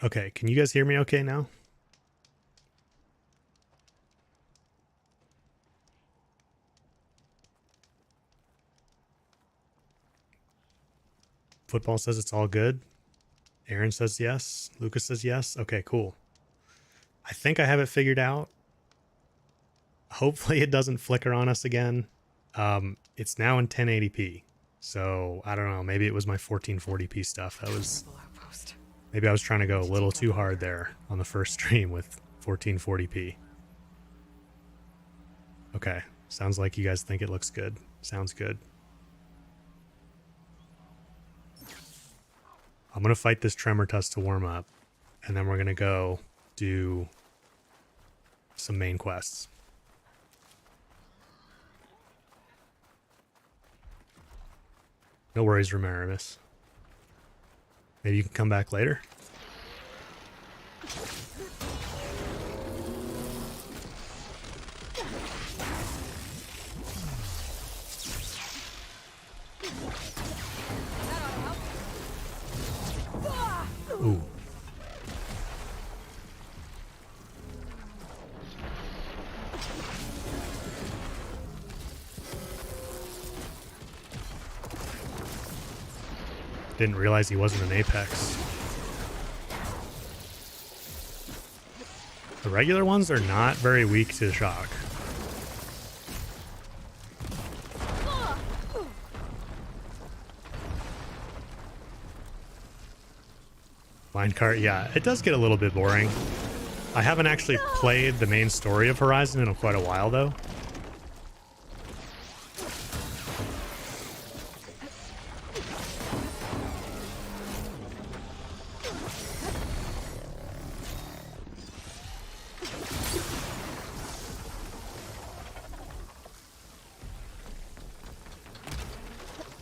Okay, can you guys hear me okay now? Football says it's all good. Aaron says yes. Lucas says yes. Okay, cool. I think I have it figured out. Hopefully it doesn't flicker on us again. It's now in 1080p. So I don't know. Maybe it was my 1440p stuff. Maybe I was trying to go a little too hard there on the first stream with 1440p. Okay. Sounds like you guys think it looks good. Sounds good. I'm going to fight this Tremor Tusk to warm up, and then we're going to go do some main quests. No worries, Romerimus. Maybe you can come back later. Ooh. Didn't realize he wasn't an Apex. The regular ones are not very weak to shock. Minecart, yeah, it does get a little bit boring. I haven't actually played the main story of Horizon in quite a while, though.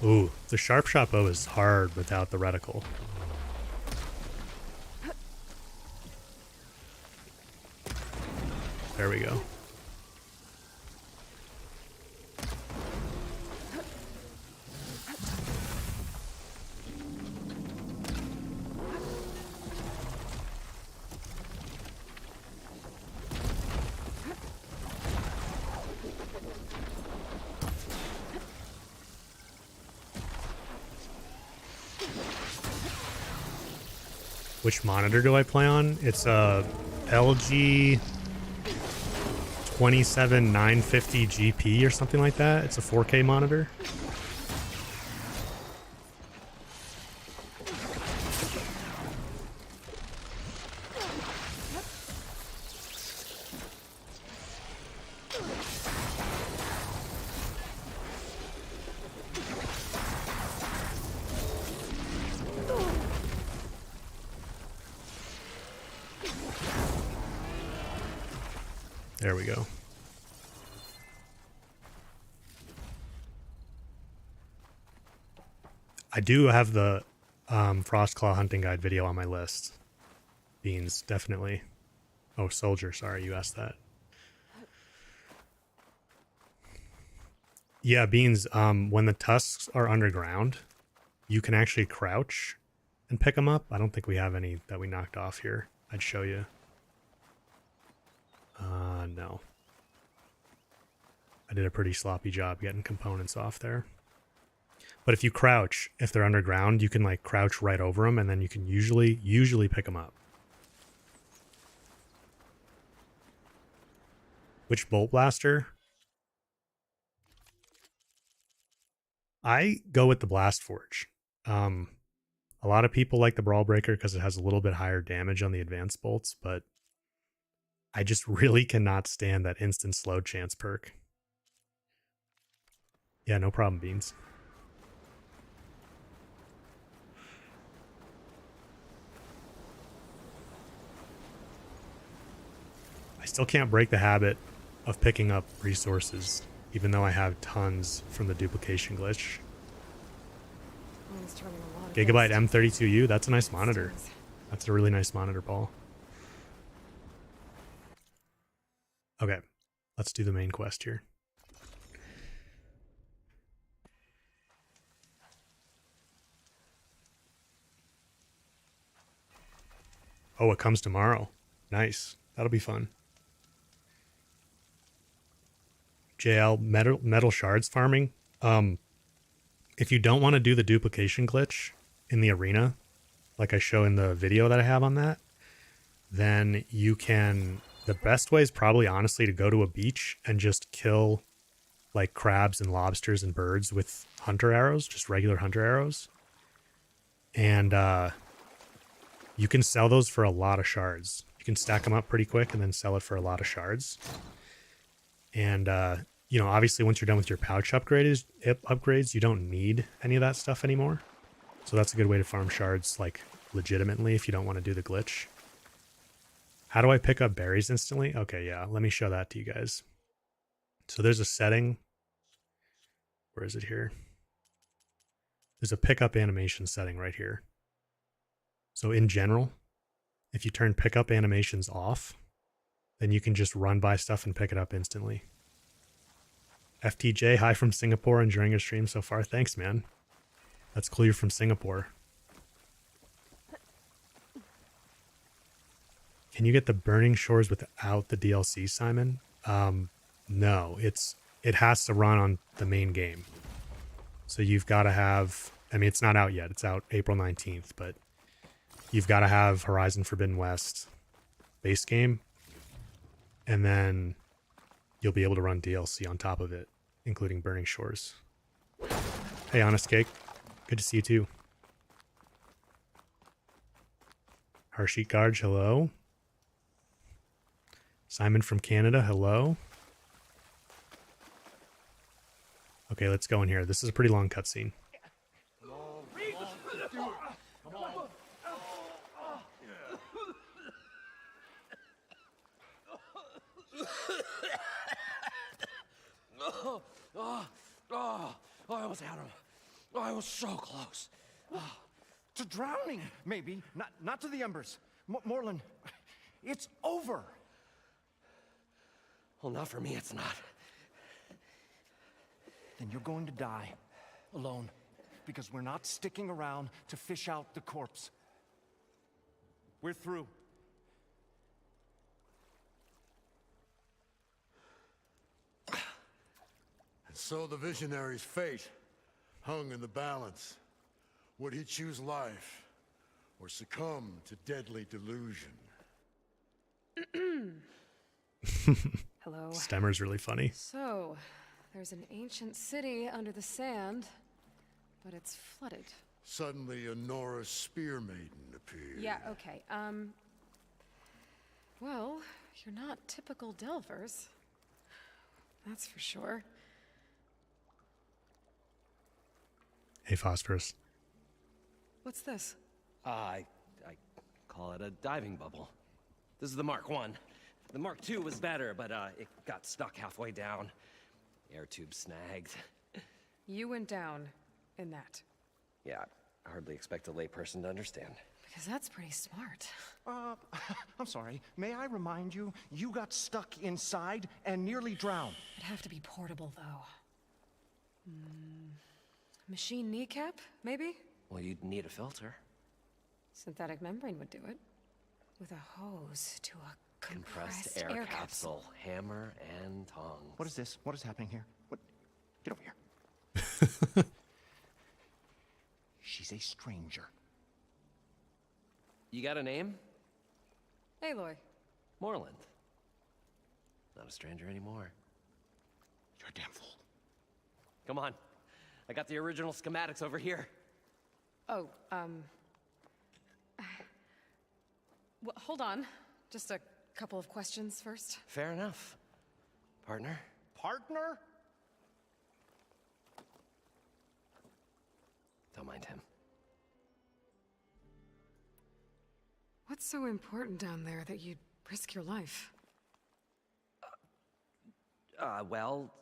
Ooh, the sharp shot bow is hard without the reticle. There we go. Which monitor do I play on? It's a LG 27950 GP or something like that. It's a 4K monitor. There we go. I do have the Frostclaw Hunting Guide video on my list. Beans, definitely. Oh, Soldier, sorry, you asked that. Yeah, Beans, when the tusks are underground, you can actually crouch and pick them up. I don't think we have any that we knocked off here. I'd show you. No. I did a pretty sloppy job getting components off there. But if you crouch, if they're underground, you can like crouch right over them, and then you can usually pick them up. Which bolt blaster? I go with the Blast Forge. A lot of people like the Brawl Breaker because it has a little bit higher damage on the advanced bolts, but I just really cannot stand that instant slow chance perk. Yeah, no problem, Beans. I still can't break the habit of picking up resources, even though I have tons from the duplication glitch. Gigabyte M32U, that's a nice monitor. That's a really nice monitor, Paul. Okay, let's do the main quest here. Oh, it comes tomorrow. Nice. That'll be fun. JL, metal shards farming. If you don't want to do the duplication glitch in the arena, like I show in the video that I have on that, then you can, the best way is probably honestly to go to a beach and just kill like crabs and lobsters and birds with hunter arrows, just regular hunter arrows. And you can sell those for a lot of shards. You can stack them up pretty quick and then sell it for a lot of shards. And you know, obviously once you're done with your pouch upgrades, you don't need any of that stuff anymore. So that's a good way to farm shards like legitimately if you don't want to do the glitch. How do I pick up berries instantly? Okay, yeah, let me show that to you guys. So there's a setting. Where is it here? There's a pickup animation setting right here. So in general, if you turn pickup animations off, then you can just run by stuff and pick it up instantly. FTJ, hi from Singapore, enjoying your stream so far. Thanks, man. That's cool you're from Singapore. Can you get the Burning Shores without the DLC, Simon? No, it has to run on the main game. So you've got to have, I mean, it's not out yet. It's out April 19th, but you've got to have Horizon Forbidden West base game, and then you'll be able to run DLC on top of it, including Burning Shores. Hey, Honest Cake. Good to see you too. Harshit Garj, hello. Simon from Canada, hello. Okay, let's go in here. This is a pretty long cutscene. I almost had him. I was so close. To drowning, maybe. Not to the embers. Moreland, it's over. Well, not for me, it's not. Then you're going to die. Alone. Because we're not sticking around to fish out the corpse. We're through. And so the visionary's fate hung in the balance. Would he choose life or succumb to deadly delusion? Hello. Stemmer's really funny. So, there's an ancient city under the sand, but it's flooded. Suddenly a Norse spear maiden appeared. Yeah, okay. Well, you're not typical Delvers. That's for sure. Hey, Phosphorus. What's this? I call it a diving bubble. This is the Mark I. The Mark II was better, but it got stuck halfway down. Air tube snagged. You went down in that. Yeah, I hardly expect a layperson to understand. Because that's pretty smart. I'm sorry. May I remind you, you got stuck inside and nearly drowned. It'd have to be portable, though. Machine kneecap, maybe? Well, you'd need a filter. Synthetic membrane would do it. With a hose to a compressed air capsule. Hammer and tongs. What is this? What is happening here? What? Get over here. She's a stranger. You got a name? Aloy. Moreland. Not a stranger anymore. You're a damn fool. Come on. I got the original schematics over here. Oh, well, hold on. Just a couple of questions first. Fair enough. Partner? Partner? Don't mind him. What's so important down there that you'd risk your life? Well...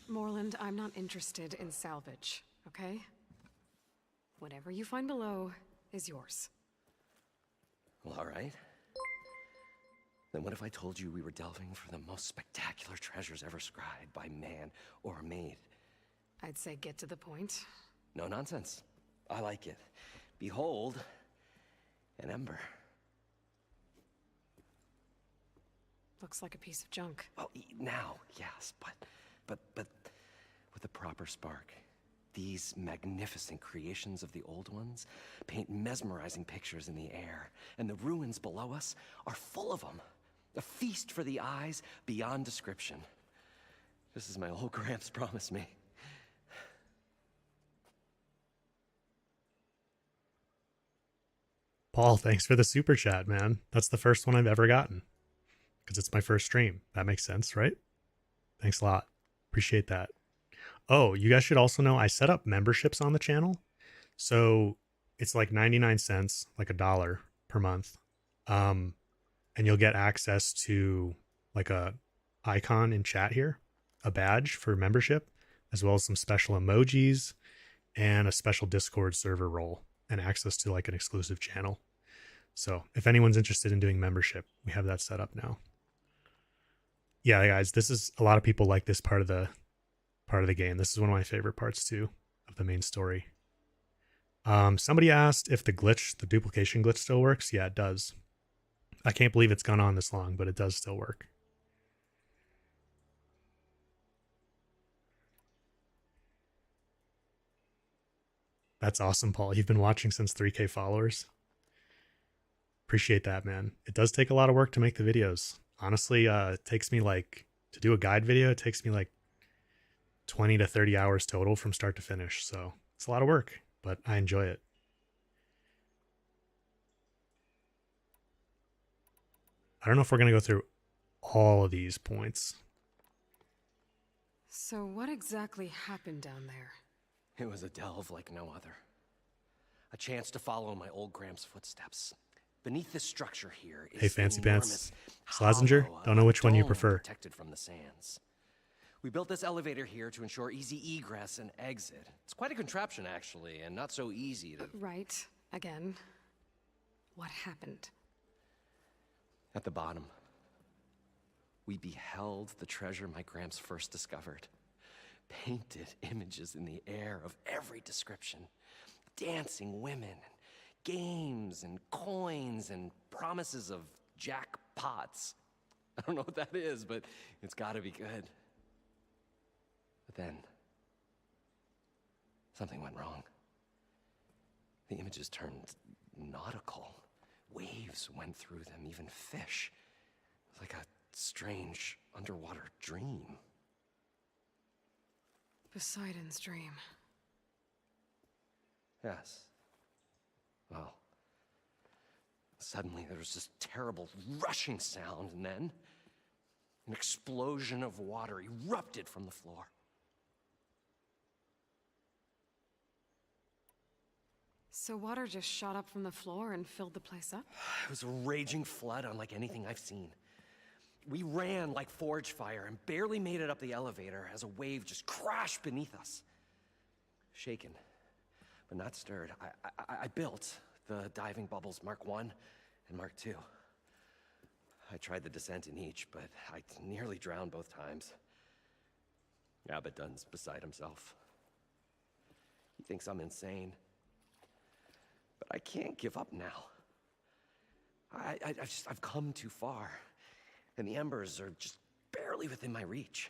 Moreland, I'm not interested in salvage, okay? Whatever you find below is yours. Well, all right. Then what if I told you we were delving for the most spectacular treasures ever scribed by man or maid? I'd say get to the point. No nonsense. I like it. Behold, an ember. Looks like a piece of junk. Well, now, yes, but with a proper spark. These magnificent creations of the old ones paint mesmerizing pictures in the air, and the ruins below us are full of them. A feast for the eyes beyond description. Just as my old Gramps promised me. Paul, thanks for the super chat, man. That's the first one I've ever gotten. Because it's my first stream. That makes sense, right? Thanks a lot. Appreciate that. Oh, you guys should also know I set up memberships on the channel. So it's like 99 cents, like $1 per month. And you'll get access to like a icon in chat here, a badge for membership, as well as some special emojis and a special Discord server role and access to like an exclusive channel. So if anyone's interested in doing membership, we have that set up now. Yeah, guys, this is a lot of people like this part of the game. This is one of my favorite parts too of the main story. Somebody asked if the duplication glitch still works. Yeah, it does. I can't believe it's gone on this long, but it does still work. That's awesome, Paul. You've been watching since 3K followers. Appreciate that, man. It does take a lot of work to make the videos. Honestly, it takes me like, to do a guide video, it takes me like 20 to 30 hours total from start to finish. So it's a lot of work, but I enjoy it. I don't know if we're going to go through all of these points. So what exactly happened down there? It was a delve like no other. A chance to follow my old Gramps' footsteps. Beneath this structure here is Hey, Fancy Pants. hollow, Slazenger, don't know which one you dome prefer. Protected from the sands. We built this elevator here to ensure easy egress and exit. It's quite a contraption, actually, and not so easy to... Right. Again. What happened? At the bottom, we beheld the treasure my Gramps first discovered. Painted images in the air of every description. Dancing women, games and coins and promises of jackpots. I don't know what that is, but it's gotta be good. But then, something went wrong. The images turned nautical. Waves went through them, even fish. It was like a strange underwater dream. Poseidon's dream. Yes. Well, suddenly there was this terrible rushing sound, and then an explosion of water erupted from the floor. So water just shot up from the floor and filled the place up? It was a raging flood unlike anything I've seen. We ran like forge fire and barely made it up the elevator as a wave just crashed beneath us. Shaken, but not stirred, I built the diving bubbles Mark I and Mark II. I tried the descent in each, but I nearly drowned both times. Abbott Dunn's beside himself. He thinks I'm insane. But I can't give up now. I've come too far. And the embers are just barely within my reach.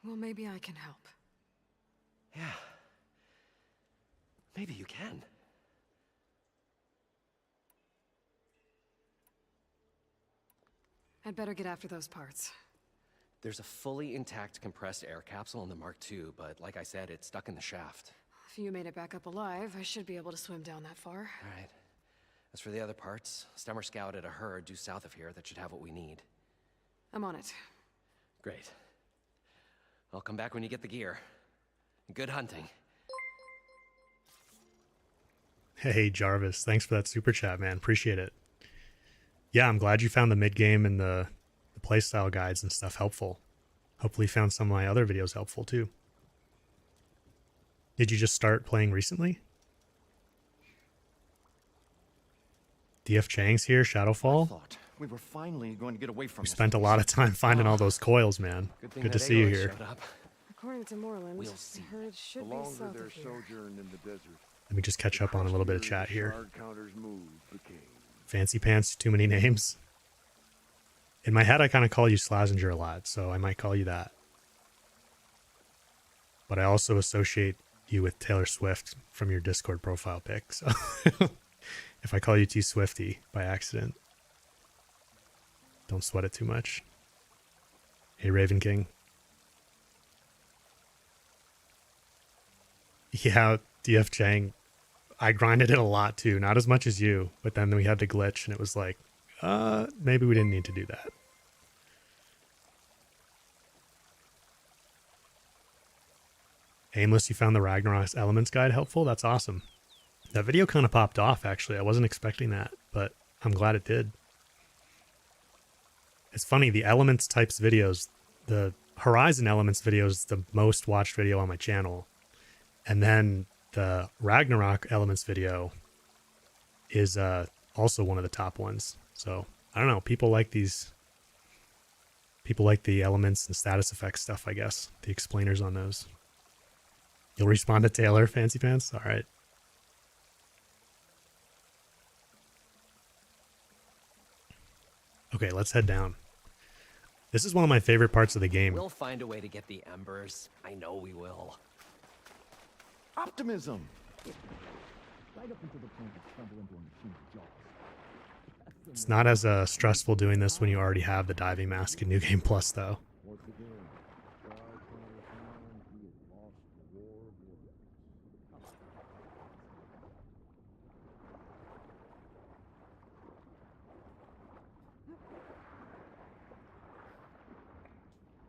Well, maybe I can help. Yeah. Maybe you can. I'd better get after those parts. There's a fully intact compressed air capsule in the Mark II, but like I said, it's stuck in the shaft. If you made it back up alive, I should be able to swim down that far. All right. As for the other parts, Stemmer scouted a herd due south of here that should have what we need. I'm on it. Great. I'll come back when you get the gear. Good hunting. Hey, Jarvis. Thanks for that super chat, man. Appreciate it. Yeah, I'm glad you found the mid-game and the playstyle guides and stuff helpful. Hopefully you found some of my other videos helpful, too. Did you just start playing recently? DF Chang's here, Shadowfall. Thought we were finally going to get away from You this spent a place. lot of time finding all those coils, man. Good Good to see you here. Showed up. According to Moreland, We'll the see. herd should The be longer south their of here. sojourn in the desert, Let me just catch up on a little bit of chat here. Shard counters move became. Fancy pants, too many names. In my head, I kind of call you Slazenger a lot, so I might call you that. But I also associate you with Taylor Swift from your Discord profile pic. So if I call you T Swifty by accident, don't sweat it too much. Hey, Raven King. Yeah, DF Chang. I grinded it a lot too, not as much as you, but then we had the glitch and it was like, maybe we didn't need to do that. Aimless, you found the Ragnarok's Elements Guide helpful? That's awesome. That video kind of popped off, actually. I wasn't expecting that, but I'm glad it did. It's funny, the Elements types videos, the Horizon Elements video is the most watched video on my channel. And then the Ragnarok Elements video is also one of the top ones. So, I don't know. People like these. People like the elements and status effects stuff, I guess. The explainers on those. You'll respond to Taylor, Fancy Pants? All right. Okay, let's head down. This is one of my favorite parts of the game. We'll find a way to get the embers. I know we will. Optimism. It's not as stressful doing this when you already have the diving mask in New Game Plus, though.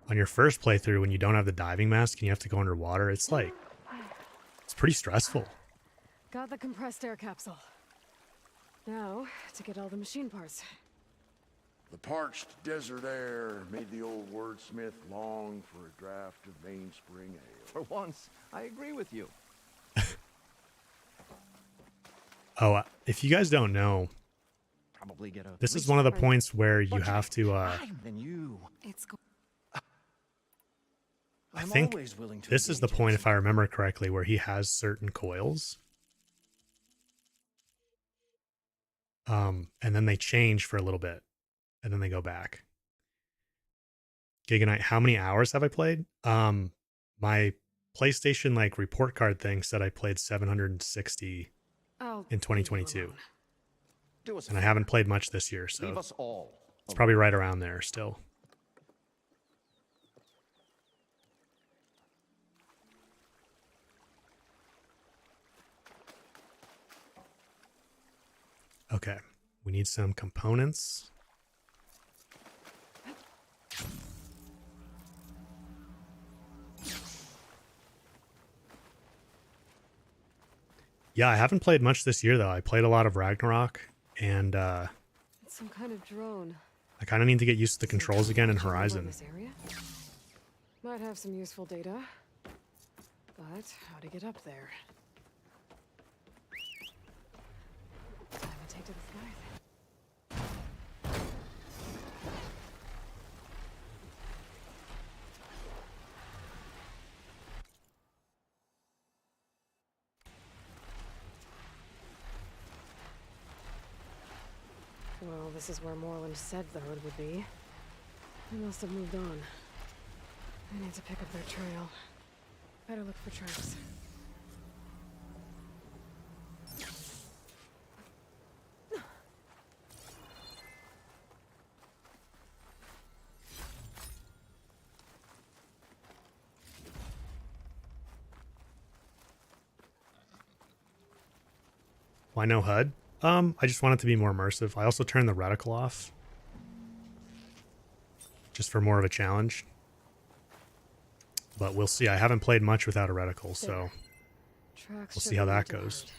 On your first playthrough, when you don't have the diving mask and you have to go underwater, it's like, it's pretty stressful. Got the compressed air capsule. Now, to get all the machine parts. The parched desert air made the old wordsmith long for a draft of mainspring ale. For once, I agree with you. Oh, if you guys don't know, Probably get a. this is one of the points where you have to, time than you. It's go- I I'm think always willing to this is the engage point, in if I remember correctly, where he has certain coils. And then they change for a little bit, and then they go back. Giganite, how many hours have I played? My PlayStation like report card thing said I played 760 I'll in leave you 2022, alone. Do us a and I favor. haven't played much this year, Leave so us all. it's probably right around there still. Okay, we need some components. Yeah, I haven't played much this year, though. I played a lot of Ragnarok, and I It's some kind of drone. kind of need to get used to the Some controls again in information about Horizon. this area. Might have some useful data. But how to get up there? Levitate to the sky. Well, this is where Moreland said the hood would be. They must have moved on. I need to pick up their trail. Better look for tracks. Why no HUD? I just want it to be more immersive. I also turned the reticle off, just for more of a challenge. But we'll see. I haven't played much without a reticle, so Tracks we'll should see how lead that to the goes. hood.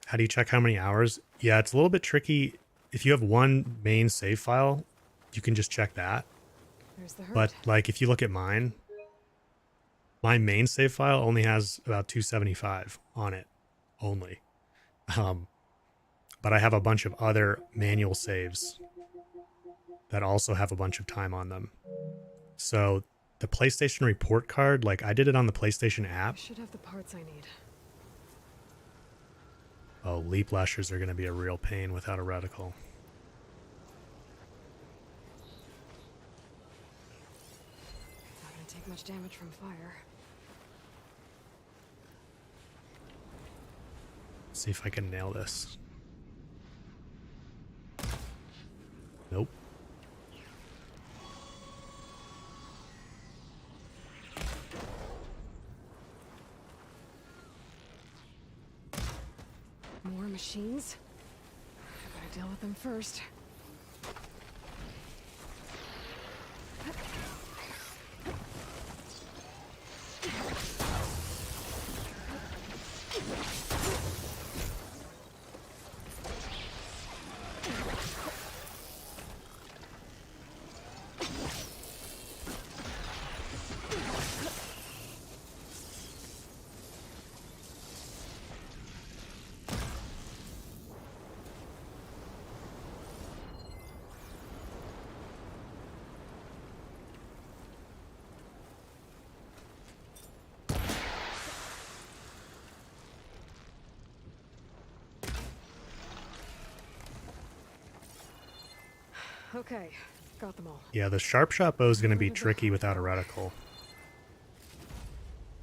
How do you check how many hours? Yeah, it's a little bit tricky. If you have one main save file, you can just check that. There's the herd. But like if you look at mine, My main save file only has about 275 on it only. But I have a bunch of other manual saves that also have a bunch of time on them. So the PlayStation report card, like I did it on the PlayStation I app. should have the parts I need. Oh, leap lashers are going to be a real pain without a reticle. Not gonna take much damage from fire. See if I can nail this. Nope. More machines? I better deal with them first. Okay, got them all. Yeah, the sharp shot bow is going to be tricky without a reticle.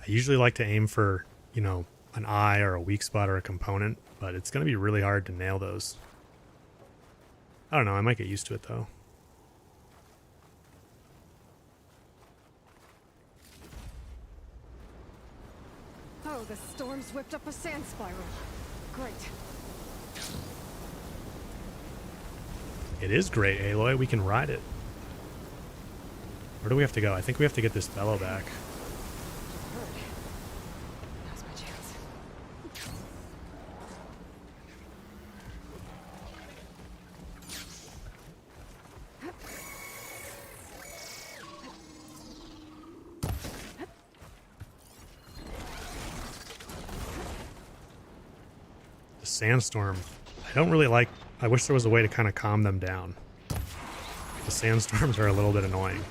I usually like to aim for, you know, an eye or a weak spot or a component, but it's going to be really hard to nail those. I don't know, I might get used to it though. Oh, the storm's whipped up a sand spiral. Great. It is great, Aloy. We can ride it. Where do we have to go? I think we have to get this bellow back. Heard. Now's my chance. The sandstorm. I don't really like... I wish there was a way to kind of calm them down. The sandstorms are a little bit annoying.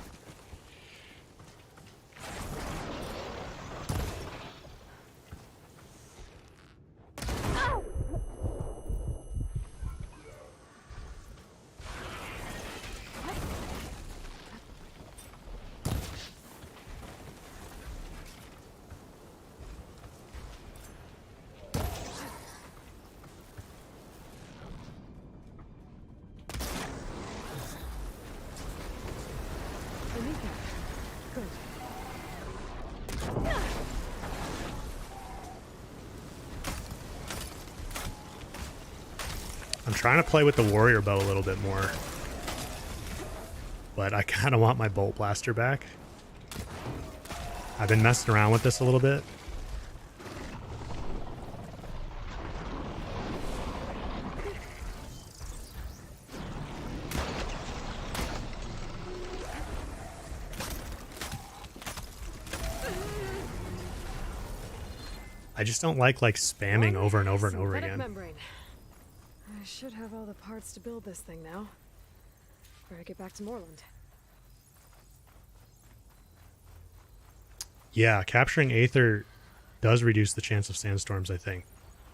I need that. Good. I'm trying to play with the warrior bow a little bit more. But I kind of want my bolt blaster back. I've been messing around with this a little bit. I just don't like spamming over and over and over Synthetic again. membrane. I should have all the parts to build this thing now. Better get back to Moreland. Yeah, capturing Aether does reduce the chance of sandstorms, I think.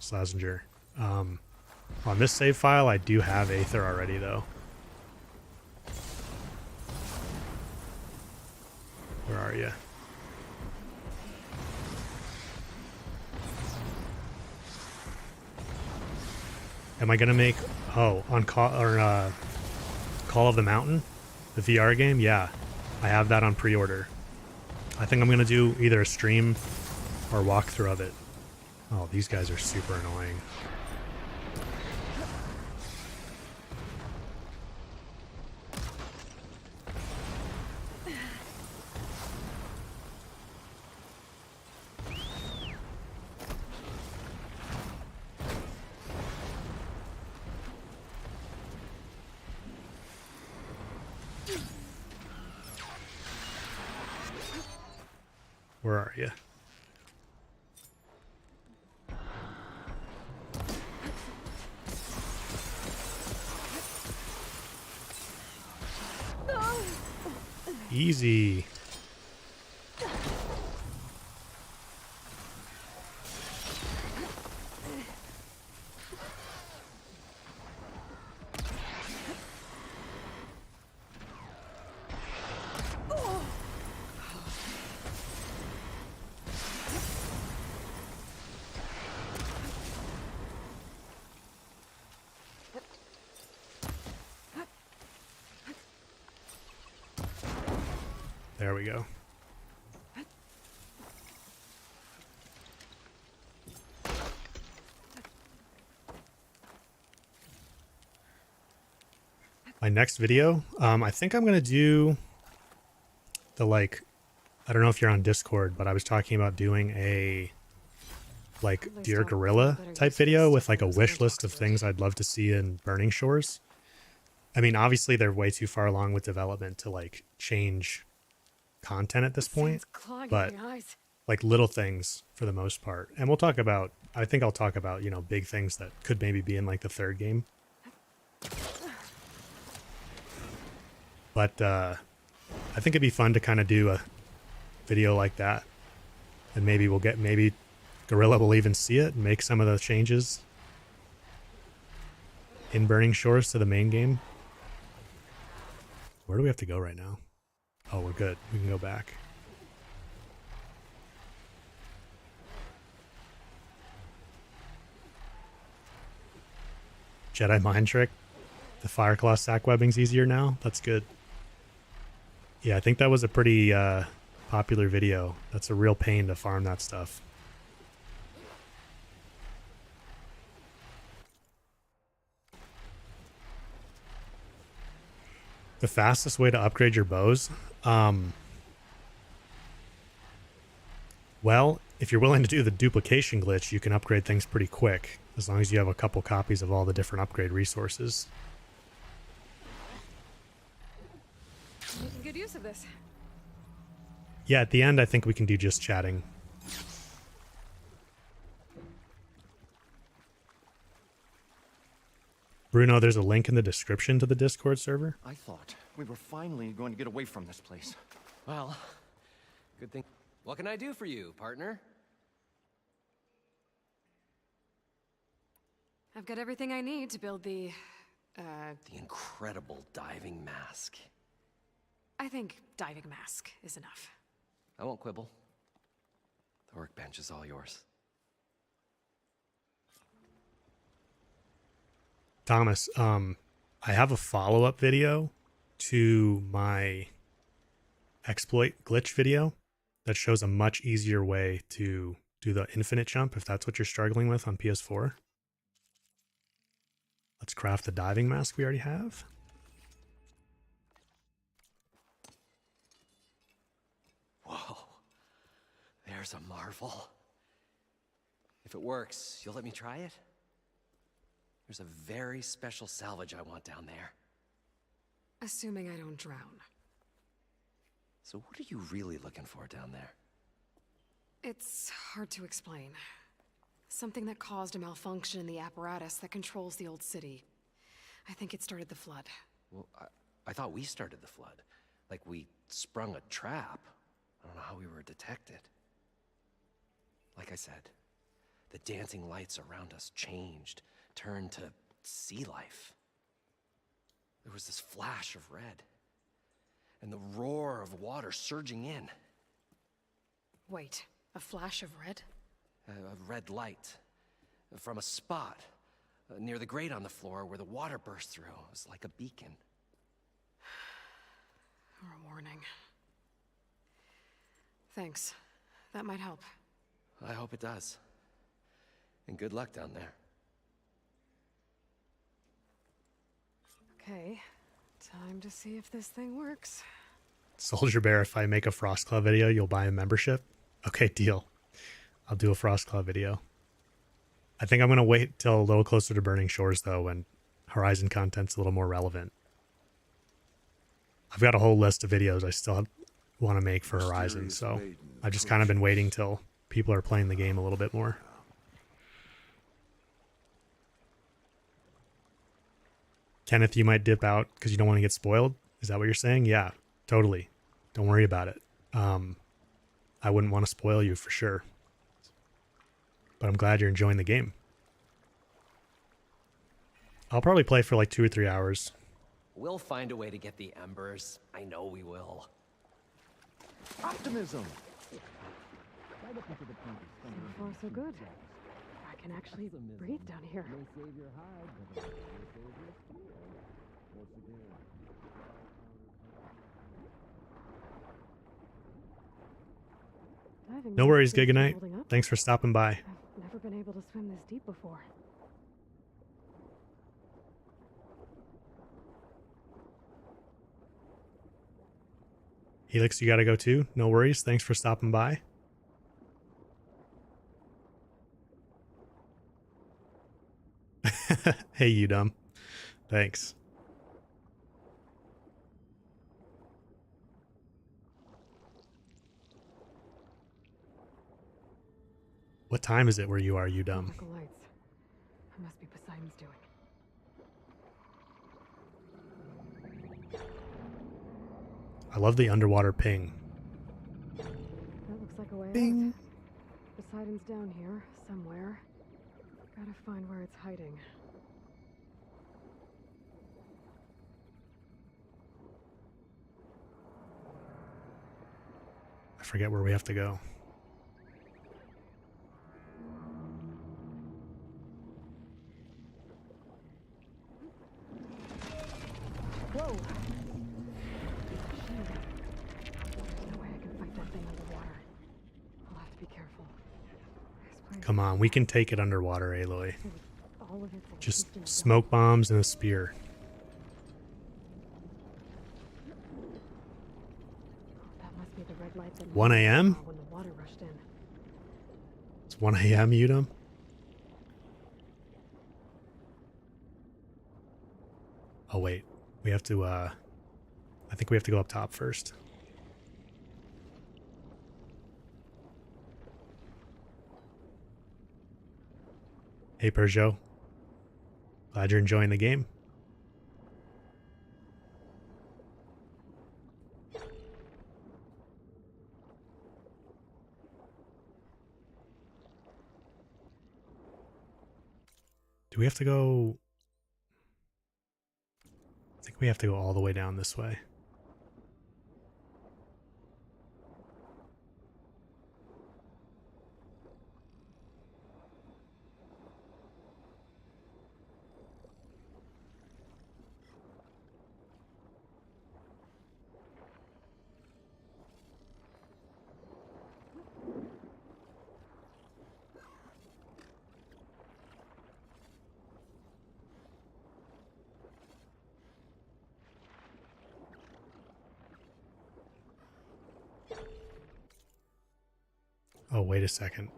Slazenger. On this save file, I do have Aether already, though. Where are you? Am I gonna make on Call of the Mountain, the VR game? Yeah, I have that on pre-order. I think I'm gonna do either a stream or walkthrough of it. Oh, these guys are super annoying. Where are you? Easy. There we go. My next video, I think I'm going to do the, like, I don't know if you're on Discord, but I was talking about doing a, like, Dear Gorilla type video with, like, a wish list of things I'd love to see in Burning Shores. I mean, obviously they're way too far along with development to, like, change content at this point, but like little things for the most part. And we'll talk about, I think I'll talk about, you know, big things that could maybe be in like the third game. But I think it'd be fun to kind of do a video like that, and maybe we'll get, maybe Gorilla will even see it and make some of the changes in Burning Shores to the main game. Where do we have to go right now? Oh, we're good. We can go back. Jedi mind trick. The Fireclaw sack webbing's easier now. That's good. Yeah, I think that was a pretty popular video. That's a real pain to farm that stuff. The fastest way to upgrade your bows? Well, if you're willing to do the duplication glitch, you can upgrade things pretty quick, as long as you have a couple copies of all the different upgrade resources. Making good use of this. Yeah, at the end, I think we can do just chatting. Bruno, there's a link in the description to the Discord server. I thought we were finally going to get away from this place. Well, good thing. What can I do for you, partner? I've got everything I need to build the incredible diving mask. I think diving mask is enough. I won't quibble. The workbench is all yours. Thomas, I have a follow-up video to my exploit glitch video that shows a much easier way to do the infinite jump if that's what you're struggling with on PS4. Let's craft the diving mask we already have. Whoa, there's a marvel. If it works, you'll let me try it? There's a very special salvage I want down there. Assuming I don't drown. So what are you really looking for down there? It's hard to explain. Something that caused a malfunction in the apparatus that controls the old city. I think it started the flood. Well, I thought we started the flood. Like we sprung a trap. I don't know how we were detected. Like I said, the dancing lights around us changed, turned to sea life. There was this flash of red, and the roar of water surging in. Wait, a flash of red? A red light from a spot near the grate on the floor where the water burst through. It was like a beacon. Or a warning. Thanks. That might help. I hope it does. And good luck down there. Okay, time to see if this thing works. Soldier Bear, if I make a Frostclaw video, you'll buy a membership? Okay, deal. I'll do a Frostclaw video. I think I'm going to wait till a little closer to Burning Shores, though, when Horizon content's a little more relevant. I've got a whole list of videos I still want to make for Horizon. So I've just kind of been waiting till people are playing the game a little bit more. Kenneth, you might dip out because you don't want to get spoiled. Is that what you're saying? Yeah, totally. Don't worry about it. I wouldn't want to spoil you for sure. But I'm glad you're enjoying the game. I'll probably play for like 2 or 3 hours. We'll find a way to get the embers. I know we will. Optimism! So far, so good. I can actually breathe down here. Diving No worries, seems to be Giganite. holding up. Thanks for stopping by. I've never been able to swim this deep before. Helix, you gotta go too. No worries. Thanks for stopping by. Hey, you dumb. Thanks. What time is it where you are, you dumb? Reticle lights. That must be Poseidon's doing. I love the underwater ping. That looks like a way Bing. out. Poseidon's down here, somewhere. Gotta find where it's hiding. I forget where we have to go. Whoa! Shit. There's no way I can fight that thing underwater. I'll have to be careful. This place Come on, we can take it underwater, Aloy. with all of its Just existing smoke bombs and a spear. That must be the red light that 1 a.m.? when the water rushed in. It's 1 a.m., you dumb. Oh, wait. We have to, I think we have to go up top first. Hey, Peugeot. Glad you're enjoying the game. Do we have to go? I think we have to go all the way down this way. Oh, wait a second.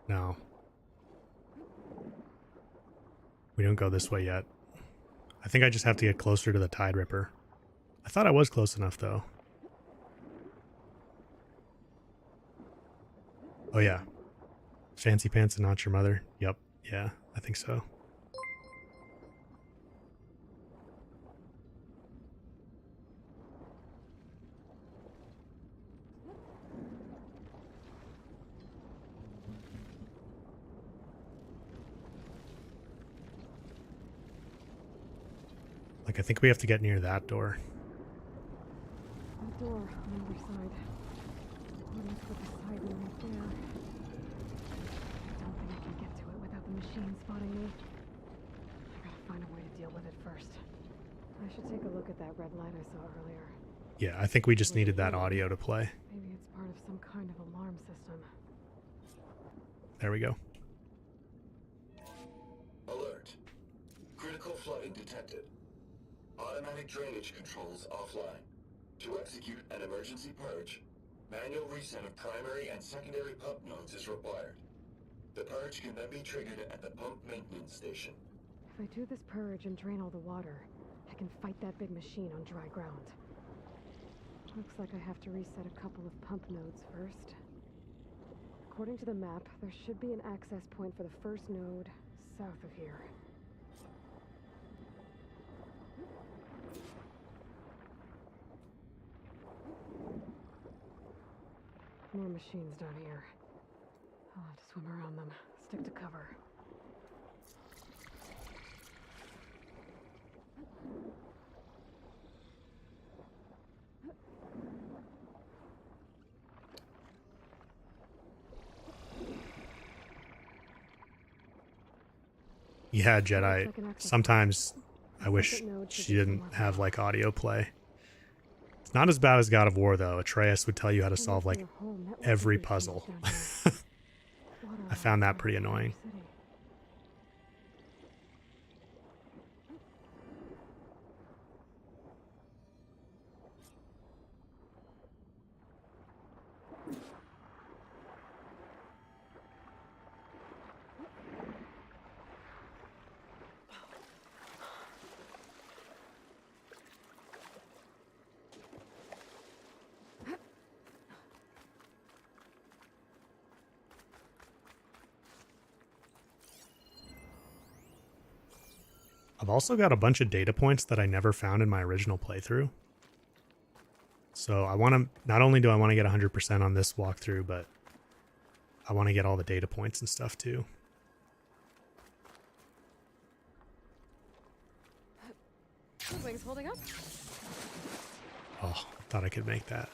No. We don't go this way yet. I think I just have to get closer to the Tide Ripper. I thought I was close enough, though. Oh, yeah. Fancy pants and not your mother. Yep. Yeah, I think so. Like, I think we have to get near that door. That door on the other side. What is the Poseidon right there? I don't think I can get to it without the machine spotting me. I gotta find a way to deal with it first. I should take a look at that red light I saw earlier. Yeah, I think we just needed that audio to play. Maybe it's part of some kind of alarm system. There we go. Alert. Critical flooding detected. Automatic drainage controls offline. To execute an emergency purge, manual reset of primary and secondary pump nodes is required. The purge can then be triggered at the pump maintenance station. If I do this purge and drain all the water, I can fight that big machine on dry ground. Looks like I have to reset a couple of pump nodes first. According to the map, there should be an access point for the first node south of here. More machines down here. I'll have to swim around them. Stick to cover. Yeah, Jedi. Sometimes I wish she didn't have like audio play. It's not as bad as God of War though. Atreus would tell you how to solve like every puzzle. I found that pretty annoying. I've also got a bunch of data points that I never found in my original playthrough. So I want to, not only do I want to get 100% on this walkthrough, but I want to get all the data points and stuff too. The wing's holding up. Oh, thought I could make that.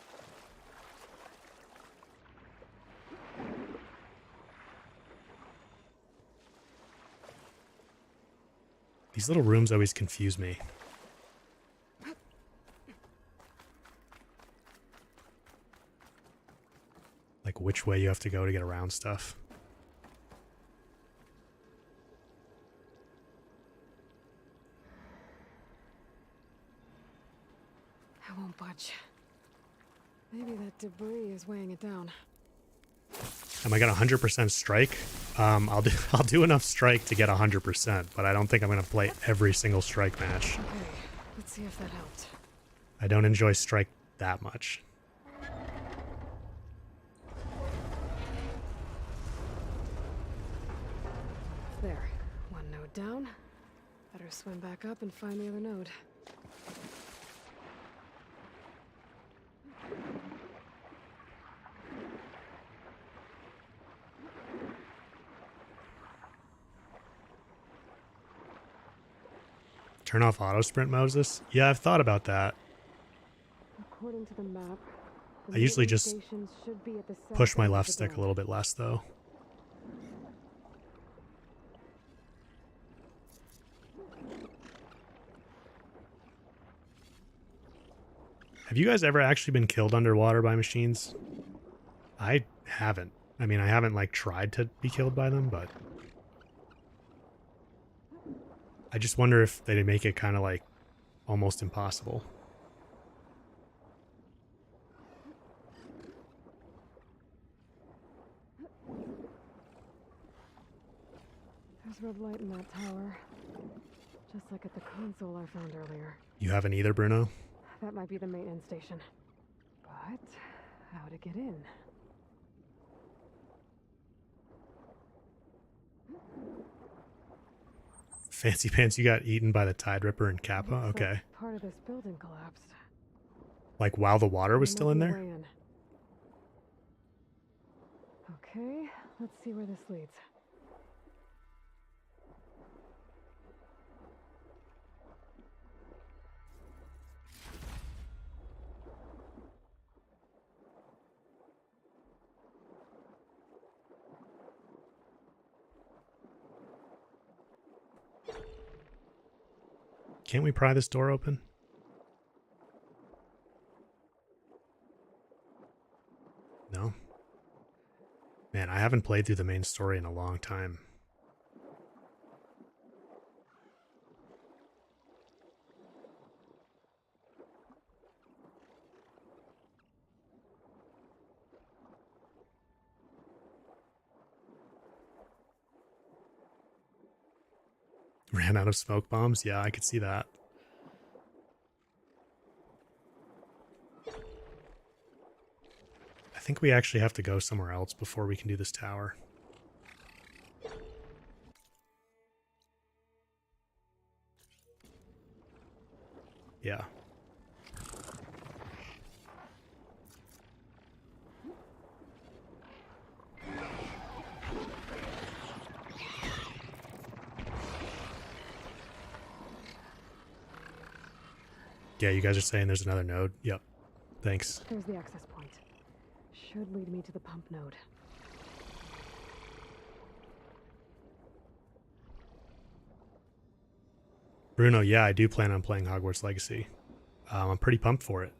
These little rooms always confuse me. Like which way you have to go to get around stuff. I won't budge. Maybe that debris is weighing it down. Am I got 100% strike? I'll do enough strike to get 100%, but I don't think I'm gonna play every single strike match. Okay, let's see if that helped. I don't enjoy strike that much. There, one node down. Better swim back up and find the other node. Turn off auto sprint, Moses? Yeah, I've thought about that. According to the map, I usually just stations should be at the south push my end of left the stick a dome. little bit less though. Have you guys ever actually been killed underwater by machines? I haven't. I mean, I haven't like tried to be killed by them, but I just wonder if they make it kind of like almost impossible. There's red light in that tower. Just like at the console I found earlier. You haven't either, Bruno? That might be the maintenance station. But how to get in? Fancy Pants, you got eaten by the Tide Ripper and Kappa? Looks Okay. like part of this building collapsed. Like while the water was still in Another there? way in. Okay, let's see where this leads. Can't we pry this door open? No? Man, I haven't played through the main story in a long time. Ran out of smoke bombs? Yeah, I could see that. think we actually have to go somewhere else before we can do this tower. Yeah. Yeah, you guys are saying there's another node? Yep. Thanks. There's the access point. Should lead me to the pump node. Bruno, yeah, I do plan on playing Hogwarts Legacy. I'm pretty pumped for it.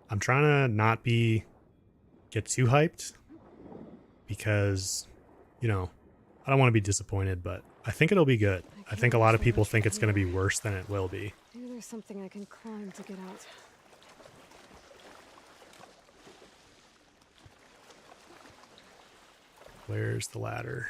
I'm trying to not get too hyped because, you know, I don't want to be disappointed, but I think it'll be good. I think a lot of people think it's going to be worse than it will be. Maybe there's something I can climb to get out. Where's the ladder?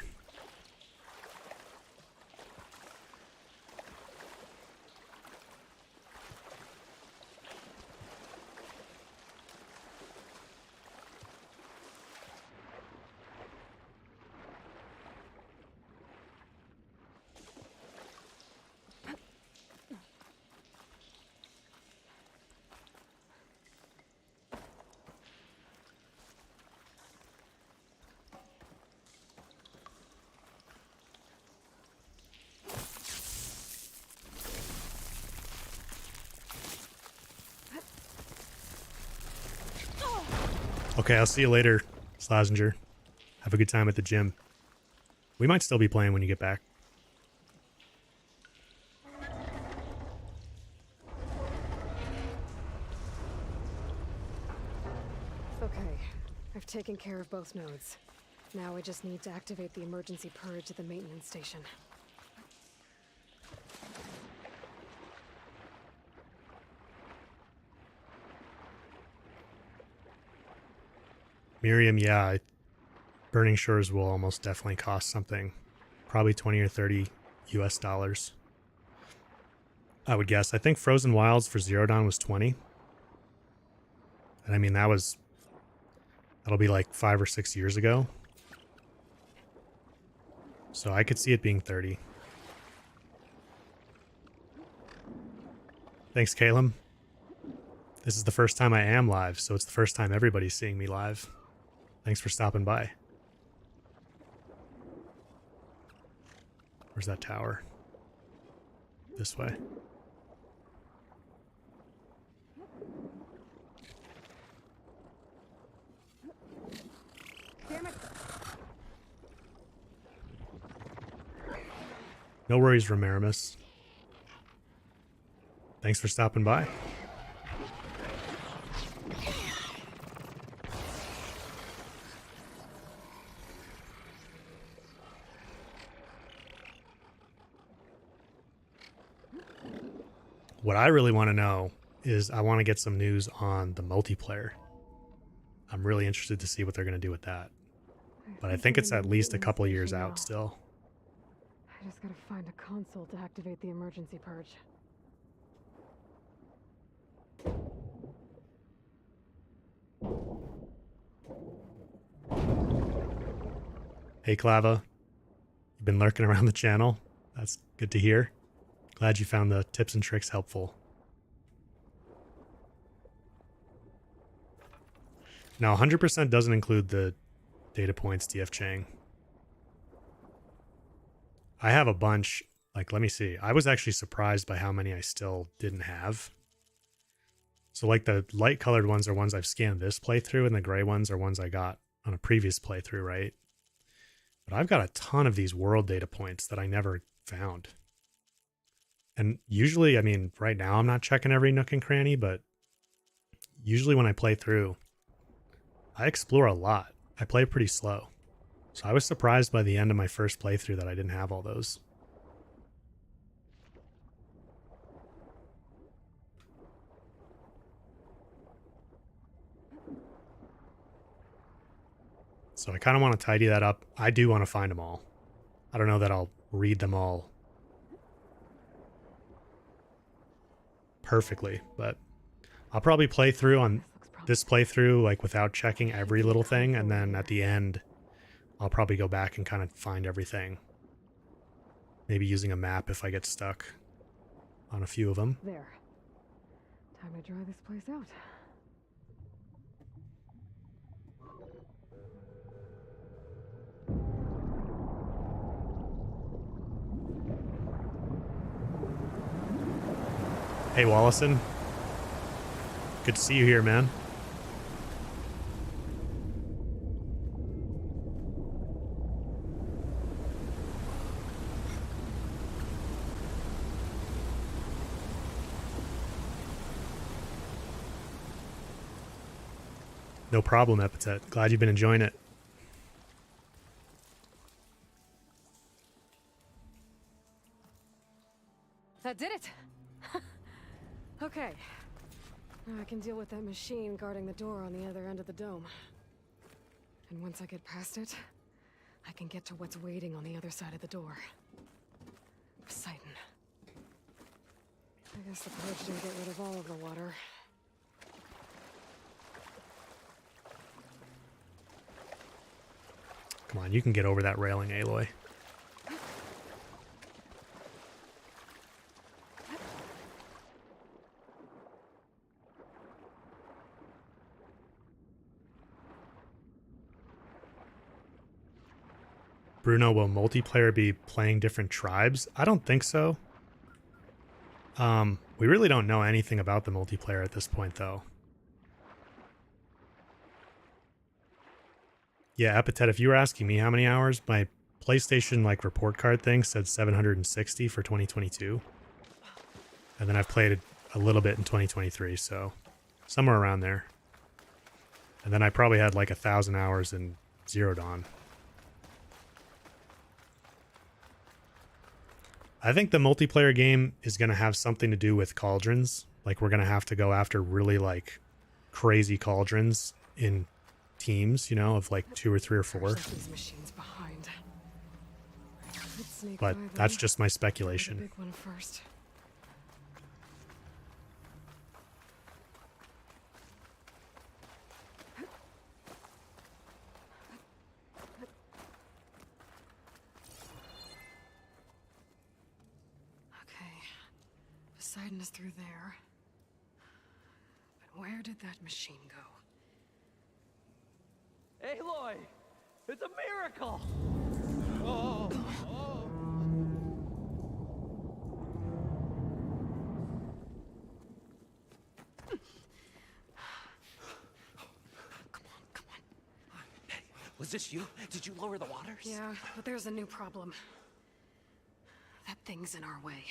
Okay, I'll see you later, Slazenger. Have a good time at the gym. We might still be playing when you get back. Okay, I've taken care of both nodes. Now I just need to activate the emergency purge at the maintenance station. Miriam, yeah, Burning Shores will almost definitely cost something. Probably 20 or 30 US dollars. I would guess. I think Frozen Wilds for Zero Dawn was 20. And I mean, that'll be like 5 or 6 years ago. So I could see it being 30. Thanks, Caleb. This is the first time I am live, so it's the first time everybody's seeing me live. Thanks for stopping by. Where's that tower? This way. Damn it! No worries, Romaramus. Thanks for stopping by. What I really want to know is I want to get some news on the multiplayer. I'm really interested to see what they're going to do with that. But I think it's at least a couple years out still. I just gotta find a console to activate the emergency purge. Hey, Clava. You've been lurking around the channel. That's good to hear. Glad you found the tips and tricks helpful. Now, 100% doesn't include the data points, DF Chang. I have a bunch. Like, let me see. I was actually surprised by how many I still didn't have. So, like, the light colored ones are ones I've scanned this playthrough, and the gray ones are ones I got on a previous playthrough, right? But I've got a ton of these world data points that I never found. And usually, I mean, right now I'm not checking every nook and cranny, but usually when I play through, I explore a lot. I play pretty slow. So I was surprised by the end of my first playthrough that I didn't have all those. So I kind of want to tidy that up. I do want to find them all. I don't know that I'll read them all perfectly, but I'll probably play through on this playthrough like without checking every little thing, and then at the end I'll probably go back and kind of find everything. Maybe using a map if I get stuck on a few of them. There. Time to dry this place out. Hey, Wallison. Good to see you here, man. No problem, Epithet. Glad you've been enjoying it. That did it! Okay. Now I can deal with that machine guarding the door on the other end of the dome. And once I get past it, I can get to what's waiting on the other side of the door. Poseidon. I guess the purge didn't get rid of all of the water. Come on, you can get over that railing, Aloy. Bruno, will multiplayer be playing different tribes? I don't think so. We really don't know anything about the multiplayer at this point, though. Yeah, Epithet, if you were asking me how many hours, my PlayStation like report card thing said 760 for 2022. And then I've played a little bit in 2023, so somewhere around there. And then I probably had like 1,000 hours in Zero Dawn. I think the multiplayer game is going to have something to do with cauldrons. Like we're going to have to go after really like crazy cauldrons in teams, you know, of like 2 or 3 or 4. These machines behind. But that's just my speculation. Big one first. Poseidon is through there. But where did that machine go? Aloy! It's a miracle! Oh, oh. Come on. Hey, was this you? Did you lower the waters? Yeah, but there's a new problem. That thing's in our way.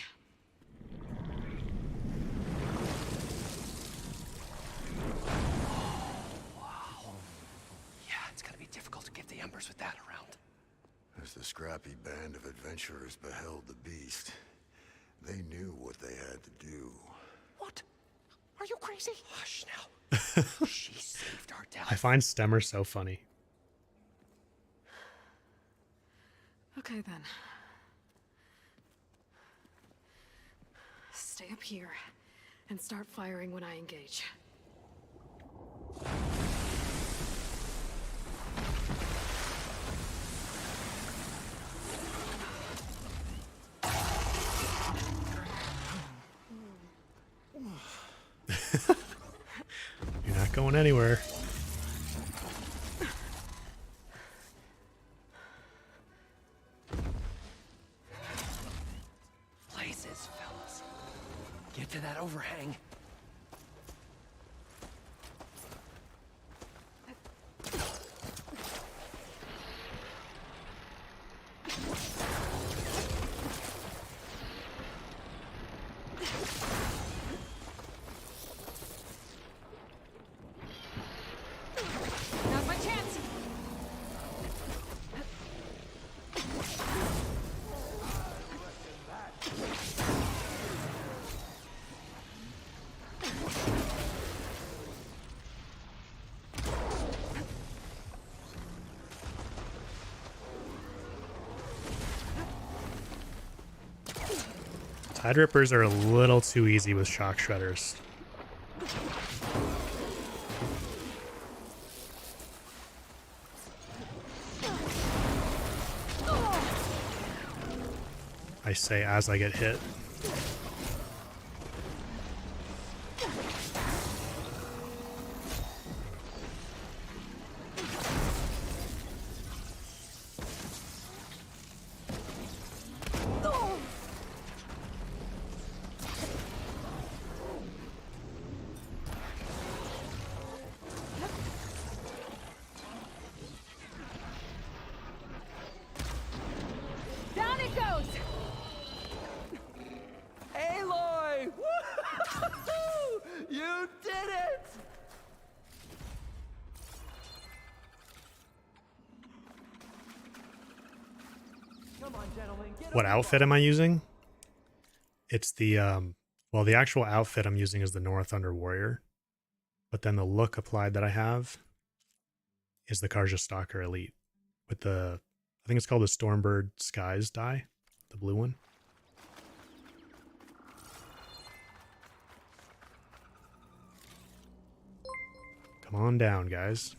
Difficult to get the embers with that around. As the scrappy band of adventurers beheld the beast, they knew what they had to do. What? Are you crazy? Hush now. She saved our death. I find Stemmer so funny. Okay then. Stay up here and start firing when I engage. You're not going anywhere. Places, fellas. Get to that overhang. Now's my chance! Tide Rippers are a little too easy with shock shredders. I say as I get hit. Down it goes! Aloy! Woo-hoo-hoo! You did it! Come on, gentlemen, get What over outfit am I using? It's the well, the actual outfit I'm using is the North Thunder Warrior, but then the look applied that I have is the Karja Stalker Elite with the, I think it's called the Stormbird Skies dye, the blue one. Come on down, guys.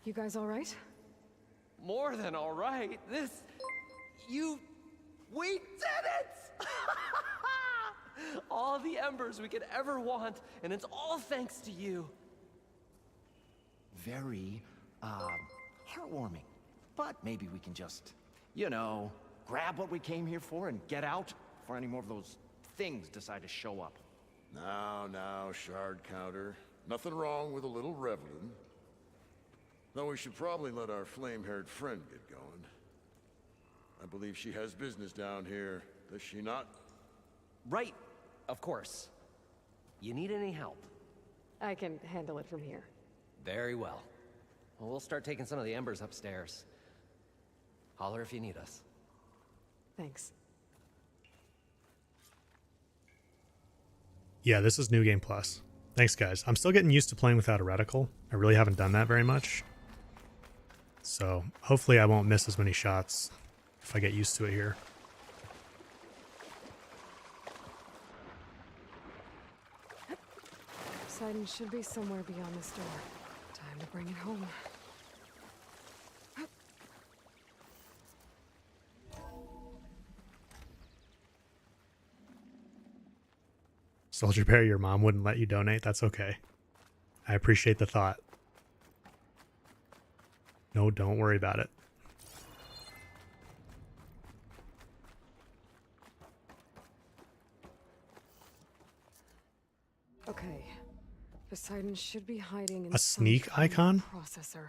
You guys all right? More than all right. We did it! All the embers we could ever want, and it's all thanks to you. Very, heartwarming. But maybe we can just, you know, grab what we came here for and get out before any more of those things decide to show up. Now, shard counter. Nothing wrong with a little reveling. Though we should probably let our flame-haired friend get going. I believe she has business down here, does she not? Right, of course. You need any help? I can handle it from here. Very well. Well, we'll start taking some of the embers upstairs. Holler if you need us. Thanks. Yeah, this is New Game Plus. Thanks, guys. I'm still getting used to playing without a reticle. I really haven't done that very much. So hopefully I won't miss as many shots if I get used to it here. Poseidon should be somewhere beyond this door. Time to bring it home. Soldier Bear, your mom wouldn't let you donate. That's okay. I appreciate the thought. No, don't worry about it. Okay. Poseidon should be hiding in A some sneak kind of icon? processor.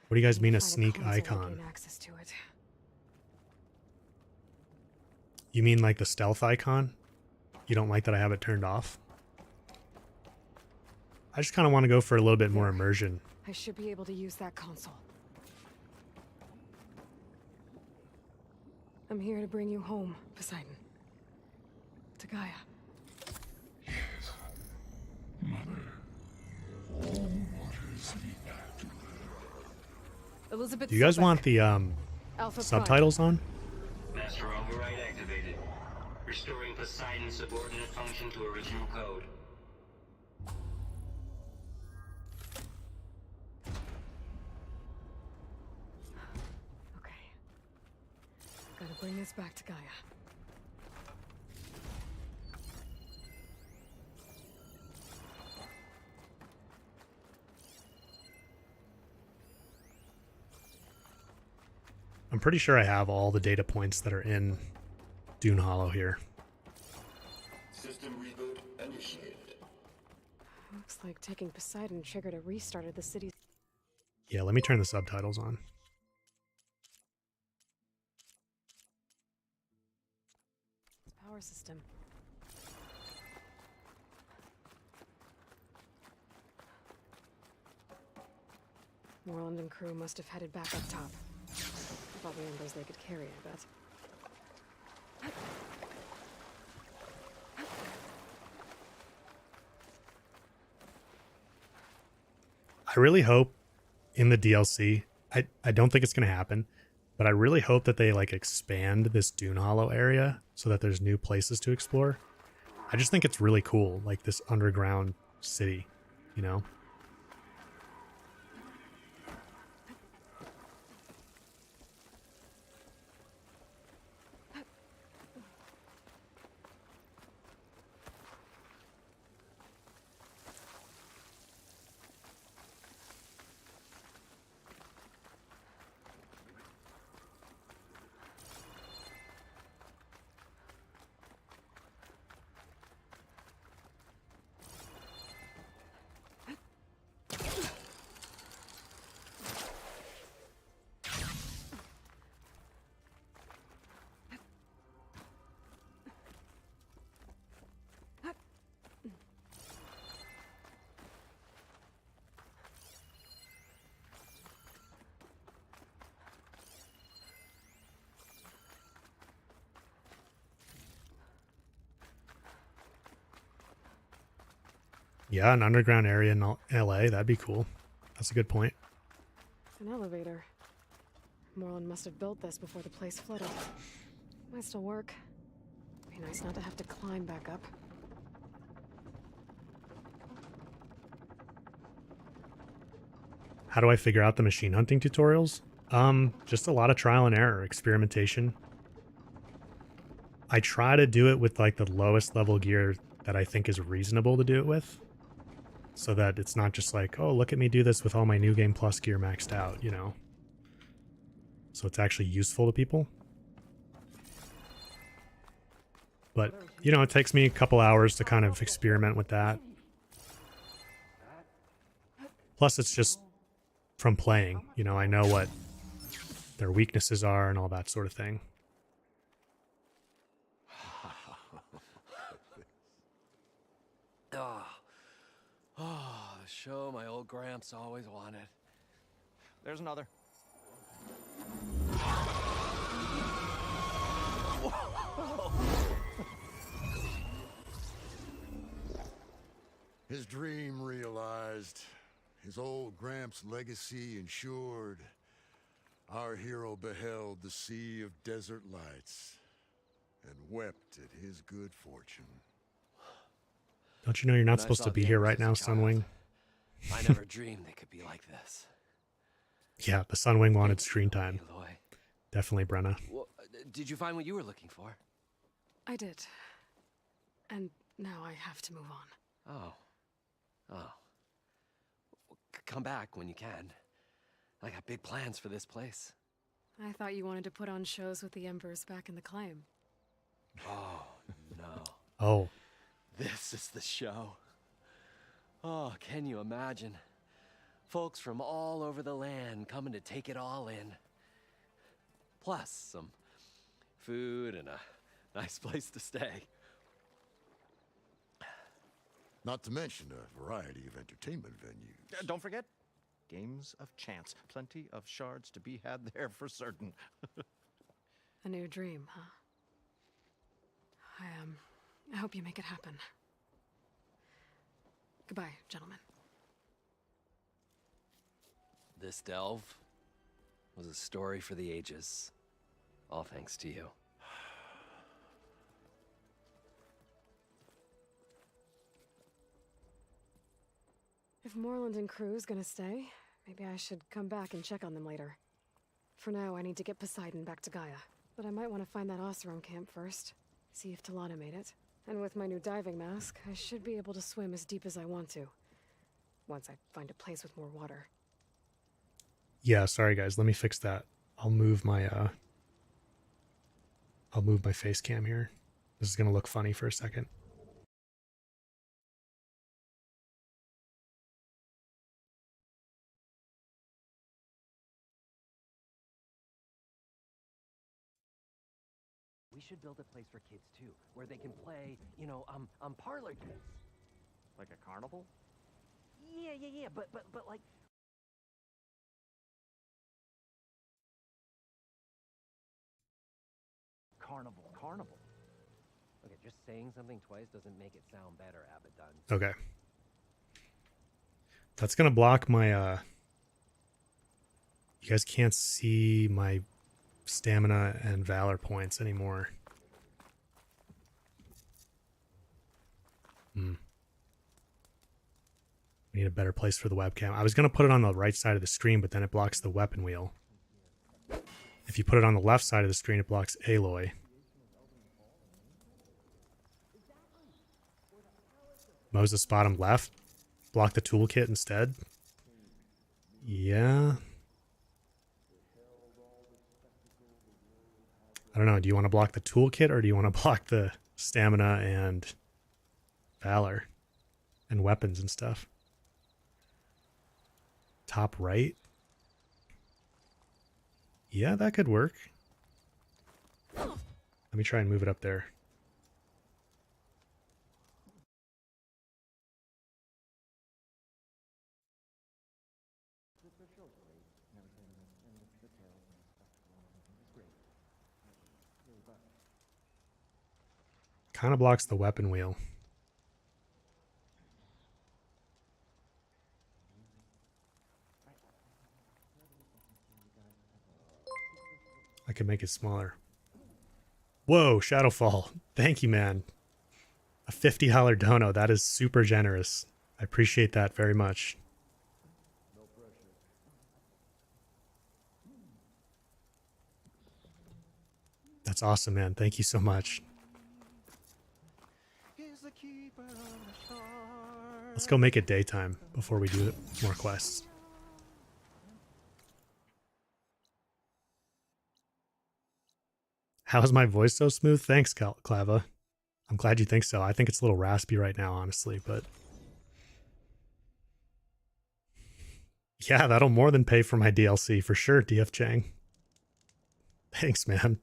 What do you guys mean a Find sneak console to icon? gain access to it. You mean like the stealth icon? You don't like that I have it turned off? I just kind of want to go for a little bit more immersion. I should be able to use that console. I'm here to bring you home, Poseidon. To Gaia. Elizabeth. Do you guys Sobek, want the Alpha Prime. subtitles on? Master override activated. Restoring Poseidon's subordinate function to original code. Okay. Gotta bring this back to Gaia. I'm pretty sure I have all the data points that are in Dune Hollow here. System reboot initiated. Looks like taking Poseidon triggered a restart of the city's Yeah, let me turn the subtitles on. power system. Moreland and crew must have headed back up top. Probably embers they could carry, I bet. I really hope in the DLC, I don't think it's going to happen, but I really hope that they like expand this Dune Hollow area so that there's new places to explore. I just think it's really cool, like this underground city, you know? Yeah, an underground area in LA. That'd be cool. That's a good point. An elevator. Moreland must have built this before the place flooded. Might still work. Be nice not to have to climb back up. How do I figure out the machine hunting tutorials? Just a lot of trial and error, experimentation. I try to do it with like the lowest level gear that I think is reasonable to do it with. So that it's not just like, oh, look at me do this with all my New Game Plus gear maxed out, you know? So it's actually useful to people. But, you know, it takes me a couple hours to kind of experiment with that. Plus, it's just from playing. You know, I know what their weaknesses are and all that sort of thing. The show my old Gramps always wanted. There's another. His dream realized, his old Gramps' legacy ensured. Our hero beheld the sea of desert lights and wept at his good fortune. Don't you know you're not When I supposed saw to be here games right as a now, child, Sunwing? I never dreamed they could be like this. Yeah, the Sunwing wanted screen time. Aloy. Definitely, Brenna. Well, did you find what you were looking for? I did. And now I have to move on. Oh. Well, come back when you can. I got big plans for this place. I thought you wanted to put on shows with the Embers back in the claim. Oh, no. Oh, This is the show. Oh, can you imagine? Folks from all over the land coming to take it all in. Plus some food and a nice place to stay. Not to mention a variety of entertainment venues. Don't forget, games of chance. Plenty of shards to be had there for certain. A new dream, huh? I hope you make it happen. Goodbye, gentlemen. This delve was a story for the ages. All thanks to you. If Moreland and crew's gonna stay, maybe I should come back and check on them later. For now, I need to get Poseidon back to Gaia. But I might want to find that Oseram camp first. See if Talanah made it. And with my new diving mask, I should be able to swim as deep as I want to. Once I find a place with more water. yeah, sorry guys. Let me fix that. I'll move my face cam here. This is going to look funny for a second. We should build a place for kids too, where they can play, parlor games. Like a carnival? Yeah, but like carnival. Okay, just saying something twice doesn't make it sound better, Abaddon. Okay. That's going to block my, you guys can't see my stamina and valor points anymore. We need a better place for the webcam. I was going to put it on the right side of the screen, but then it blocks the weapon wheel. If you put it on the left side of the screen, it blocks Aloy. Moses bottom left. Block the toolkit instead. Yeah. I don't know. Do you want to block the toolkit or do you want to block the stamina and valor and weapons and stuff? Top right. Yeah, that could work. Let me try and move it up there. Kind of blocks the weapon wheel. could make it smaller. Whoa, Shadowfall. Thank you, man. A $50 dono. That is super generous. I appreciate that very much. That's awesome, man. Thank you so much. Let's go make it daytime before we do more quests. How is my voice so smooth? Thanks, Clava. I'm glad you think so. I think it's a little raspy right now, honestly, but... yeah, that'll more than pay for my DLC, for sure, DF Chang. Thanks, man.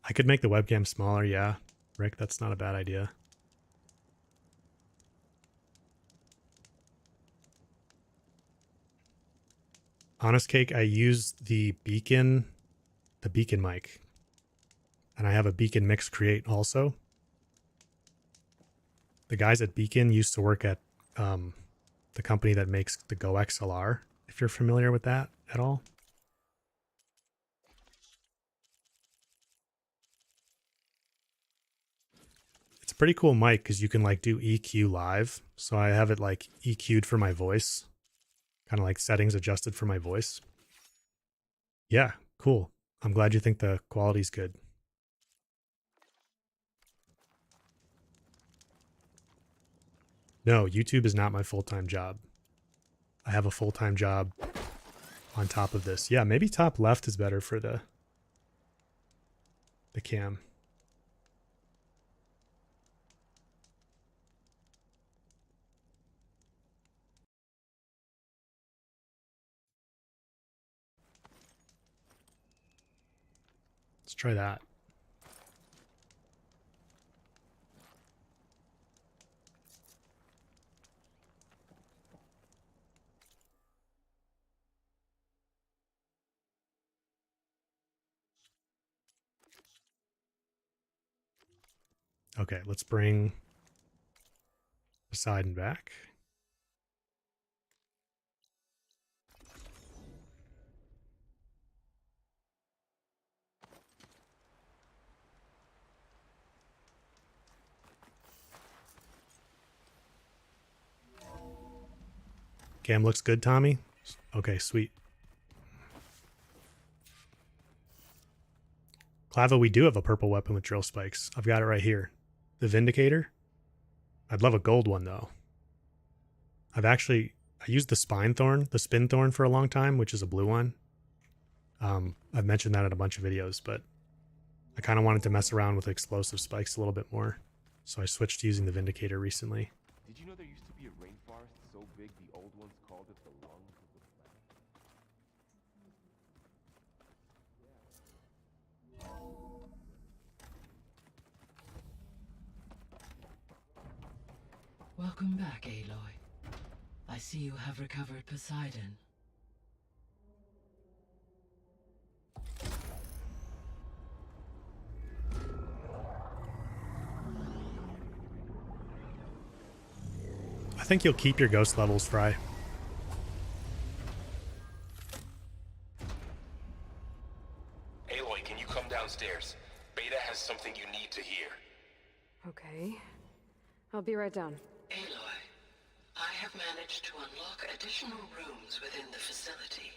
I could make the webcam smaller, yeah. Rick, that's not a bad idea. Honest Cake, I use the beacon mic. And I have a Beacon Mix Create also. The guys at Beacon used to work at the company that makes the Go XLR, if you're familiar with that at all. It's a pretty cool mic because you can like do EQ live. So I have it like EQ'd for my voice. Kind of like settings adjusted for my voice. Yeah, cool. I'm glad you think the quality's good. No, YouTube is not my full-time job. I have a full-time job on top of this. Yeah, maybe top left is better for the cam. Let's try that. Okay, let's bring Poseidon back. Cam looks good, Tommy? Okay, sweet. Clava, we do have a purple weapon with drill spikes. I've got it right here. The Vindicator. I'd love a gold one, though. I used the Spin Thorn for a long time, which is a blue one. I've mentioned that in a bunch of videos, but I kind of wanted to mess around with explosive spikes a little bit more. So I switched to using the Vindicator recently. Did you know there used to be a rainforest so big the old ones called it the lungs of the planet? Welcome back, Aloy. I see you have recovered Poseidon. I think you'll keep your ghost levels, Fry. Aloy, can you come downstairs? Beta has something you need to hear. Okay. I'll be right down. Aloy, I have managed to unlock additional rooms within the facility.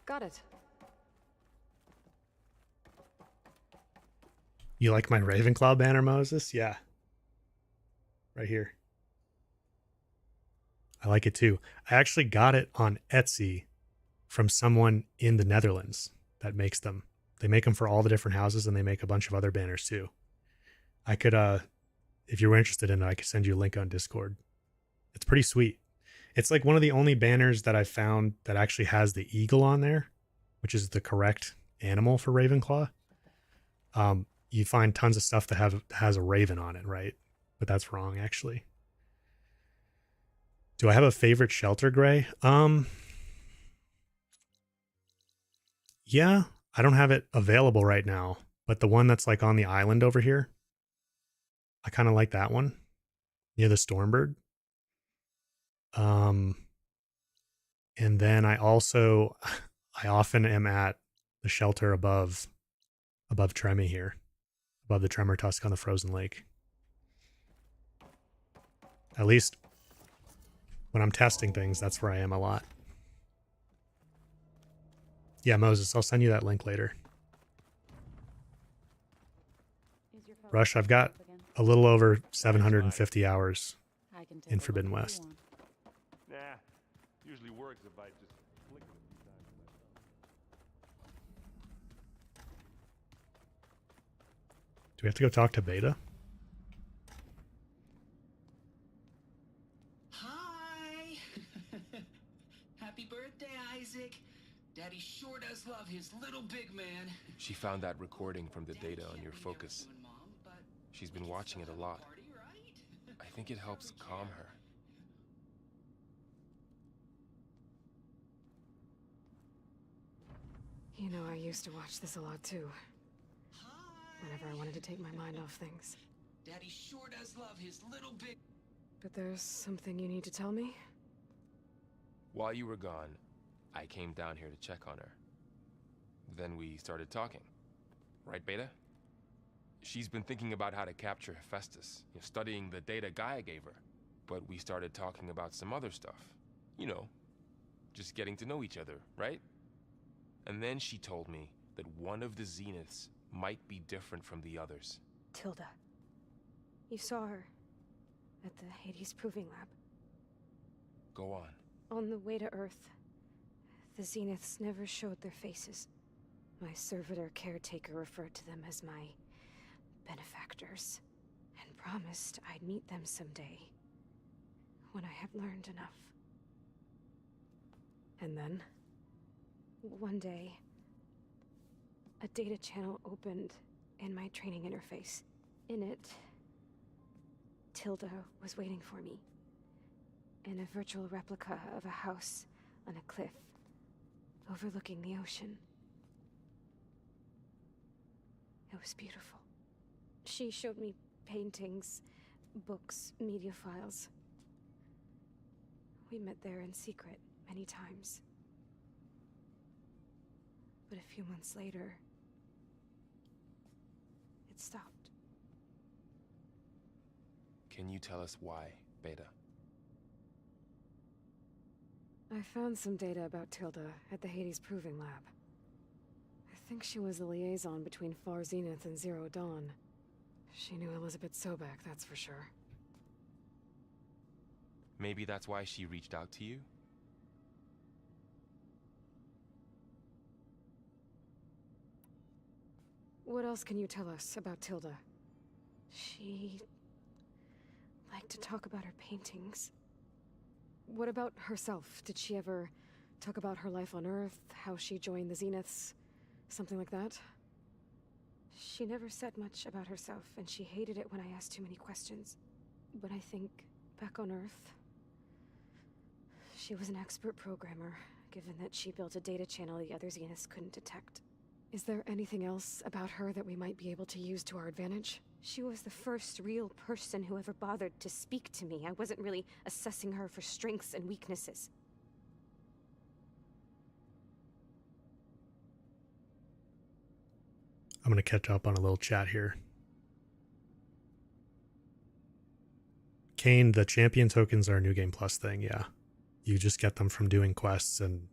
Got it. You like my Ravenclaw banner, Moses? Yeah. Right here. I like it too. I actually got it on Etsy from someone in the Netherlands that makes them. They make them for all the different houses, and they make a bunch of other banners too. I could, if you were interested in it, I could send you a link on Discord. It's pretty sweet. It's like one of the only banners that I found that actually has the eagle on there, which is the correct animal for Ravenclaw. You find tons of stuff that has a raven on it, right? But that's wrong, actually. Do I have a favorite shelter gray? Yeah, I don't have it available right now, but the one that's like on the island over here, I kind of like that one near the Stormbird. And then I often am at the shelter above Tremor here, above the Tremor Tusk on the frozen lake. At least when I'm testing things, that's where I am a lot. Yeah, Moses, I'll send you that link later. Rush, I've got a little over 750 hours in Forbidden West. Nah, usually works if I just flick it a few times. Do we have to go talk to Beta? Hi! Happy birthday, Isaac. Daddy sure does love his little big man. She found that recording from the data on your focus. She's been watching it a lot. I think it helps calm her. You know, I used to watch this a lot too. Whenever I wanted to take my mind off things. Daddy sure does love his little big... But there's something you need to tell me? While you were gone, I came down here to check on her. Then we started talking. Right, Beta? She's been thinking about how to capture Hephaestus, studying the data Gaia gave her. But we started talking about some other stuff. You know, just getting to know each other, right? And then she told me that one of the Zeniths might be different from the others. Tilda. You saw her at the Hades Proving Lab. Go on. On the way to Earth, the Zeniths never showed their faces. My servitor caretaker referred to them as my benefactors, and promised I'd meet them someday, when I had learned enough. And then, one day, a data channel opened in my training interface. In it, Tilda was waiting for me, in a virtual replica of a house on a cliff, overlooking the ocean. It was beautiful. She showed me paintings, books, media files. We met there in secret many times. But a few months later, it stopped. Can you tell us why, Beta? I found some data about Tilda at the Hades Proving Lab. I think she was the liaison between Far Zenith and Zero Dawn. She knew Elizabeth Sobek, that's for sure. Maybe that's why she reached out to you? What else can you tell us about Tilda? She liked to talk about her paintings. What about herself? Did she ever talk about her life on Earth, how she joined the Zeniths, something like that? She never said much about herself, and she hated it when I asked too many questions. But I think, back on Earth, she was an expert programmer, given that she built a data channel the other Zeniths couldn't detect. Is there anything else about her that we might be able to use to our advantage? She was the first real person who ever bothered to speak to me. I wasn't really assessing her for strengths and weaknesses. I'm going to catch up on a little chat here. Kane, the champion tokens are a New Game Plus thing, yeah. You just get them from doing quests and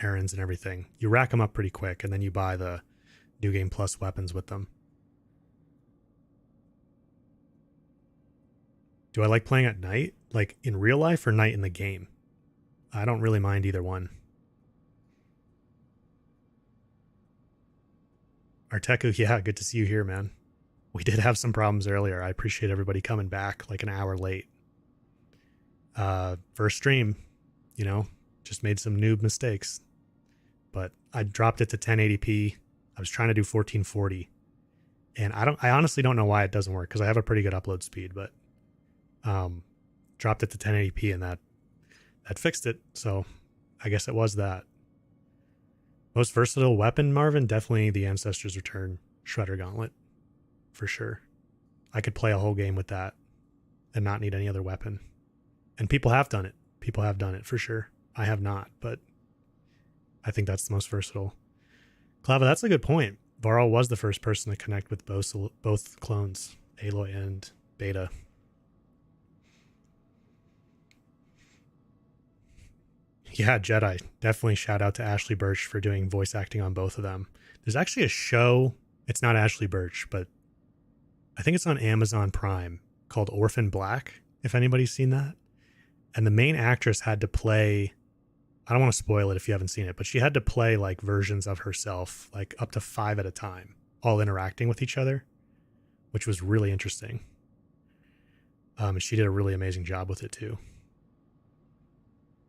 errands and everything. You rack them up pretty quick, and then you buy the New Game Plus weapons with them. Do I like playing at night? Like in real life or night in the game? I don't really mind either one. Arteku, yeah, good to see you here, man. We did have some problems earlier. I appreciate everybody coming back like an hour late. First stream, you know, just made some noob mistakes. But I dropped it to 1080p. I was trying to do 1440. And I honestly don't know why it doesn't work, because I have a pretty good upload speed, but dropped it to 1080p and that fixed it. So I guess it was that. Most versatile weapon, Marvin? Definitely the Ancestors Return Shredder Gauntlet. For sure. I could play a whole game with that and not need any other weapon. And people have done it. People have done it for sure. I have not, but I think that's the most versatile. Clava, that's a good point. Varl was the first person to connect with both clones, Aloy and Beta. Yeah, Jedi. Definitely shout out to Ashley Birch for doing voice acting on both of them. There's actually a show, it's not Ashley Birch, but I think it's on Amazon Prime, called Orphan Black, if anybody's seen that. And the main actress had to play, I don't want to spoil it if you haven't seen it, but she had to play like versions of herself, like up to 5 at a time, all interacting with each other, which was really interesting. And she did a really amazing job with it too.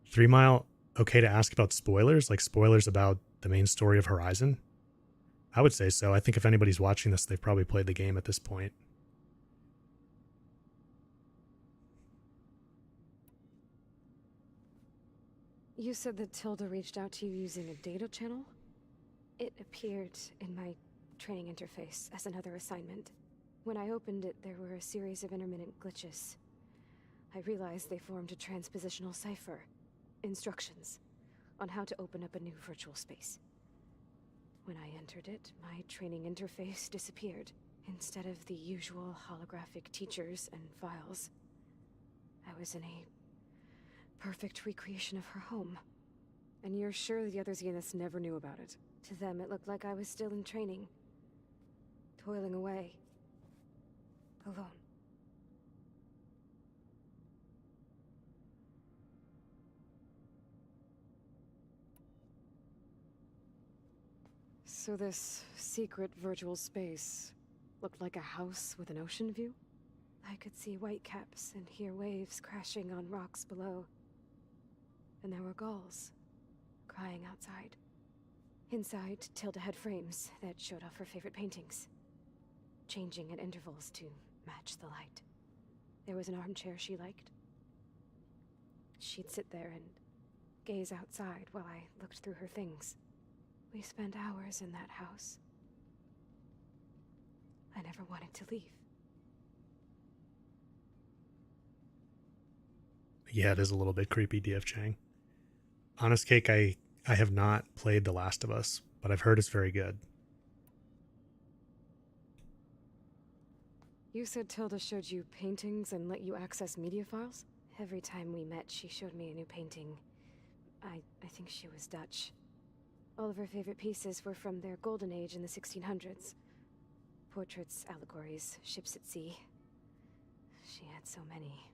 3 Mile, okay to ask about spoilers, like spoilers about the main story of Horizon? I would say so. I think if anybody's watching this, they've probably played the game at this point. You said that Tilda reached out to you using a data channel? It appeared in my training interface as another assignment. When I opened it, there were a series of intermittent glitches. I realized they formed a transpositional cipher. Instructions on how to open up a new virtual space. When I entered it, my training interface disappeared. Instead of the usual holographic teachers and files, I was in a perfect recreation of her home. And you're sure the other Zeniths never knew about it? To them, it looked like I was still in training. Toiling away. Alone. So this secret virtual space looked like a house with an ocean view? I could see whitecaps and hear waves crashing on rocks below. And there were gulls crying outside. Inside, Tilda had frames that showed off her favorite paintings, changing at intervals to match the light. There was an armchair she liked. She'd sit there and gaze outside while I looked through her things. We spent hours in that house. I never wanted to leave. Yeah, it is a little bit creepy, DF Chang. Honest Cake, I have not played The Last of Us, but I've heard it's very good. You said Tilda showed you paintings and let you access media files? Every time we met, she showed me a new painting. I think she was Dutch. All of her favorite pieces were from their golden age in the 1600s. Portraits, allegories, ships at sea. She had so many.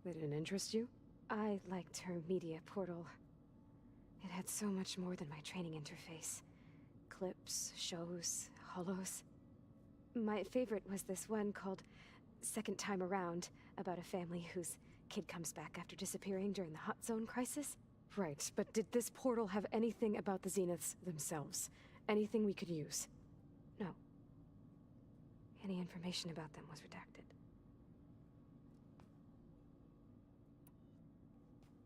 They didn't interest you? I liked her media portal. It had so much more than my training interface. Clips, shows, holos. My favorite was this one called Second Time Around, about a family whose kid comes back after disappearing during the Hot Zone crisis. Right, but did this portal have anything about the Zeniths themselves? Anything we could use? No. Any information about them was redacted.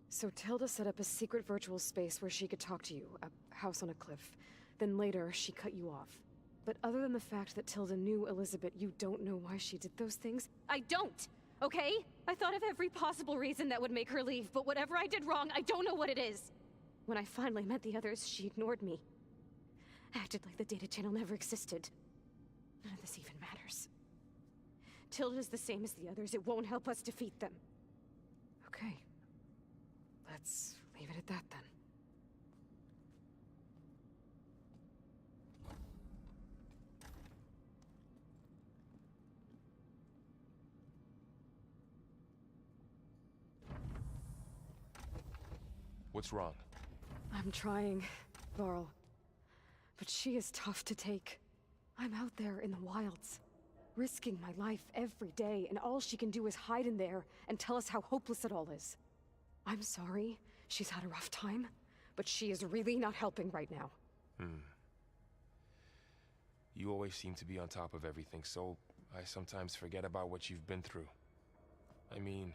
So Tilda set up a secret virtual space where she could talk to you, a house on a cliff. Then later, she cut you off. But other than the fact that Tilda knew Elizabeth, you don't know why she did those things? I don't! Okay? I thought of every possible reason that would make her leave, but whatever I did wrong, I don't know what it is. When I finally met the others, she ignored me. Acted like the data channel never existed. None of this even matters. Tilda's the same as the others. It won't help us defeat them. Okay. Let's leave it at that then. What's wrong? I'm trying, Varl. But she is tough to take. I'm out there in the wilds, risking my life every day, and all she can do is hide in there and tell us how hopeless it all is. I'm sorry, she's had a rough time, but she is really not helping right now. You always seem to be on top of everything, so I sometimes forget about what you've been through. I mean,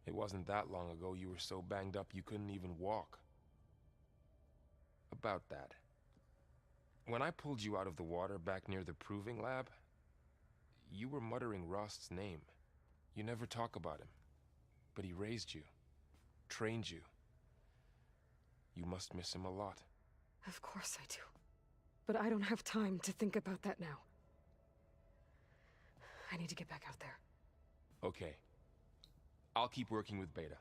it wasn't that long ago you were so banged up you couldn't even walk. About that. When I pulled you out of the water back near the proving lab, you were muttering Rost's name. You never talk about him. But he raised you, trained you. You must miss him a lot. Of course I do. But I don't have time to think about that now. I need to get back out there. Okay. I'll keep working with Beta.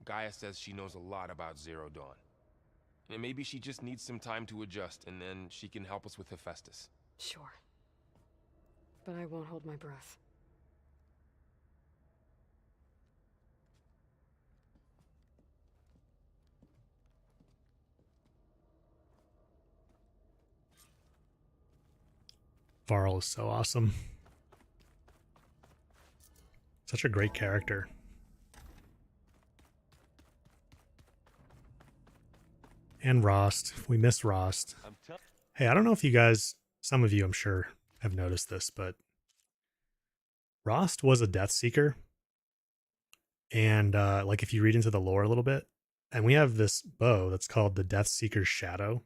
Gaia says she knows a lot about Zero Dawn. And maybe she just needs some time to adjust, and then she can help us with Hephaestus. Sure. But I won't hold my breath. Varl is so awesome. Such a great character. And Rost. We miss Rost. Hey, I don't know if you guys, some of you I'm sure have noticed this, but Rost was a Death Seeker. And like if you read into the lore a little bit, and we have this bow that's called the Death Seeker's Shadow.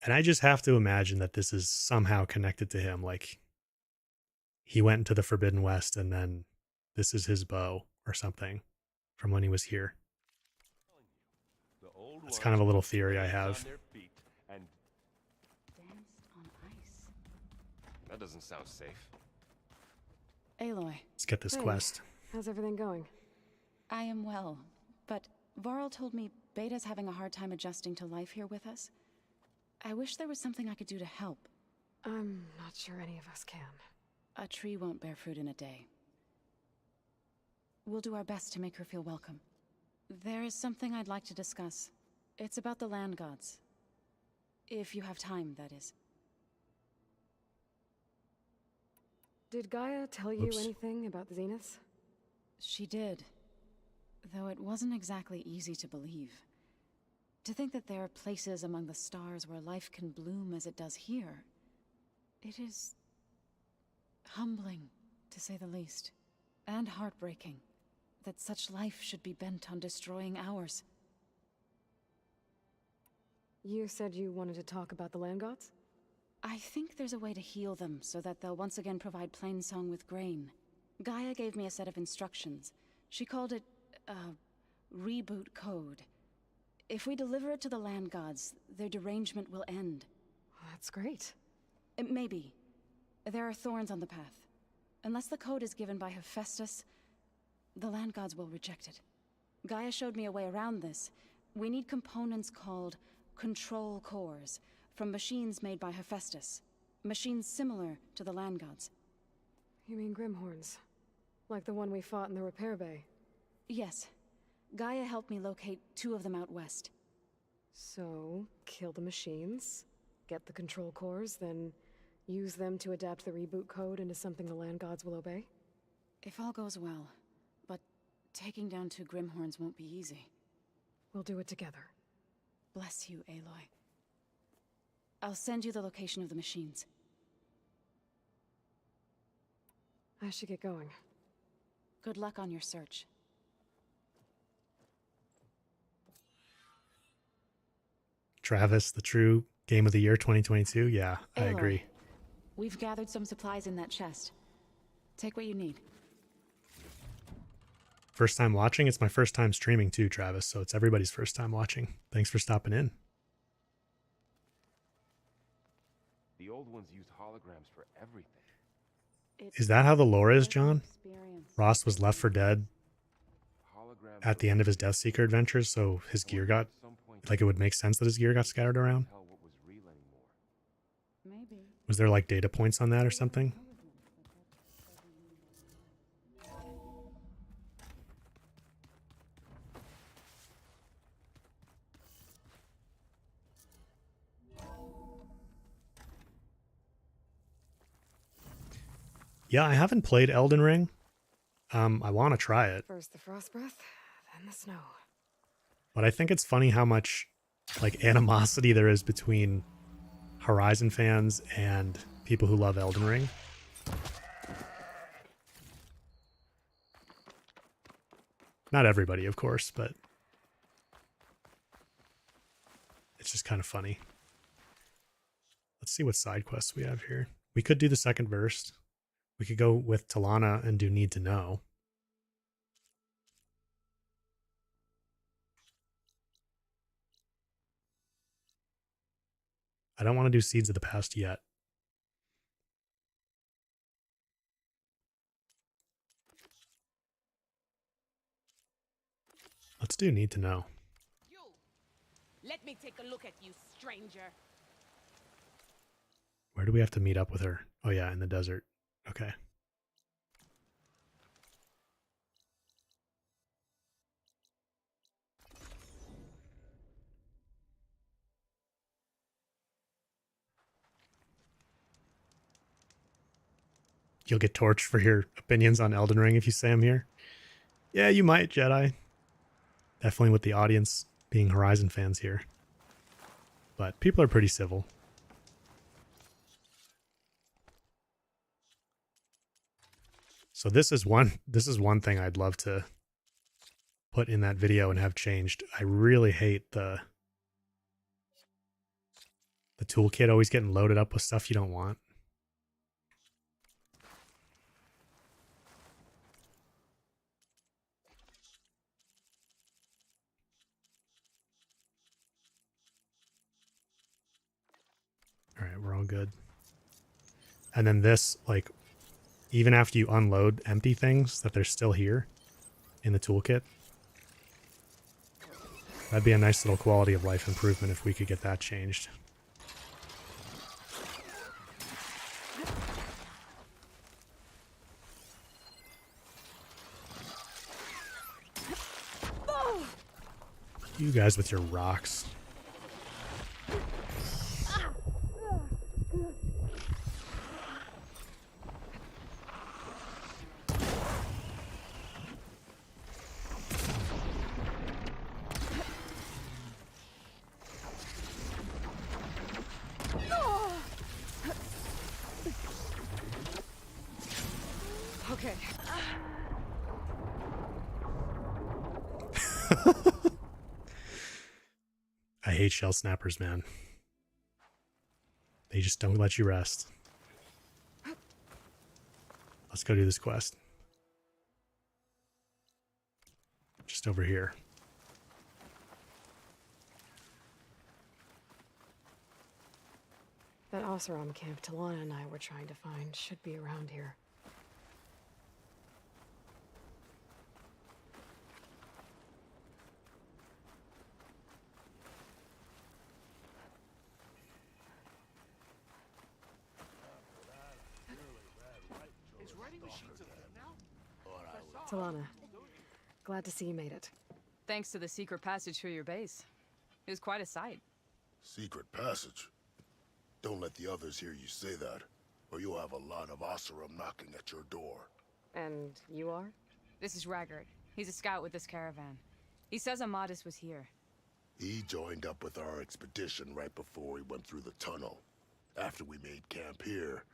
And I just have to imagine that this is somehow connected to him. Like he went into the Forbidden West and then this is his bow or something from when he was here. That's kind of a little theory I have. That doesn't sound safe. Aloy. Let's get this quest. How's everything going? I am well, but Varl told me Beta's having a hard time adjusting to life here with us. I wish there was something I could do to help. I'm not sure any of us can. A tree won't bear fruit in a day. We'll do our best to make her feel welcome. There is something I'd like to discuss. It's about the land gods. If you have time, that is. Did Gaia tell you anything about the Zeniths? She did. Though it wasn't exactly easy to believe. To think that there are places among the stars where life can bloom as it does here. It is humbling, to say the least. And heartbreaking. That such life should be bent on destroying ours. You said you wanted to talk about the land gods? I think there's a way to heal them so that they'll once again provide Plainsong with grain. Gaia gave me a set of instructions. She called it a reboot code. If we deliver it to the land gods, their derangement will end. That's great. Maybe. There are thorns on the path. Unless the code is given by Hephaestus, the land gods will reject it. Gaia showed me a way around this. We need components called control cores from machines made by Hephaestus. Machines similar to the land gods. You mean Grimhorns? Like the one we fought in the repair bay? Yes. Gaia helped me locate 2 of them out west. So, kill the machines, get the control cores, then use them to adapt the reboot code into something the land gods will obey? If all goes well. But taking down 2 Grimhorns won't be easy. We'll do it together. Bless you, Aloy. I'll send you the location of the machines. I should get going. Good luck on your search. Travis, the true game of the year 2022? Yeah, I Aloy, agree. We've gathered some supplies in that chest. Take what you need. First time watching? It's my first time streaming too, Travis, so it's everybody's first time watching. Thanks for stopping in. The old ones used holograms for everything. Is that how the lore is, John? Rost was left for dead at the end of his Deathseeker adventures, so his gear got, like it would make sense that his gear got scattered around? Maybe. Was there like data points on that or something? Yeah, I haven't played Elden Ring. I want to try it. First the frost breath, then the snow. But I think it's funny how much like animosity there is between Horizon fans and people who love Elden Ring. Not everybody, of course, but it's just kind of funny. Let's see what side quests we have here. We could do the second verse. We could go with Talanah and do Need to Know. I don't want to do Seeds of the Past yet. Let's do Need to Know. You! Let me take a look at you, stranger. Where do we have to meet up with her? Oh yeah, in the desert. Okay. You'll get torched for your opinions on Elden Ring if you say I'm here. Yeah, you might, Jedi. Definitely with the audience being Horizon fans here. But people are pretty civil. So this is one thing I'd love to put in that video and have changed. I really hate the toolkit always getting loaded up with stuff you don't want. All right, we're all good. And then this, like, even after you unload empty things, that they're still here in the toolkit. That'd be a nice little quality of life improvement if we could get that changed. You guys with your rocks. Okay. I hate shell snappers, man. They just don't let you rest. Let's go do this quest. Just over here. That Oseram camp Talanah and I were trying to find should be around here. Talanah, glad to see you made it. Thanks to the secret passage through your base. It was quite a sight. Secret passage? Don't let the others hear you say that, or you'll have a lot of Oseram knocking at your door. And you are? This is Raggard. He's a scout with this caravan. He says Amadis was here. He joined up with our expedition right before we went through the tunnel. After we made camp here,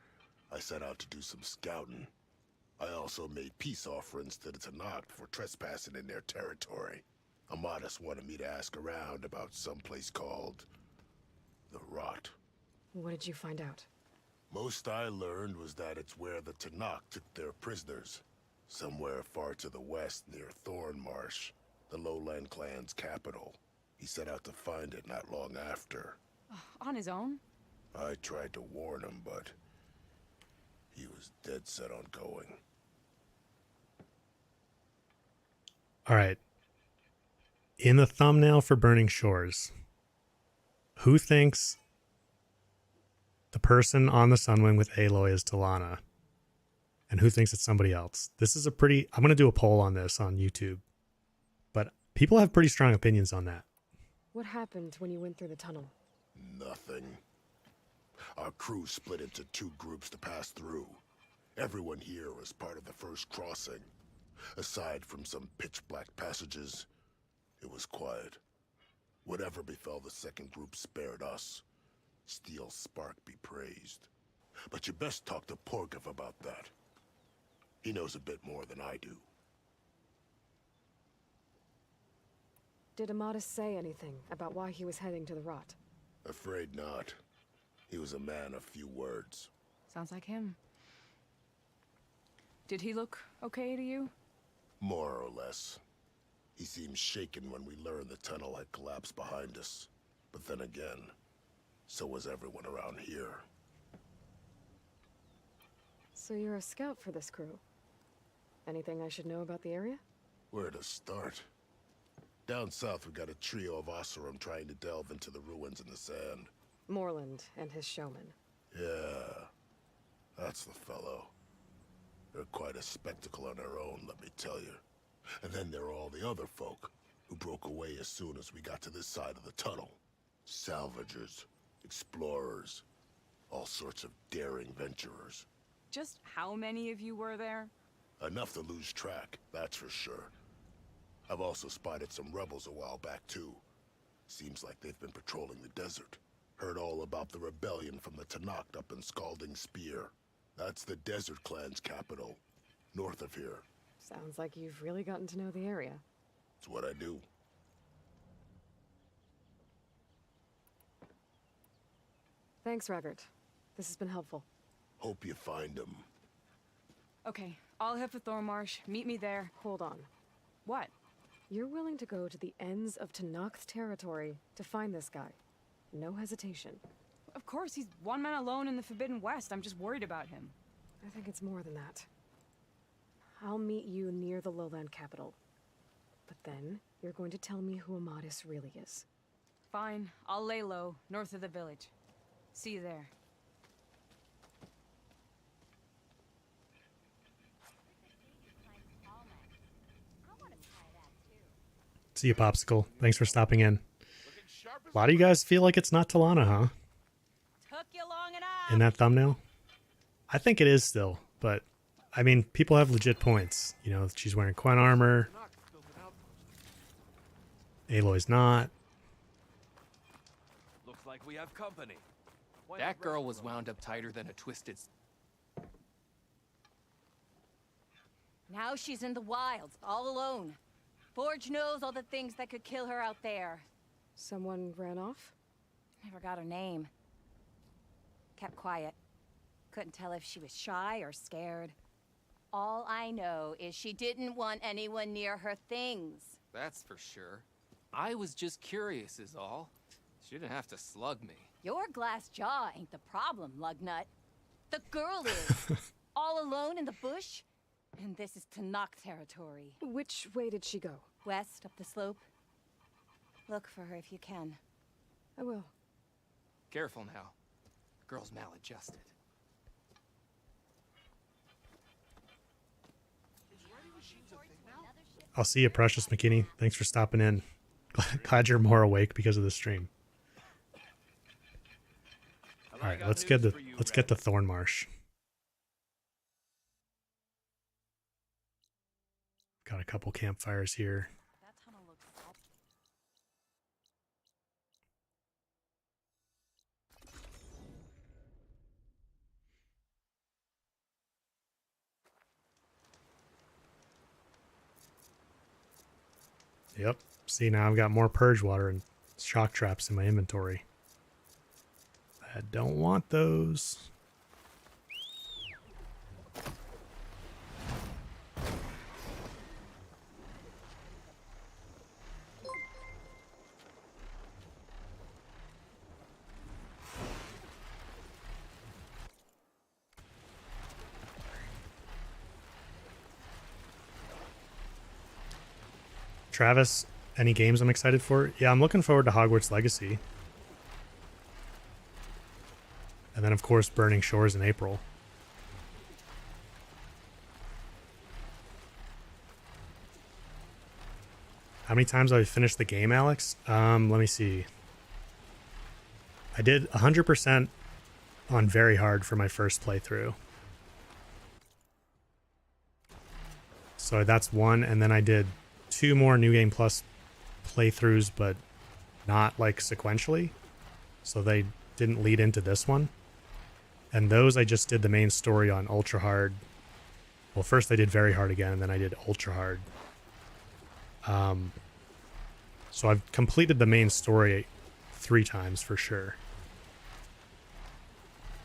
I set out to do some scouting. I also made peace offerings to the Talanah for trespassing in their territory. Amadis wanted me to ask around about some place called the Rot. What did you find out? Most I learned was that it's where the Talanah took their prisoners. Somewhere far to the west near Thornmarsh, the lowland clan's capital. He set out to find it not long after. On his own? I tried to warn him, but he was dead set on going. All right. In the thumbnail for Burning Shores, who thinks the person on the Sunwing with Aloy is Talanah? And who thinks it's somebody else? This is a pretty... I'm going to do a poll on this on YouTube. But people have pretty strong opinions on that. What happened when you went through the tunnel? Nothing. Our crew split into two groups to pass through. Everyone here was part of the first crossing. Aside from some pitch-black passages, it was quiet. Whatever befell the second group spared us. Steel Spark be praised. But you best talk to Porgov about that. He knows a bit more than I do. Did Amadis say anything about why he was heading to the Rot? Afraid not. He was a man of few words. Sounds like him. Did he look okay to you? More or less. He seemed shaken when we learned the tunnel had collapsed behind us. But then again, So was everyone around here. So you're a scout for this crew. Anything I should know about the area? Where to start? Down south, we got a trio of Oseram trying to delve into the ruins in the sand. Moreland and his showman. Yeah, that's the fellow. They're quite a spectacle on their own, let me tell you. And then there are all the other folk, who broke away as soon as we got to this side of the tunnel. Salvagers, explorers, all sorts of daring venturers. Just how many of you were there? Enough to lose track, that's for sure. I've also spotted some rebels a while back, too. Seems like they've been patrolling the desert. Heard all about the rebellion from the Talanah up in Scalding Spear. That's the Desert Clan's capital, north of here. Sounds like you've really gotten to know the area. It's what I do. Thanks, Raggart. This has been helpful. Hope you find him. Okay, I'll head for Thormarsh. Meet me there. Hold on. What? You're willing to go to the ends of Tanakh's territory to find this guy. No hesitation. Of course, he's one man alone in the Forbidden West. I'm just worried about him. I think it's more than that. I'll meet you near the lowland capital. But then, you're going to tell me who Amadis really is. Fine, I'll lay low, north of the village. See you there. See you, Popsicle. Thanks for stopping in. A lot of you guys feel like it's not Talanah, huh? Took you long enough. In that thumbnail? I think it is still, but I mean, people have legit points. You know, she's wearing Quen armor. Aloy's not. Looks like we have company. That girl was wound up tighter than a twisted... Now she's in the wilds, all alone. Forge knows all the things that could kill her out there. Someone ran off? Never got her name. Kept quiet. Couldn't tell if she was shy or scared. All I know is she didn't want anyone near her things. That's for sure. I was just curious is all. She didn't have to slug me. Your glass jaw ain't the problem, Lugnut. The girl is. All alone in the bush. And this is Talanah territory. Which way did she go? West, up the slope. Look for her if you can. I will. Careful now. The girl's maladjusted. I'll see you, Precious McKinney. Thanks for stopping in. Glad you're more awake because of the stream. All right, let's get to Thornmarsh. Got a couple campfires here. Yep. See, now I've got more purge water and shock traps in my inventory. I don't want those. Travis, any games I'm excited for? Yeah, I'm looking forward to Hogwarts Legacy. And then, of course, Burning Shores in April. How many times have I finished the game, Alex? Let me see. I did 100% on very hard for my first playthrough. So that's one, and then I did 2 more New Game Plus playthroughs, but not like sequentially. So they didn't lead into this one. And those I just did the main story on ultra hard. Well, first I did very hard again, and then I did ultra hard. So I've completed the main story 3 times for sure.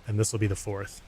And this will be the 4th.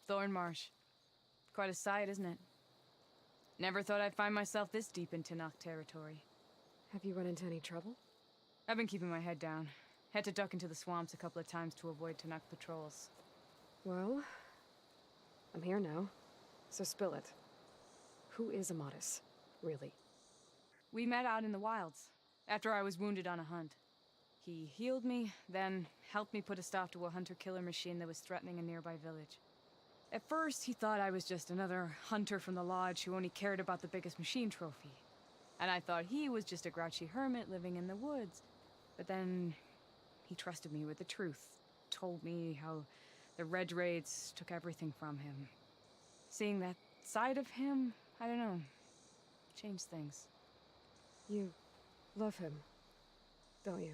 Thornmarsh. Quite a sight, isn't it? Never thought I'd find myself this deep in Talanah territory. Have you run into any trouble? I've been keeping my head down. Had to duck into the swamps a couple of times to avoid Talanah patrols. Well, I'm here now, so spill it. Who is Amatis, really? We met out in the wilds, after I was wounded on a hunt. He healed me, then helped me put a stop to a hunter-killer machine that was threatening a nearby village. At first, he thought I was just another hunter from the lodge who only cared about the biggest machine trophy. And I thought he was just a grouchy hermit living in the woods. But then he trusted me with the truth, told me how the Red Raids took everything from him. Seeing that side of him, I don't know, changed things. You love him, don't you?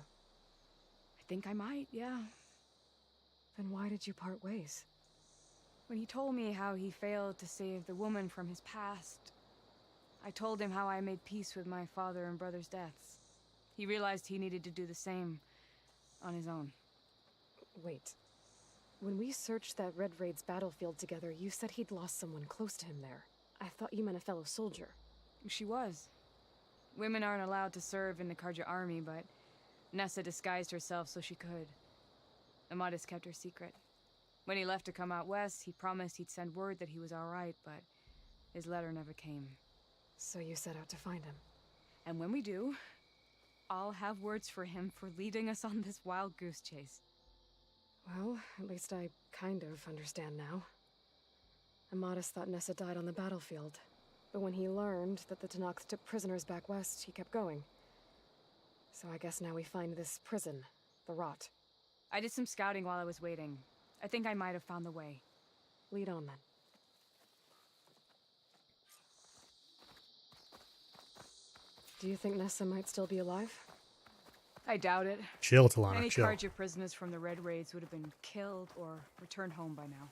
I think I might, yeah. Then why did you part ways? When he told me how he failed to save the woman from his past, I told him how I made peace with my father and brother's deaths. He realized he needed to do the same on his own. Wait. When we searched that Red Raid's battlefield together, you said he'd lost someone close to him there. I thought you meant a fellow soldier. She was. Women aren't allowed to serve in the Karja army, but Nessa disguised herself so she could. Amatis kept her secret. When he left to come out west, he promised he'd send word that he was all right, but his letter never came. So you set out to find him. And when we do, I'll have words for him for leading us on this wild goose chase. Well, at least I kind of understand now. Amatis thought Nessa died on the battlefield, but when he learned that the Tanakhs took prisoners back west, he kept going. So I guess now we find this prison, the Rot. I did some scouting while I was waiting. I think I might have found the way. Lead on then. Do you think Nessa might still be alive? I doubt it. Chill, Talanah, Any chill. Karja prisoners from the Red Raids would have been killed or returned home by now.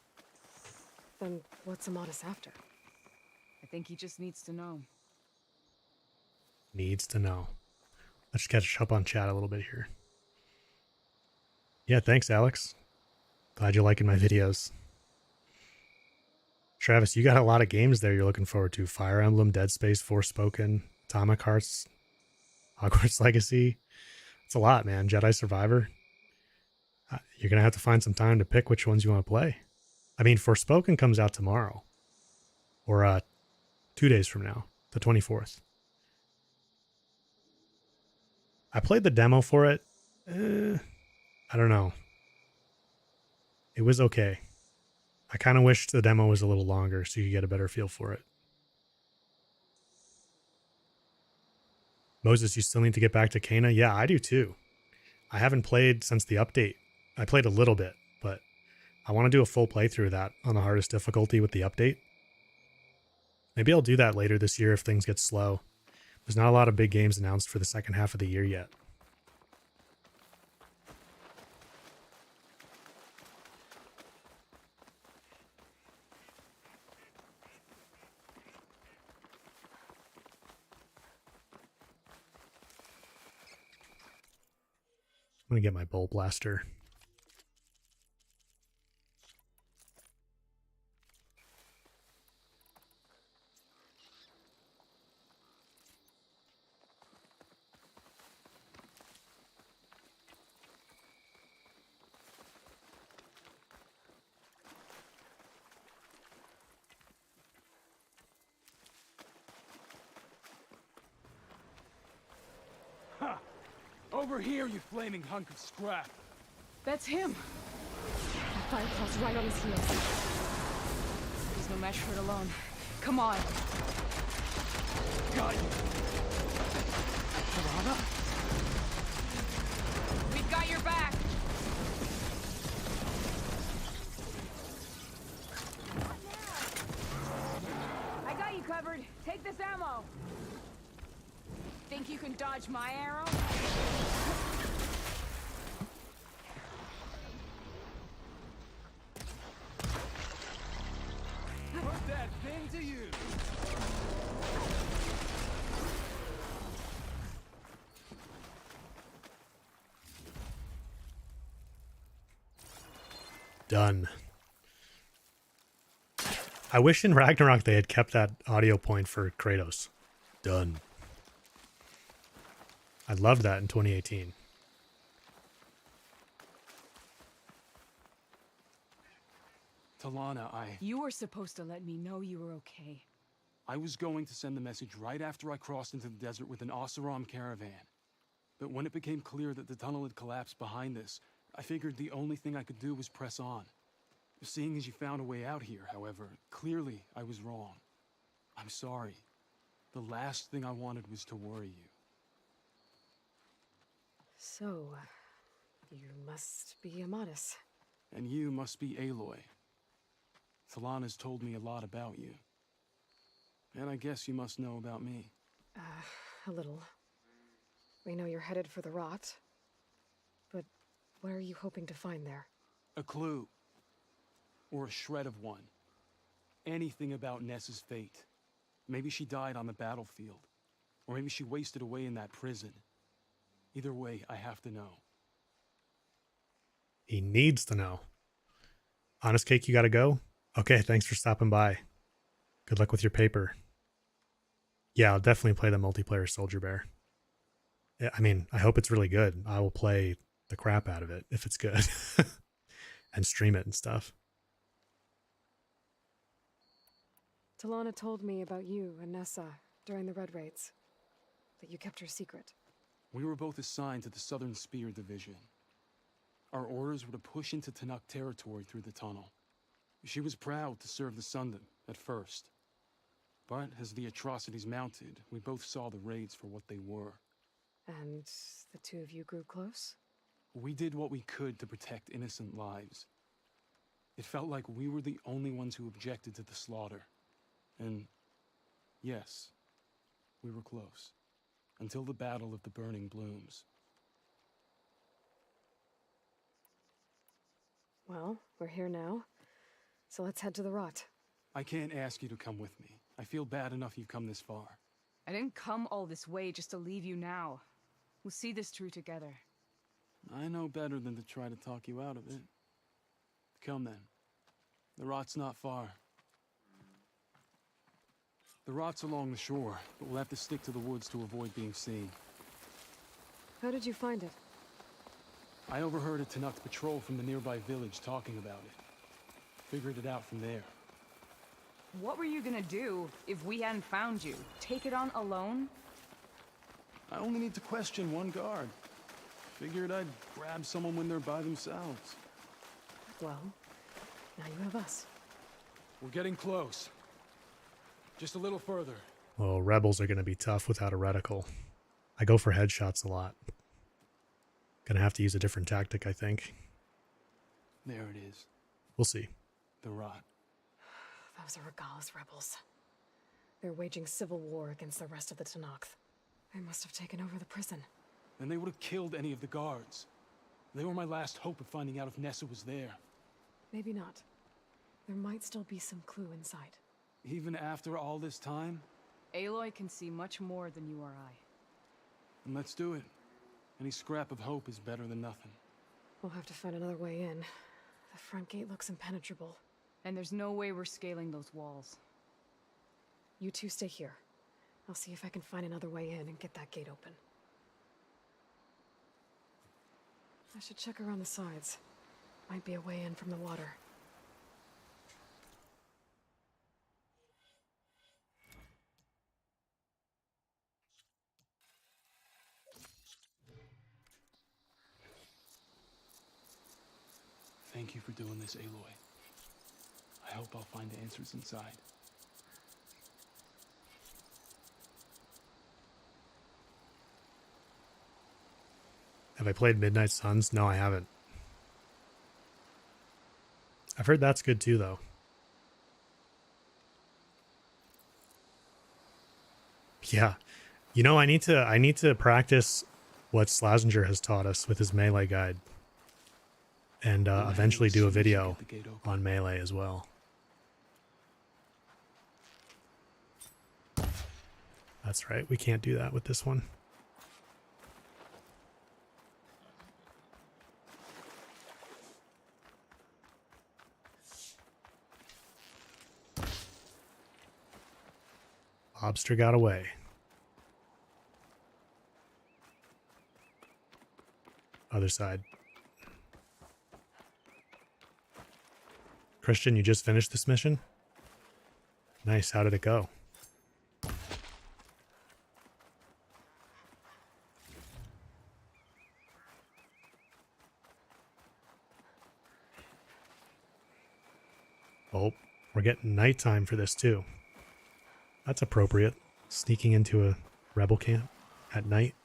Then what's Amatis after? I think he just needs to know. Needs to know. Let's catch up on chat a little bit here. Yeah, thanks, Alex. Glad you're liking my videos. Travis, you got a lot of games there you're looking forward to. Fire Emblem, Dead Space, Forspoken, Atomic Hearts, Hogwarts Legacy. It's a lot, man. Jedi Survivor. You're going to have to find some time to pick which ones you want to play. I mean, Forspoken comes out tomorrow. Or 2 days from now, the 24th. I played the demo for it. I don't know. It was okay. I kind of wished the demo was a little longer so you could get a better feel for it. Moses, you still need to get back to Kana? Yeah, I do too. I haven't played since the update. I played a little bit, but I want to do a full playthrough of that on the hardest difficulty with the update. Maybe I'll do that later this year if things get slow. There's not a lot of big games announced for the second half of the year yet. I'm going to get my bolt blaster. Ha! Over here, you flaming hunk of scrap. That's him. That Fireclaw's right on his heels. He's no match for it alone. Come on. Got you. Talanah? We've got your back. I got you covered. Take this ammo. Think you can dodge my arrow? Put that thing to use. Done. I wish in Ragnarok they had kept that audio point for Kratos. Done. I loved that in 2018. Talanah, You were supposed to let me know you were okay. I was going to send the message right after I crossed into the desert with an Oseram caravan. But when it became clear that the tunnel had collapsed behind us, I figured the only thing I could do was press on. Seeing as you found a way out here, however, clearly I was wrong. I'm sorry. The last thing I wanted was to worry you. So, you must be Amatis. And you must be Aloy. Talanah's told me a lot about you. And I guess you must know about me. A little. We know you're headed for the rot. But what are you hoping to find there? A clue. Or a shred of one. Anything about Ness's fate. Maybe she died on the battlefield. Or maybe she wasted away in that prison. Either way, I have to know. He needs to know. Honest Cake, you gotta go? Okay, thanks for stopping by. Good luck with your paper. Yeah, I'll definitely play the multiplayer Soldier Bear. I mean, I hope it's really good. I will play the crap out of it if it's good. And stream it and stuff. Talanah told me about you and Nessa during the Red Raids. That you kept her secret. We were both assigned to the Southern Spear Division. Our orders were to push into Tanakh territory through the tunnel. She was proud to serve the Sundom at first. But as the atrocities mounted, we both saw the raids for what they were. And the two of you grew close? We did what we could to protect innocent lives. It felt like we were the only ones who objected to the slaughter. And yes, we were close. Until the Battle of the Burning Blooms. Well, we're here now. So let's head to the rot. I can't ask you to come with me. I feel bad enough you've come this far. I didn't come all this way just to leave you now. We'll see this through together. I know better than to try to talk you out of it. Come then. The rot's not far. The rot's along the shore, but we'll have to stick to the woods to avoid being seen. How did you find it? I overheard a Tanakh patrol from the nearby village talking about it. Figured it out from there. What were you gonna do if we hadn't found you? Take it on alone? I only need to question one guard. Figured I'd grab someone when they're by themselves. Well, now you have us. We're getting close. Just a little further. Well, rebels are going to be tough without a reticle. I go for headshots a lot. Gonna have to use a different tactic, I think. There it is. We'll see. The rot. Those are Regala's rebels. They're waging civil war against the rest of the Tanakh. They must have taken over the prison. Then they would have killed any of the guards. They were my last hope of finding out if Nessa was there. Maybe not. There might still be some clue inside. Even after all this time? Aloy can see much more than you or I. And let's do it. Any scrap of hope is better than nothing. We'll have to find another way in. The front gate looks impenetrable. And there's no way we're scaling those walls. You two stay here. I'll see if I can find another way in and get that gate open. I should check around the sides. Might be a way in from the water. Thank you for doing this, Aloy. I hope I'll find answers inside. Have I played Midnight Suns? No, I haven't. I've heard that's good too, though. Yeah. You know, I need to practice what Slazenger has taught us with his melee guide. And eventually do a video on melee as well. That's right, we can't do that with this one. Lobster got away. Other side. Christian, you just finished this mission? Nice. How did it go? Oh, we're getting nighttime for this too. That's appropriate. Sneaking into a rebel camp at night.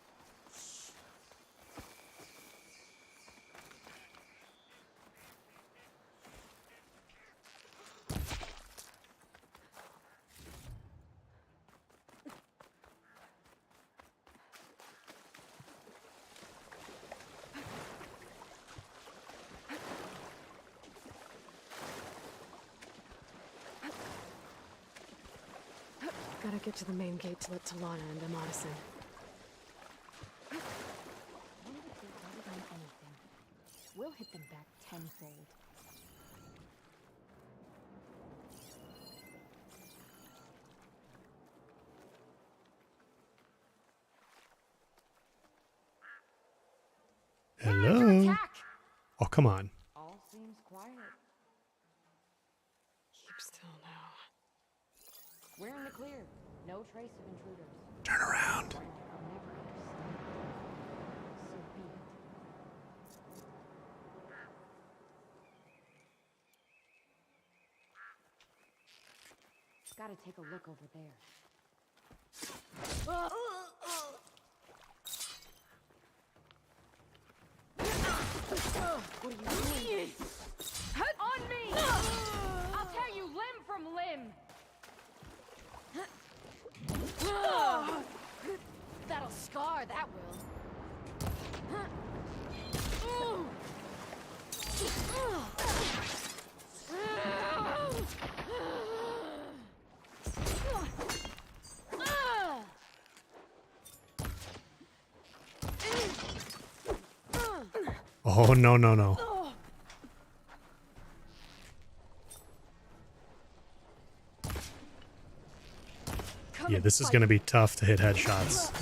Gotta get to the main gate to let Talanah and Amadison. We'll hit them back tenfold. Hello? Oh, come on. All seems quiet. Keep still now. We're in the clear. No trace of intruders. Turn around. I'll never understand. So be it. Gotta take a look over there. What are you doing? On me! I'll tear you limb from limb! That'll scar, that will. Oh, no, no, no. Yeah, this is going to be tough to hit headshots.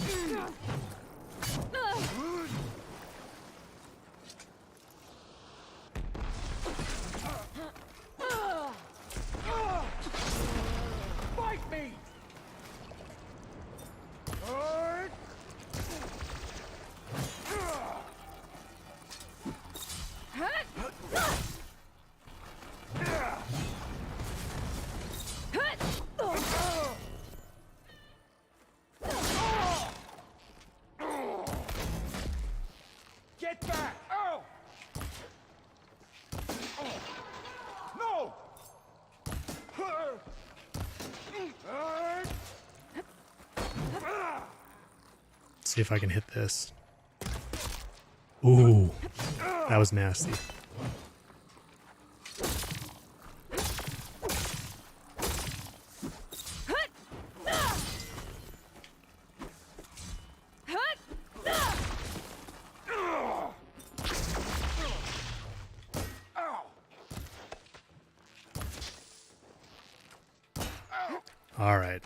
Fight me! Get back! Oh! No! See if I can hit this. Ooh, that was nasty. All right.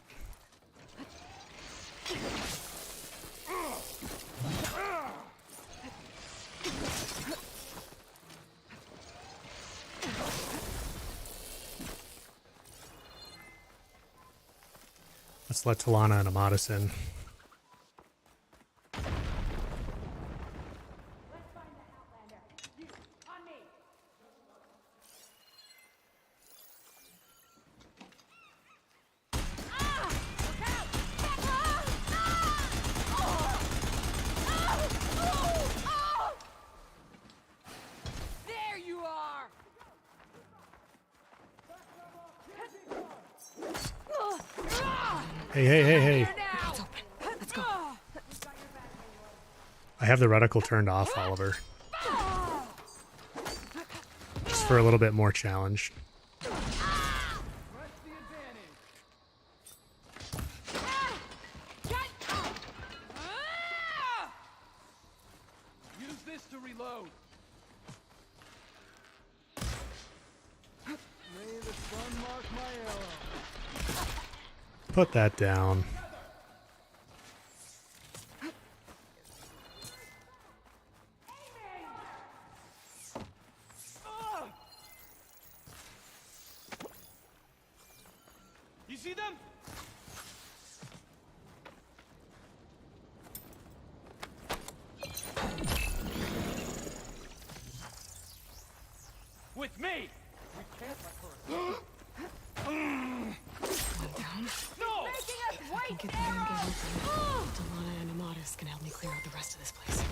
Let's let Talanah and Amadison. There you are! Hey, hey, hey, hey. It's open. Let's go. I have the reticle turned off, Oliver. Just for a little bit more challenge. Use this to reload. May the sun mark my arrow. put that down. You see them? With me! We can't let her. One down. No! I can get the main gate open. Talanah and Amatis can help me clear out the rest of this place.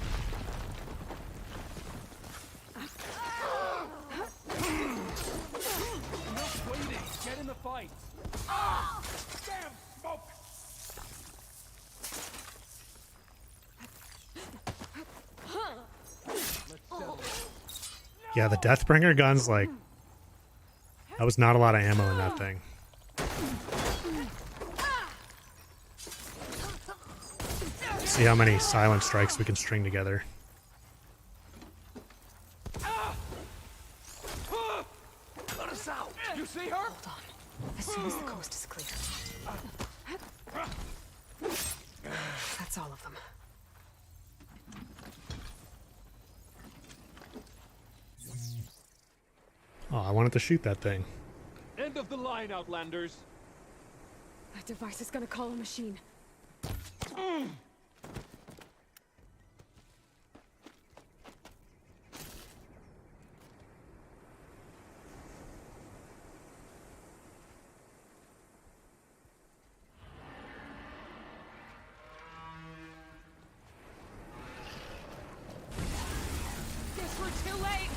No waiting. Get in the fight. Damn smoke! Yeah, the Deathbringer gun's like... That was not a lot of ammo in that thing. See how many silent strikes we can string together. Let us out! You see her? Hold on. As soon as the coast is clear. That's all of them. Oh, I wanted to shoot that thing. End of the line, Outlanders. That device is gonna call a machine. Guess we're too late.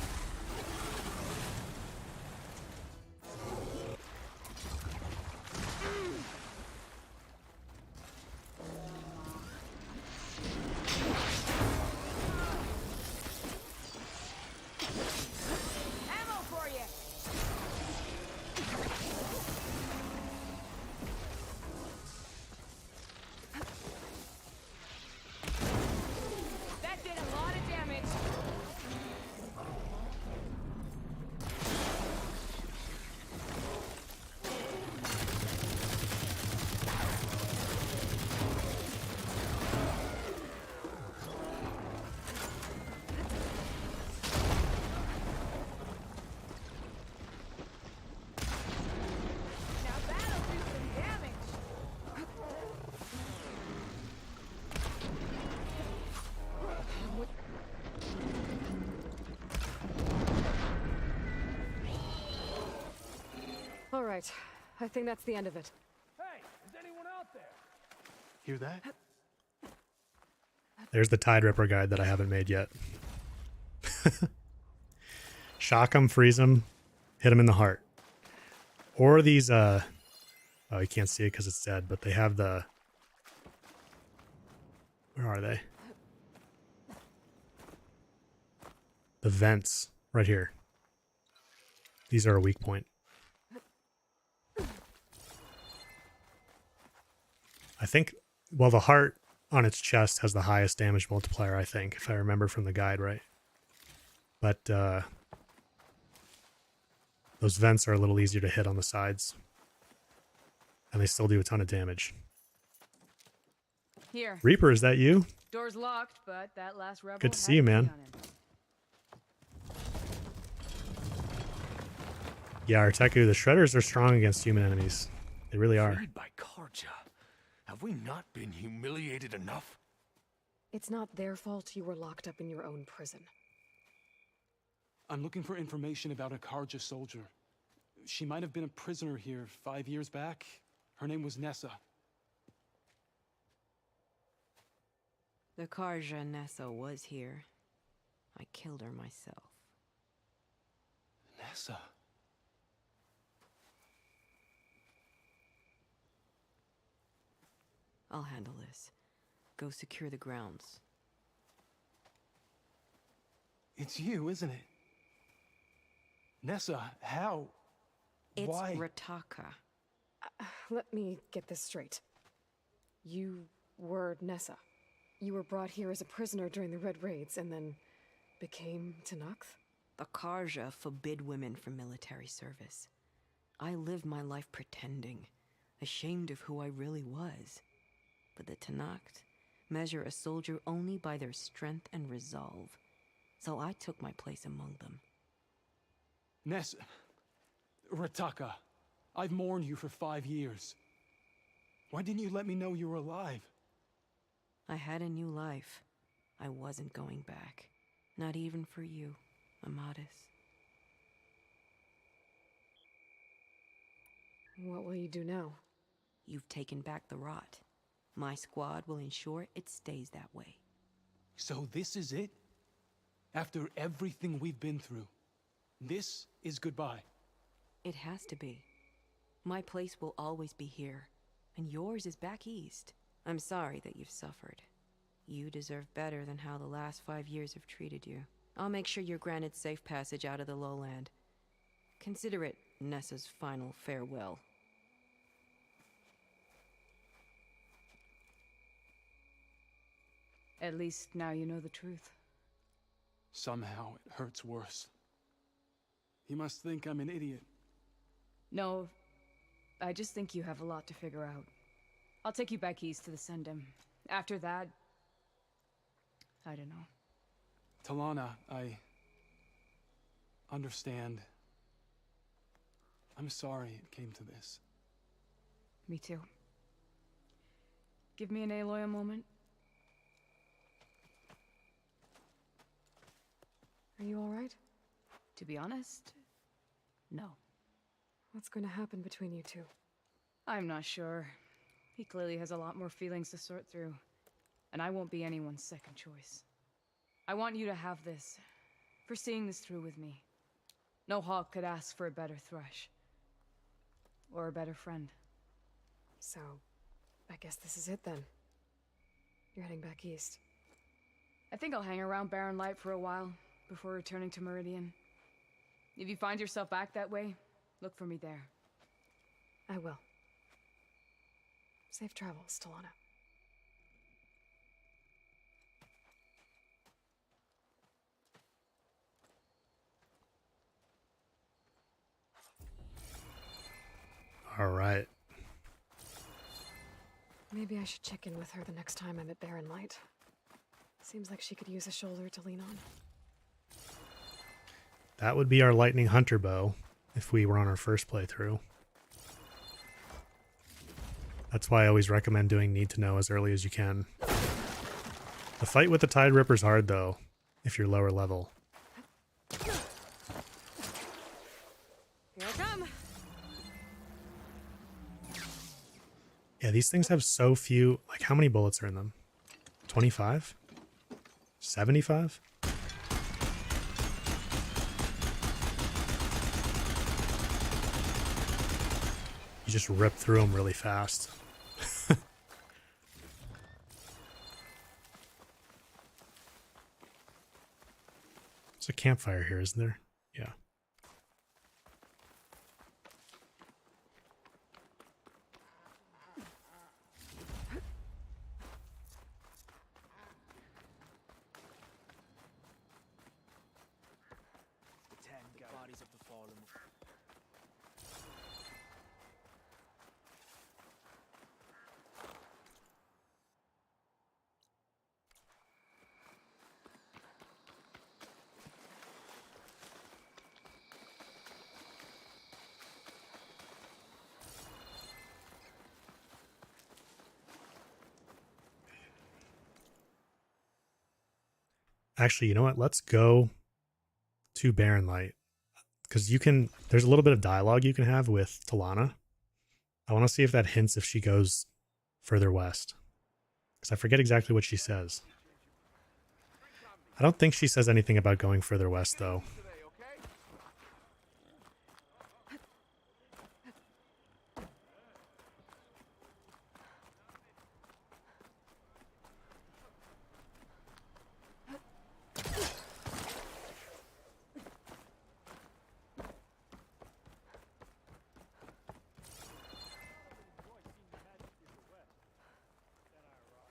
Ammo for you. That did a lot of damage. Now that'll do some damage. All right. I think that's the end of it. Hey, is anyone out there? Hear that? There's the Tide Ripper guide that I haven't made yet. Shock him, freeze him, hit him in the heart. Or these, oh, you can't see it because it's dead, but they have the... Where are they? The vents, right here. These are a weak point. I think, well, the heart on its chest has the highest damage multiplier, I think, if I remember from the guide right. But those vents are a little easier to hit on the sides. And they still do a ton of damage. Here. Reaper, is that you? Door's locked, but that last rebel Good to had see you, a key man. on him. Yeah, Arteku, the Shredders are strong against human enemies. They really are. Freed by Karja. Have we not been humiliated enough? It's not their fault you were locked up in your own prison. I'm looking for information about a Karja soldier. She might have been a prisoner here 5 years back. Her name was Nessa. The Karja Nessa was here. I killed her myself. Nessa? I'll handle this. Go secure the grounds. It's you, isn't it? Nessa, how? It's Why? Rataka. Let me get this straight. You were Nessa. You were brought here as a prisoner during the Red Raids and then became Tanakh? The Karja forbid women from military service. I lived my life pretending. ashamed of who I really was. But the Talanah measure a soldier only by their strength and resolve. So I took my place among them. Ness... Rataka, I've mourned you for 5 years. Why didn't you let me know you were alive? I had a new life. I wasn't going back. Not even for you, Amadis. What will you do now? You've taken back the rot. My squad will ensure it stays that way. So this is it? After everything we've been through, this is goodbye? It has to be. My place will always be here, and yours is back east. I'm sorry that you've suffered. You deserve better than how the last 5 years have treated you. I'll make sure you're granted safe passage out of the lowland. Consider it Nessa's final farewell. At least now you know the truth. Somehow it hurts worse. He must think I'm an idiot. No, I just think you have a lot to figure out. I'll take you back east to the Sendem. After that, I don't know. Talanah, I understand. I'm sorry it came to this. Me too. Give me an Aloy a moment. Are you alright? To be honest, no. What's going to happen between you two? I'm not sure. He clearly has a lot more feelings to sort through. And I won't be anyone's second choice. I want you to have this, for seeing this through with me. No hawk could ask for a better thrush. Or a better friend. So, I guess this is it then. You're heading back east. I think I'll hang around Barren Light for a while, before returning to Meridian. If you find yourself back that way, look for me there. I will. Safe travels, Talanah. All right. Maybe I should check in with her the next time I'm at Barren Light. Seems like she could use a shoulder to lean on. That would be our lightning hunter bow if we were on our first playthrough. That's why I always recommend doing need to know as early as you can. The fight with the Tide Ripper's hard though, if you're lower level. Here I come! Yeah, these things have so few, like how many bullets are in them? 25? 75? You just rip through them really fast. There's a campfire here, isn't there? Yeah. Bodies of the fallen. Actually, you know what? Let's go to Barren Light. Because you can, there's a little bit of dialogue you can have with Talanah. I want to see if that hints if she goes further west. Because I forget exactly what she says. I don't think she says anything about going further west, though.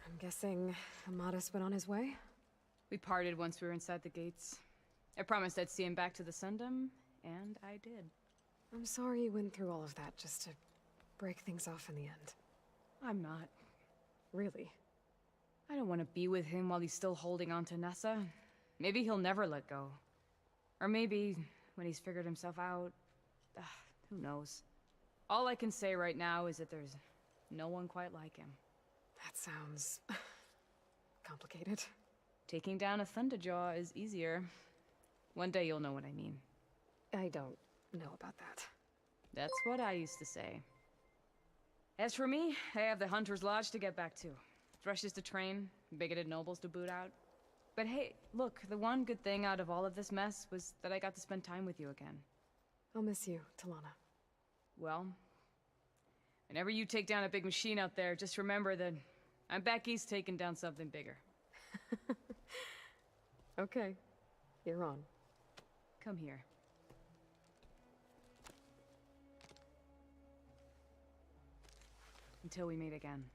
I'm guessing Amadis went on his way? We parted once we were inside the gates. I promised I'd see him back to the Sundom, and I did. I'm sorry you went through all of that just to break things off in the end. I'm not. Really? I don't want to be with him while he's still holding on to Nessa. Maybe he'll never let go. Or maybe when he's figured himself out. Who knows? All I can say right now is that there's no one quite like him. That sounds complicated. Taking down a Thunderjaw is easier. One day you'll know what I mean. I don't know about that. That's what I used to say. As for me, I have the Hunter's Lodge to get back to. Thrushes to train, bigoted nobles to boot out. But hey, look, the one good thing out of all of this mess was that I got to spend time with you again. I'll miss you, Talanah. Well, whenever you take down a big machine out there, just remember that I'm back east taking down something bigger. Okay, you're on. Come here. Until we meet again.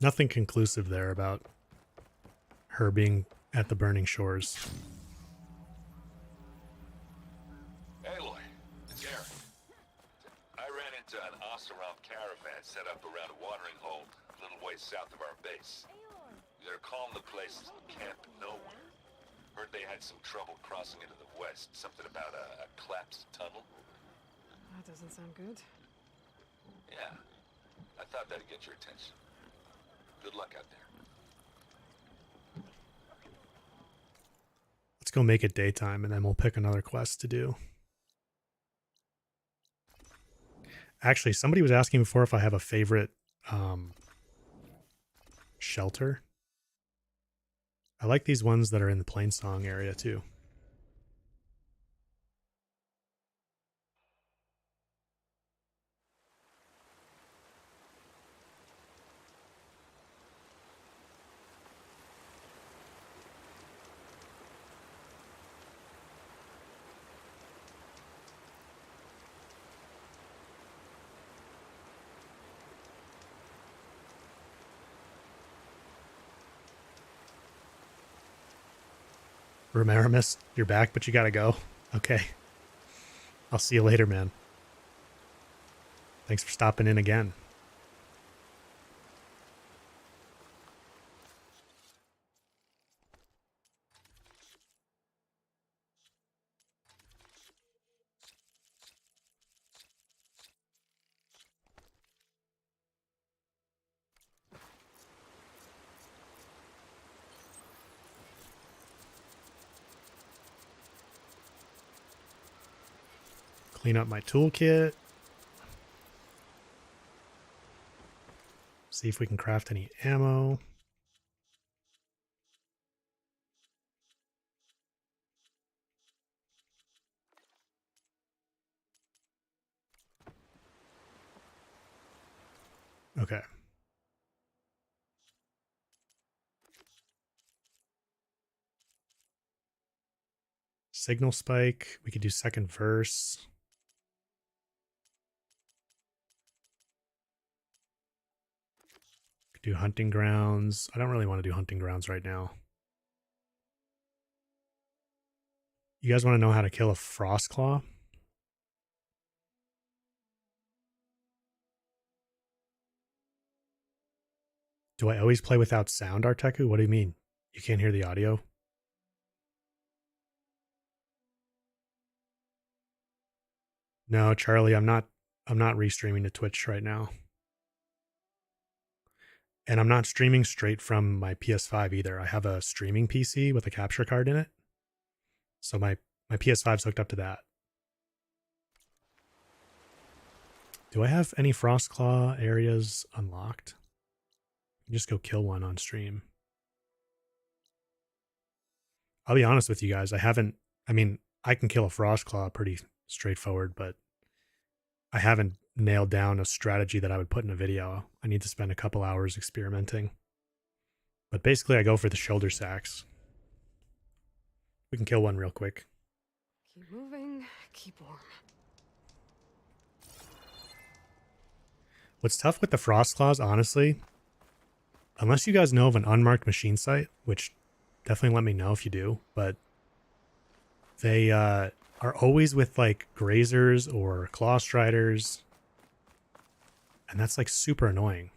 Nothing conclusive there about her being at the burning shores. Aloy, it's Aaron. I ran into an Oseram caravan set up around a watering hole a little ways south of our base. They're calling the place Camp Nowhere. Heard they had some trouble crossing into the west. Something about a collapsed tunnel. That doesn't sound good. Yeah, I thought that'd get your attention. Good luck out there. Let's go make it daytime, and then we'll pick another quest to do. Actually, somebody was asking before if I have a favorite shelter. I like these ones that are in the Plainsong area too. Romaramus, you're back, but you gotta go. Okay. I'll see you later, man. Thanks for stopping in again. Clean up my toolkit. See if we can craft any ammo. Okay. Signal spike. We could do second verse. Do hunting grounds. I don't really want to do hunting grounds right now. You guys want to know how to kill a Frostclaw? Do I always play without sound, Arteku? What do you mean? You can't hear the audio? No, Charlie, I'm not restreaming to Twitch right now. And I'm not streaming straight from my PS5 either. I have a streaming PC with a capture card in it. So my PS5's hooked up to that. Do I have any Frostclaw areas unlocked? Just go kill one on stream. I'll be honest with you guys. I mean, I can kill a Frostclaw pretty straightforward, but I haven't nailed down a strategy that I would put in a video. I need to spend a couple hours experimenting. But basically, I go for the shoulder sacks. We can kill one real quick. Keep moving, keep warm. What's tough with the Frostclaws, honestly, unless you guys know of an unmarked machine site, which definitely let me know if you do, but They are always with like grazers or claw striders. And that's like super annoying.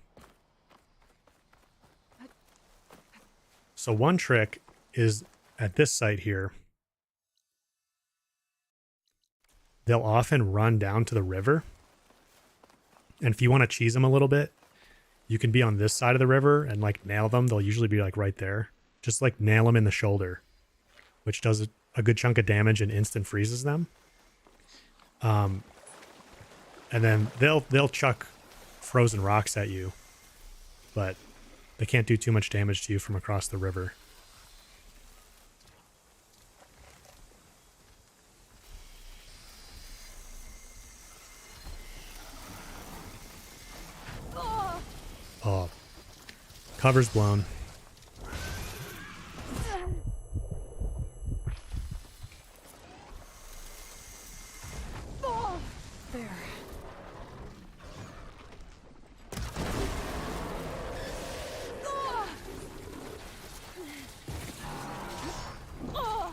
So one trick is at this site here, they'll often run down to the river. And if you want to cheese them a little bit, you can be on this side of the river and like nail them. They'll usually be like right there. Just like nail them in the shoulder, which does a good chunk of damage and instant freezes them. And then they'll chuck frozen rocks at you, but they can't do too much damage to you from across the river. Oh, cover's blown. There.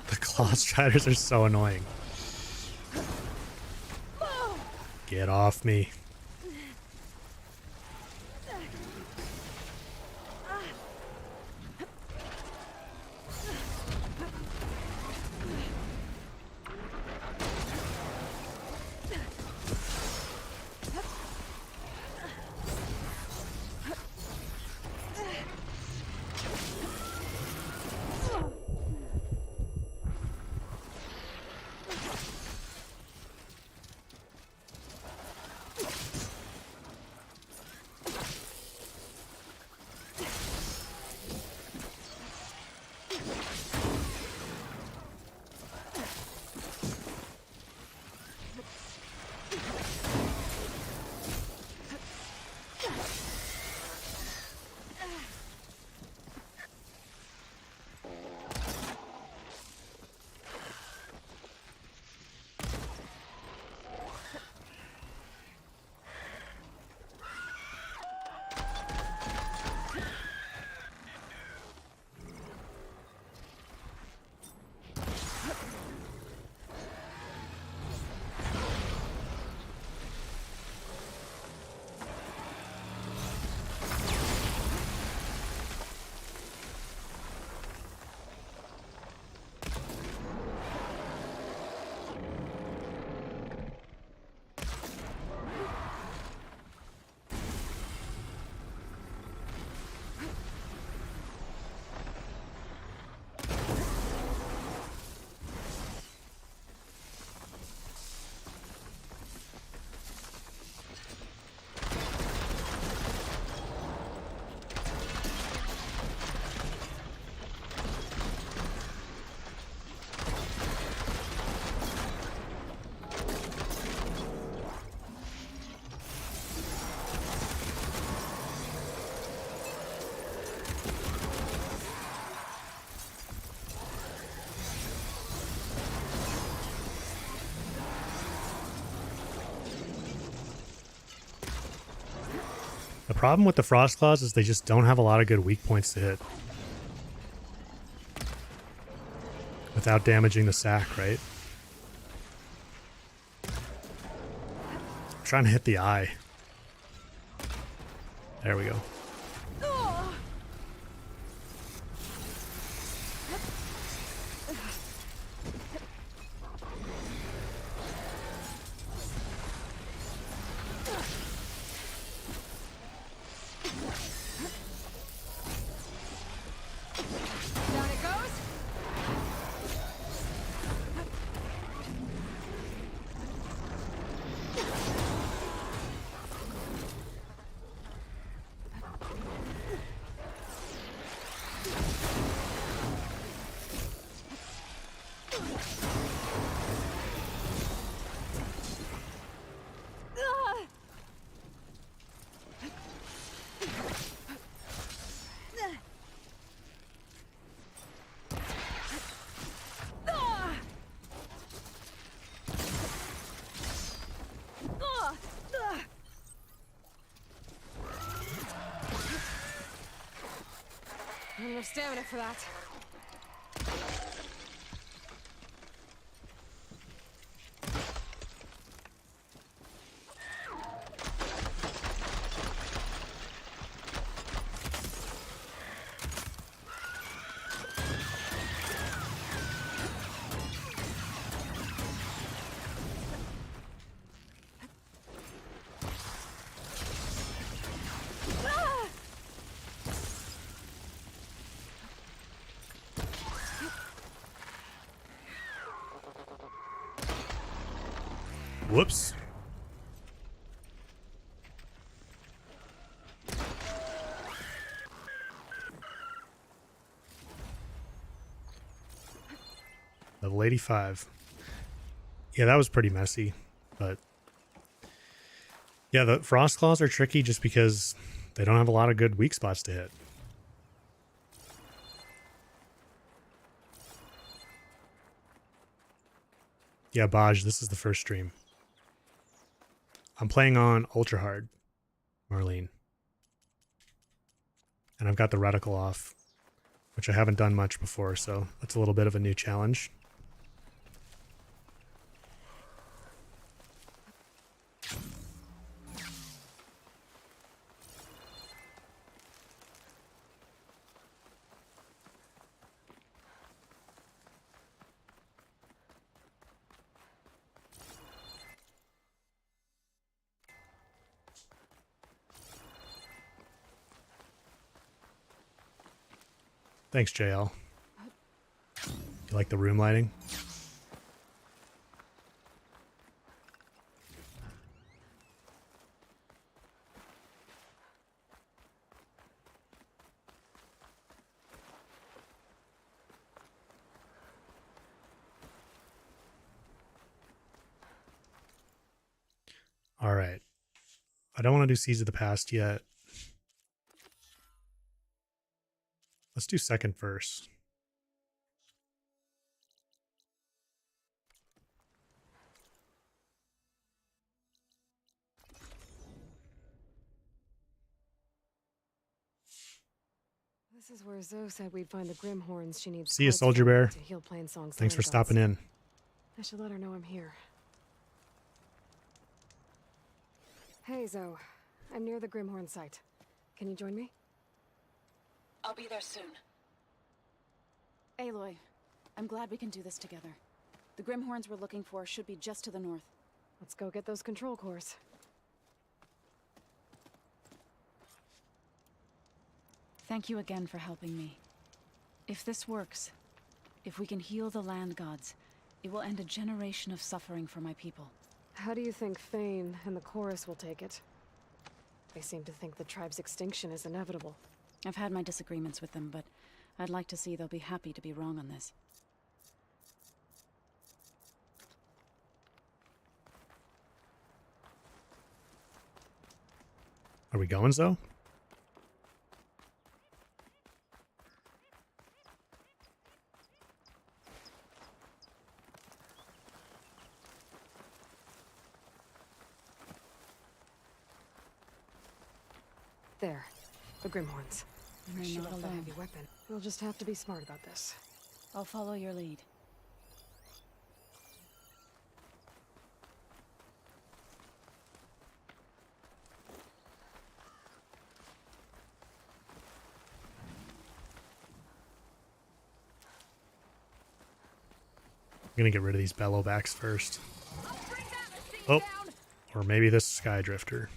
The claw striders are so annoying. Get off me. The problem with the Frostclaws is they just don't have a lot of good weak points to hit without damaging the sack, right? I'm trying to hit the eye. There we go. I don't have stamina for that. Whoops. Level 85. Yeah, that was pretty messy, but yeah, the Frostclaws are tricky just because they don't have a lot of good weak spots to hit. Yeah, Baj, this is the first stream. I'm playing on Ultra Hard, Marlene. And I've got the reticle off, which I haven't done much before, so that's a little bit of a new challenge. Thanks, JL. You like the room lighting? All right. I don't want to do Seeds of the Past yet. Let's do second verse. This is where Zoe said we'd find the Grimhorns she needs. See you, parts Soldier from Bear. to heal Plainsong's Thanks for land stopping gods. in. I should let her know I'm here. Hey, Zoe. I'm near the Grimhorn site. Can you join me? I'll be there soon. Aloy, I'm glad we can do this together. The Grimhorns we're looking for should be just to the north. Let's go get those control cores. Thank you again for helping me. If this works, if we can heal the land gods, it will end a generation of suffering for my people. How do you think Thane and the chorus will take it? They seem to think the tribe's extinction is inevitable. I've had my disagreements with them, but I'd like to see they'll be happy to be wrong on this. Are we going, Zoe? There. The Grimhorns. You're She not left that alone. heavy weapon. We'll just have to be smart about this. I'll follow your lead. I'm gonna get rid of these bellowbacks first. Oh, or maybe this sky drifter.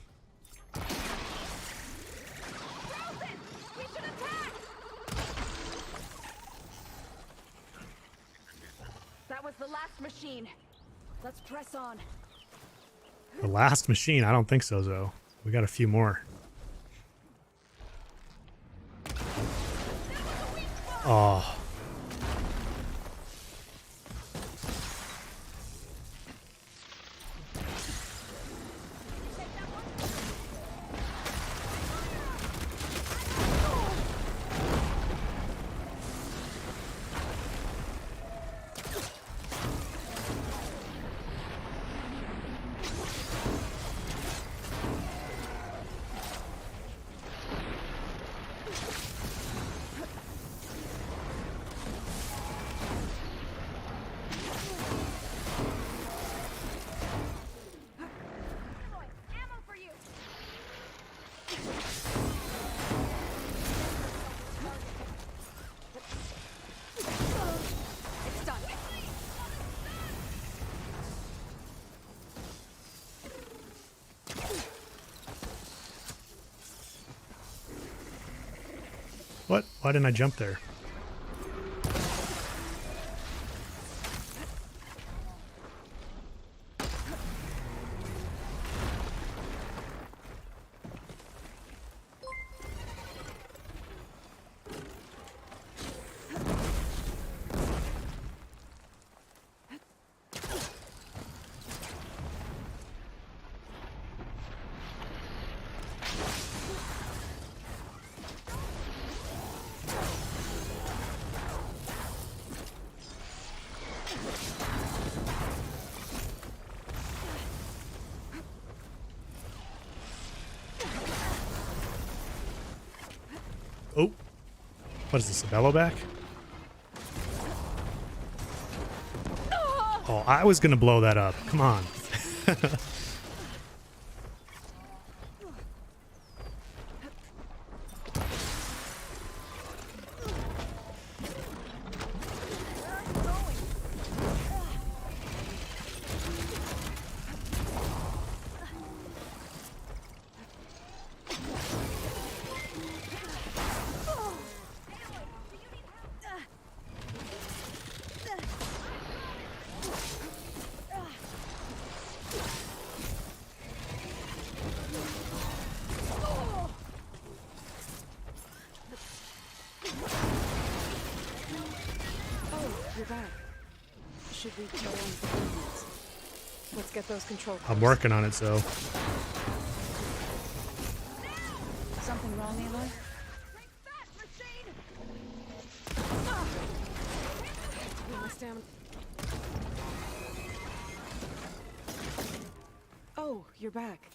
That was the last machine. Let's press on. The last machine? I don't think so, Zoe. We got a few more. Oh. It's done. What? Why didn't I jump there? What is this, a bellow back? Oh, I was gonna blow that up. Come on. You're back. Should we carry on with the movements? Let's get those control I'm working on it, so. Something wrong, Aloy? Oh, you're back.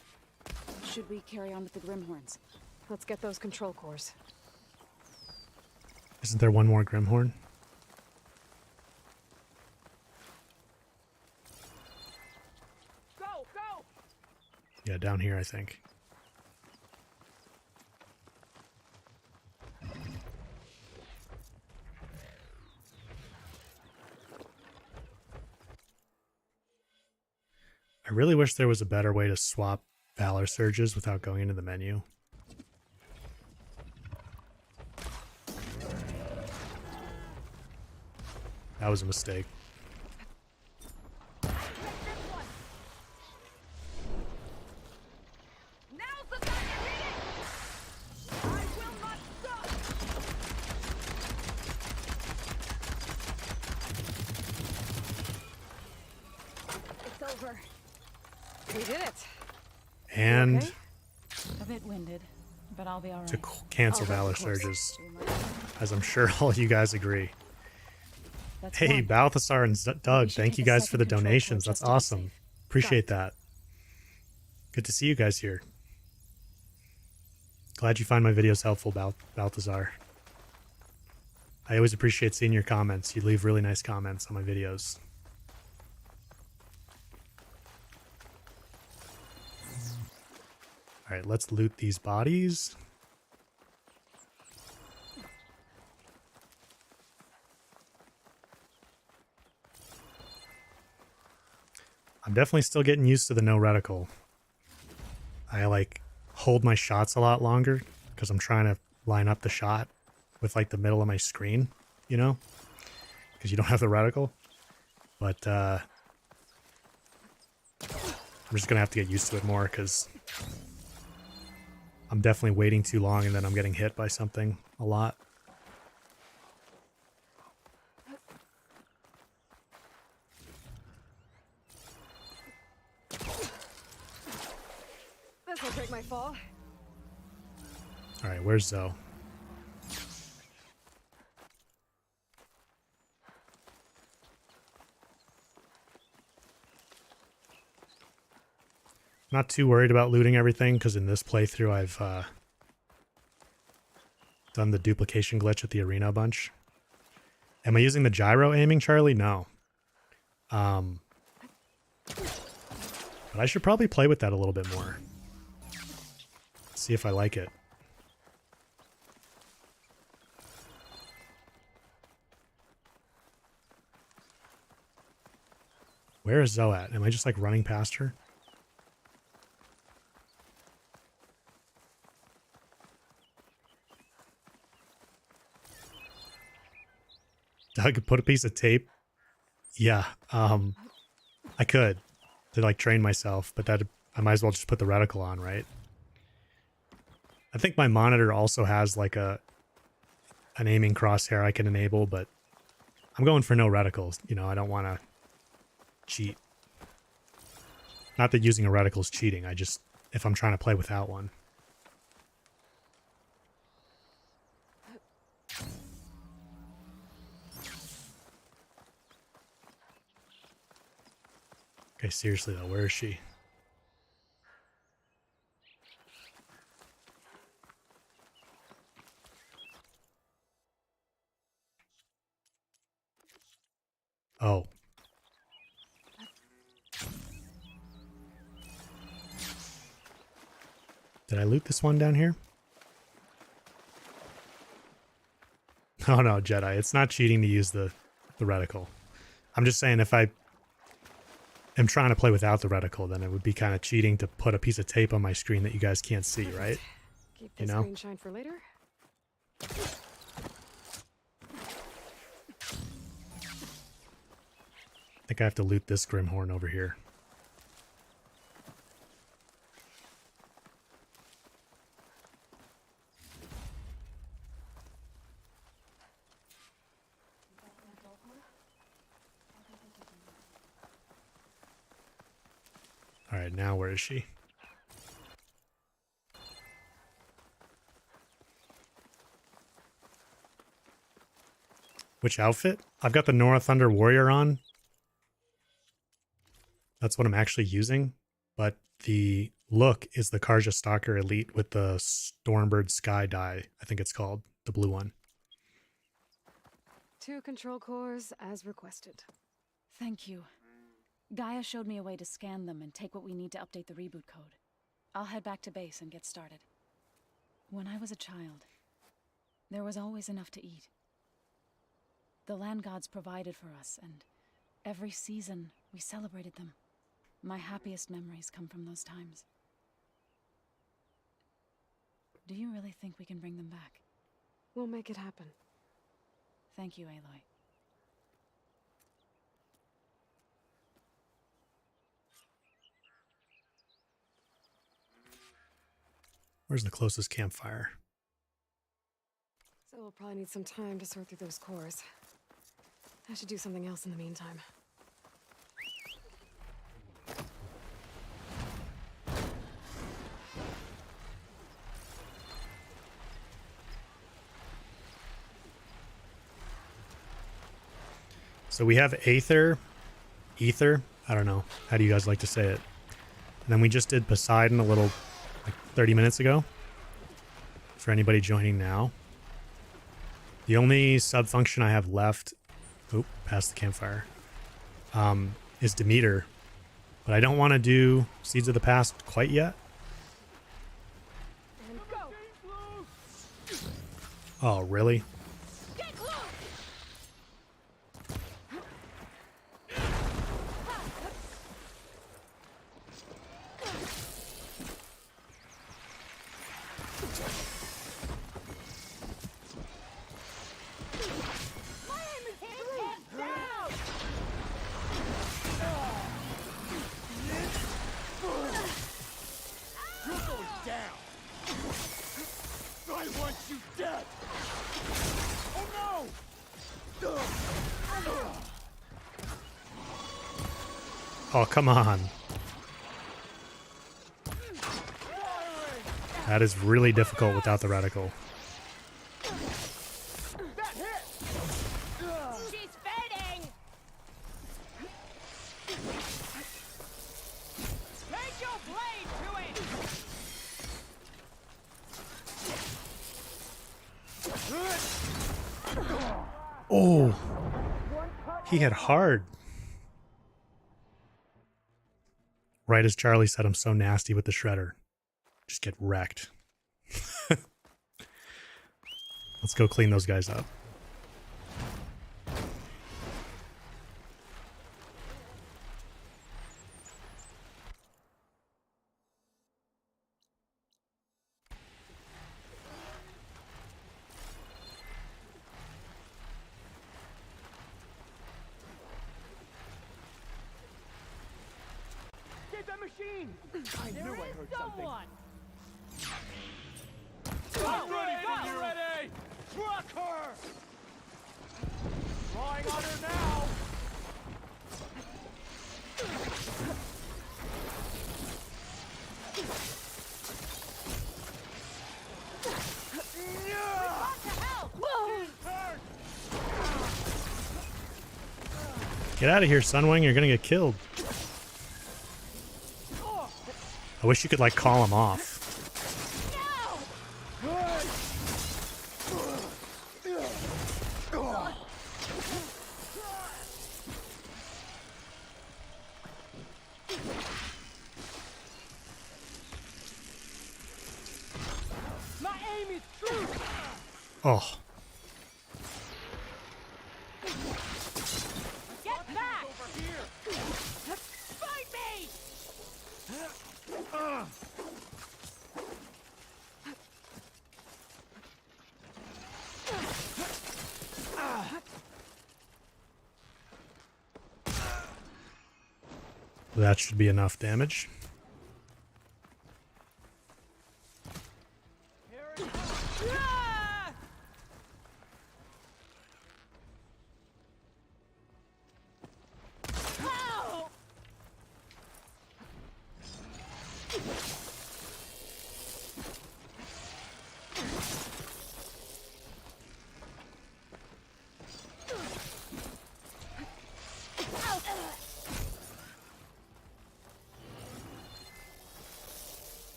Should we carry on with the Grimhorns? Let's get those control cores. Isn't there one more Grimhorn? Go, go! Yeah, down here, I think. I really wish there was a better way to swap Valor Surges without going into the menu. That was a mistake. It's over. We did it. And okay? A bit winded, but I'll be all right. to cancel Valor Surges, as I'm sure all you guys agree. That's Hey, one. Balthasar and Doug, thank you guys for the donations. That's awesome. Appreciate that. Good to see you guys here. Glad you find my videos helpful, Balthasar. I always appreciate seeing your comments. You leave really nice comments on my videos. All right, let's loot these bodies. I'm definitely still getting used to the no reticle. I like hold my shots a lot longer because I'm trying to line up the shot with like the middle of my screen, you know, because you don't have the reticle. But I'm just gonna have to get used to it more because I'm definitely waiting too long and then I'm getting hit by something a lot. This will break my fall. All right, where's Zoe? Not too worried about looting everything because in this playthrough I've done the duplication glitch at the arena a bunch. Am I using the gyro aiming, Charlie? No. But I should probably play with that a little bit more. See if I like it. Where is Zoe at? Am I just like running past her? Doug, put a piece of tape. Yeah, I could to like train myself, but that I might as well just put the reticle on, right? I think my monitor also has like an aiming crosshair I can enable, but I'm going for no reticles. You know, I don't want to cheat. Not that using a reticle is cheating. I just, if I'm trying to play without one. Okay, seriously though, where is she? Oh. Did I loot this one down here? Oh no, Jedi. It's not cheating to use the reticle. I'm just saying if I am trying to play without the reticle, then it would be kind of cheating to put a piece of tape on my screen that you guys can't see, right? Keep You this know? green shine for later. I think I have to loot this Grimhorn over here. Alright, now where is she? Which outfit? I've got the Nora Thunder Warrior on. That's what I'm actually using. But the look is the Karja Stalker Elite with the Stormbird Sky dye, I think it's called. The blue one. 2 control cores as requested. Thank you. Gaia showed me a way to scan them and take what we need to update the reboot code. I'll head back to base and get started. When I was a child, there was always enough to eat. The land gods provided for us, and every season we celebrated them. My happiest memories come from those times. Do you really think we can bring them back? We'll make it happen. Thank you, Aloy. Where's the closest campfire? So we'll probably need some time to sort through those cores. I should do something else in the meantime. So we have Ether, I don't know. How do you guys like to say it? And then we just did Poseidon a little, like 30 minutes ago. For anybody joining now. The only sub-function I have left, past the campfire, is Demeter. But I don't want to do Seeds of the Past quite yet. Oh, really? Oh, come on. That is really difficult without the reticle. She's fading! Take your blade to it! Oh, he hit hard. Right as Charlie said, I'm so nasty with the shredder. Just get wrecked. Let's go clean those guys up. Get that machine! I knew I heard something. I'm ready for you! Ready! Rock her! Drawing on her now! Get out of here, Sunwing. You're gonna get killed. I wish you could, like, call him off. Oh. Get back! Over here! Fight me! That should be enough damage.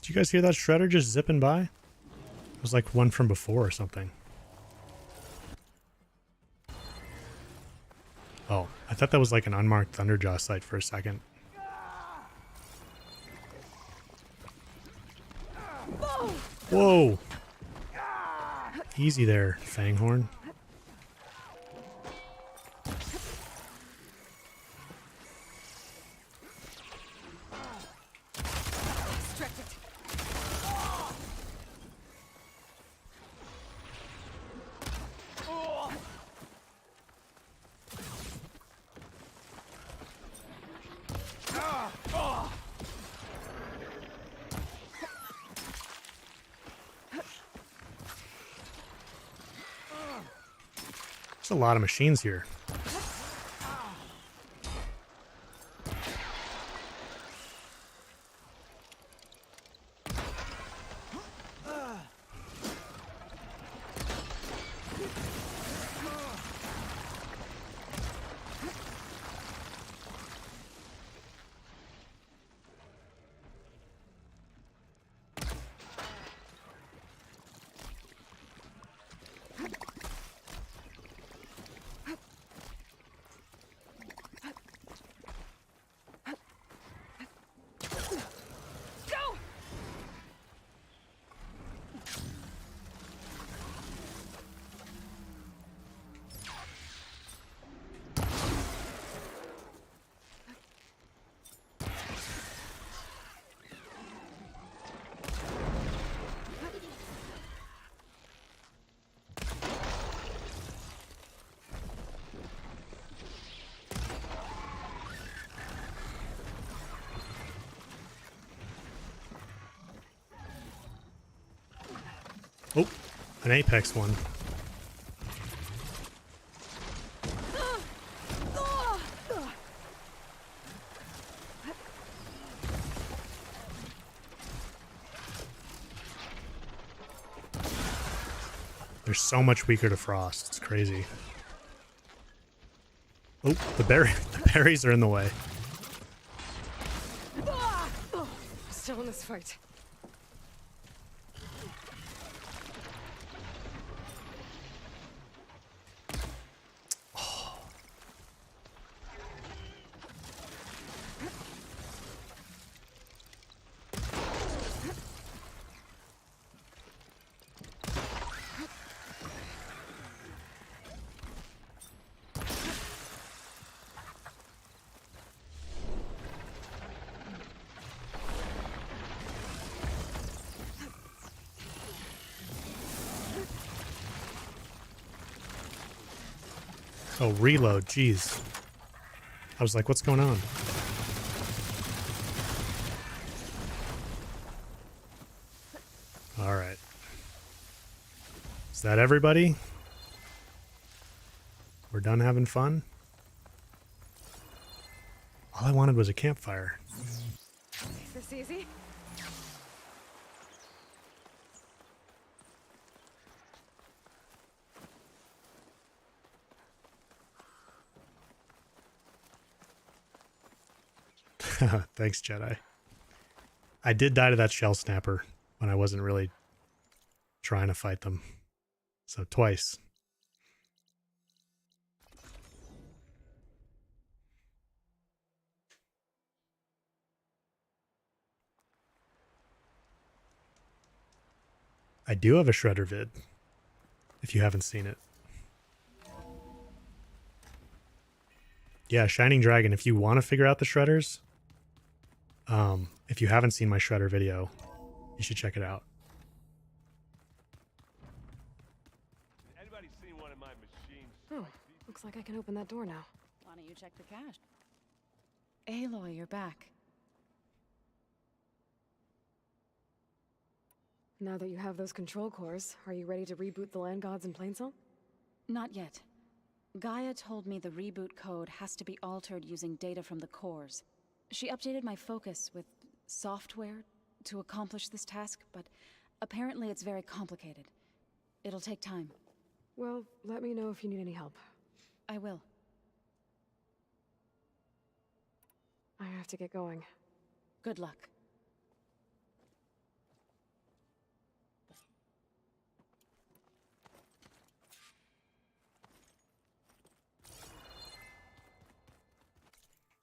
Did you guys hear that shredder just zipping by? It was like one from before or something. Oh, I thought that was like an unmarked Thunderjaw site for a second. Whoa! Easy there, Fanghorn. There's a lot of machines here. Oh, an Apex one. They're so much weaker to frost. It's crazy. Oh, the berries are in the way. Still in this fight. Oh, reload. Jeez. I was like, what's going on? All right. Is that everybody? We're done having fun? All I wanted was a campfire. Is this easy? Thanks, Jedi. I did die to that shell snapper when I wasn't really trying to fight them. So twice. I do have a Shredder vid, if you haven't seen it. Yeah, Shining Dragon, if you want to figure out the Shredders, if you haven't seen my Shredder video, you should check it out. Anybody seen one of my machines? Oh, looks like I can open that door now. Why don't you check the cache? Aloy, you're back. Now that you have those control cores, are you ready to reboot the land gods in Plainsong? Not yet. Gaia told me the reboot code has to be altered using data from the cores. She updated my focus with software to accomplish this task, but apparently it's very complicated. It'll take time. Well, let me know if you need any help. I will. I have to get going. Good luck.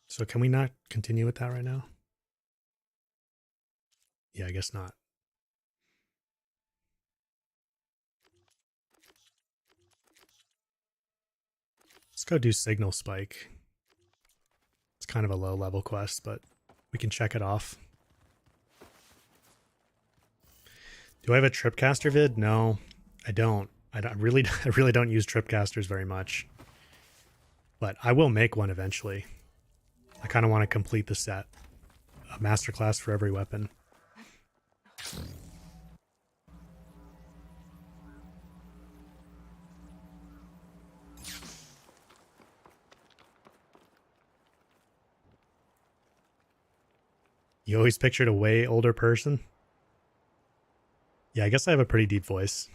So can we not continue with that right now? Yeah, I guess not. Let's go do Signal Spike. It's kind of a low level quest, but we can check it off. Do I have a Tripcaster vid? No, I don't. I really don't use Tripcasters very much. But I will make one eventually. I kind of want to complete the set. A masterclass for every weapon. You always pictured a way older person? Yeah, I guess I have a pretty deep voice.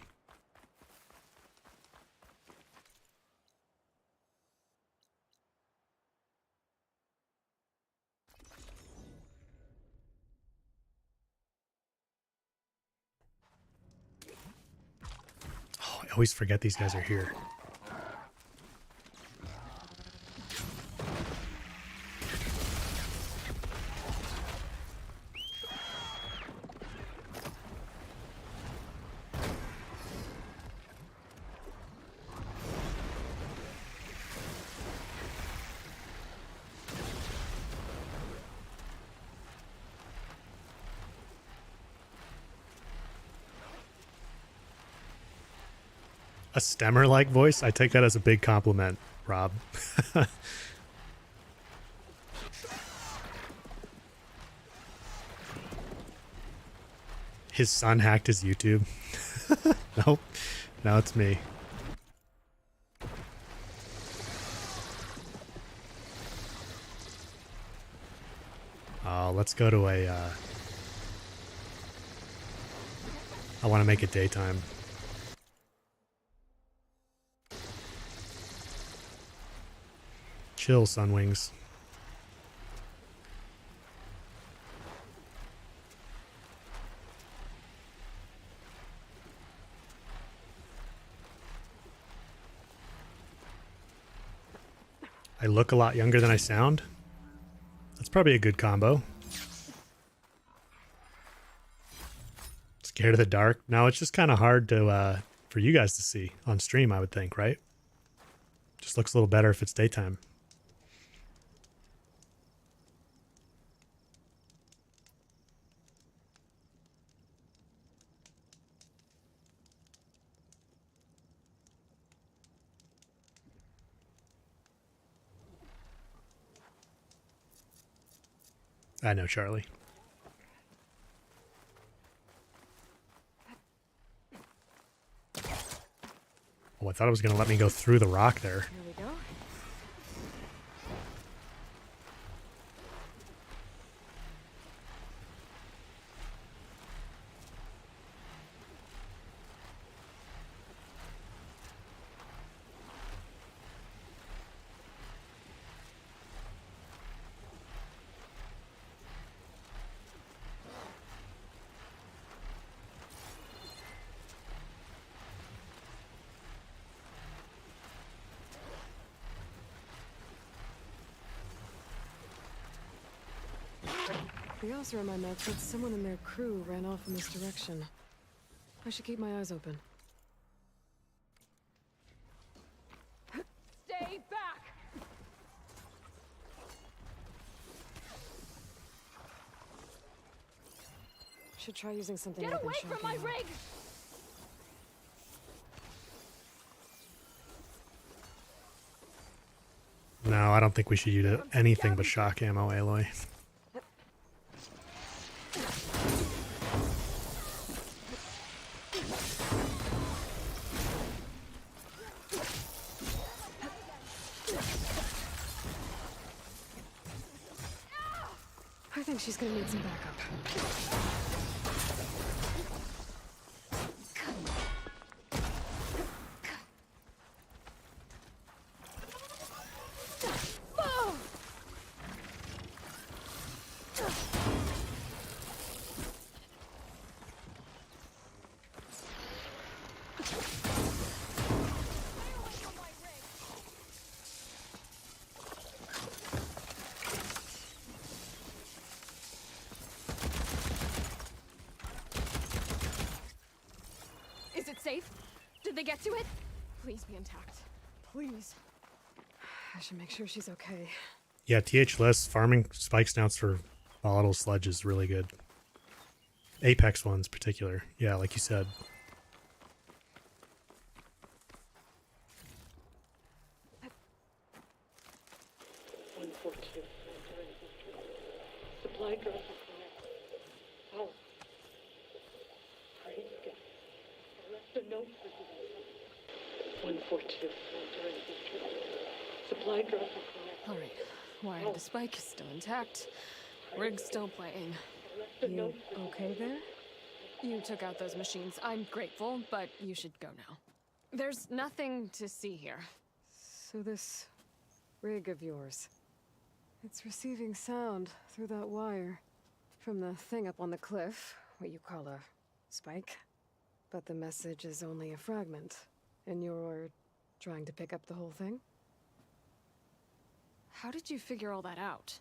Oh, I always forget these guys are here. A stemmer-like voice? I take that as a big compliment, Rob. His son hacked his YouTube. Nope. Now it's me. Oh, let's go to a... I want to make it daytime. Chill, Sunwings. I look a lot younger than I sound. That's probably a good combo. Scared of the dark? No, it's just kind of hard to for you guys to see on stream, I would think, right? Just looks a little better if it's daytime. I know, Charlie. Oh, I thought it was going to let me go through the rock there. Here we go. The officer in my notes said someone in their crew ran off in this direction. I should keep my eyes open. Stay back! Should try using something. Get away from my rig! No, I don't think we should use anything but shock ammo, Aloy. I think she's gonna need some backup. Is it safe? Did they get to it? Please be intact. Please. I should make sure she's okay. Yeah, THLS farming spike snouts for volatile sludge is really good. Apex ones particular. Yeah, like you said. Supply drop. Oh. Left a note for 142. Supply drop. Alright. Wire the spike is still intact. Rig's still playing. You okay there? You took out those machines. I'm grateful, but you should go now. There's nothing to see here. So this rig of yours, it's receiving sound through that wire from the thing up on the cliff, what you call a spike. But the message is only a fragment, and you're trying to pick up the whole thing? How did you figure all that out?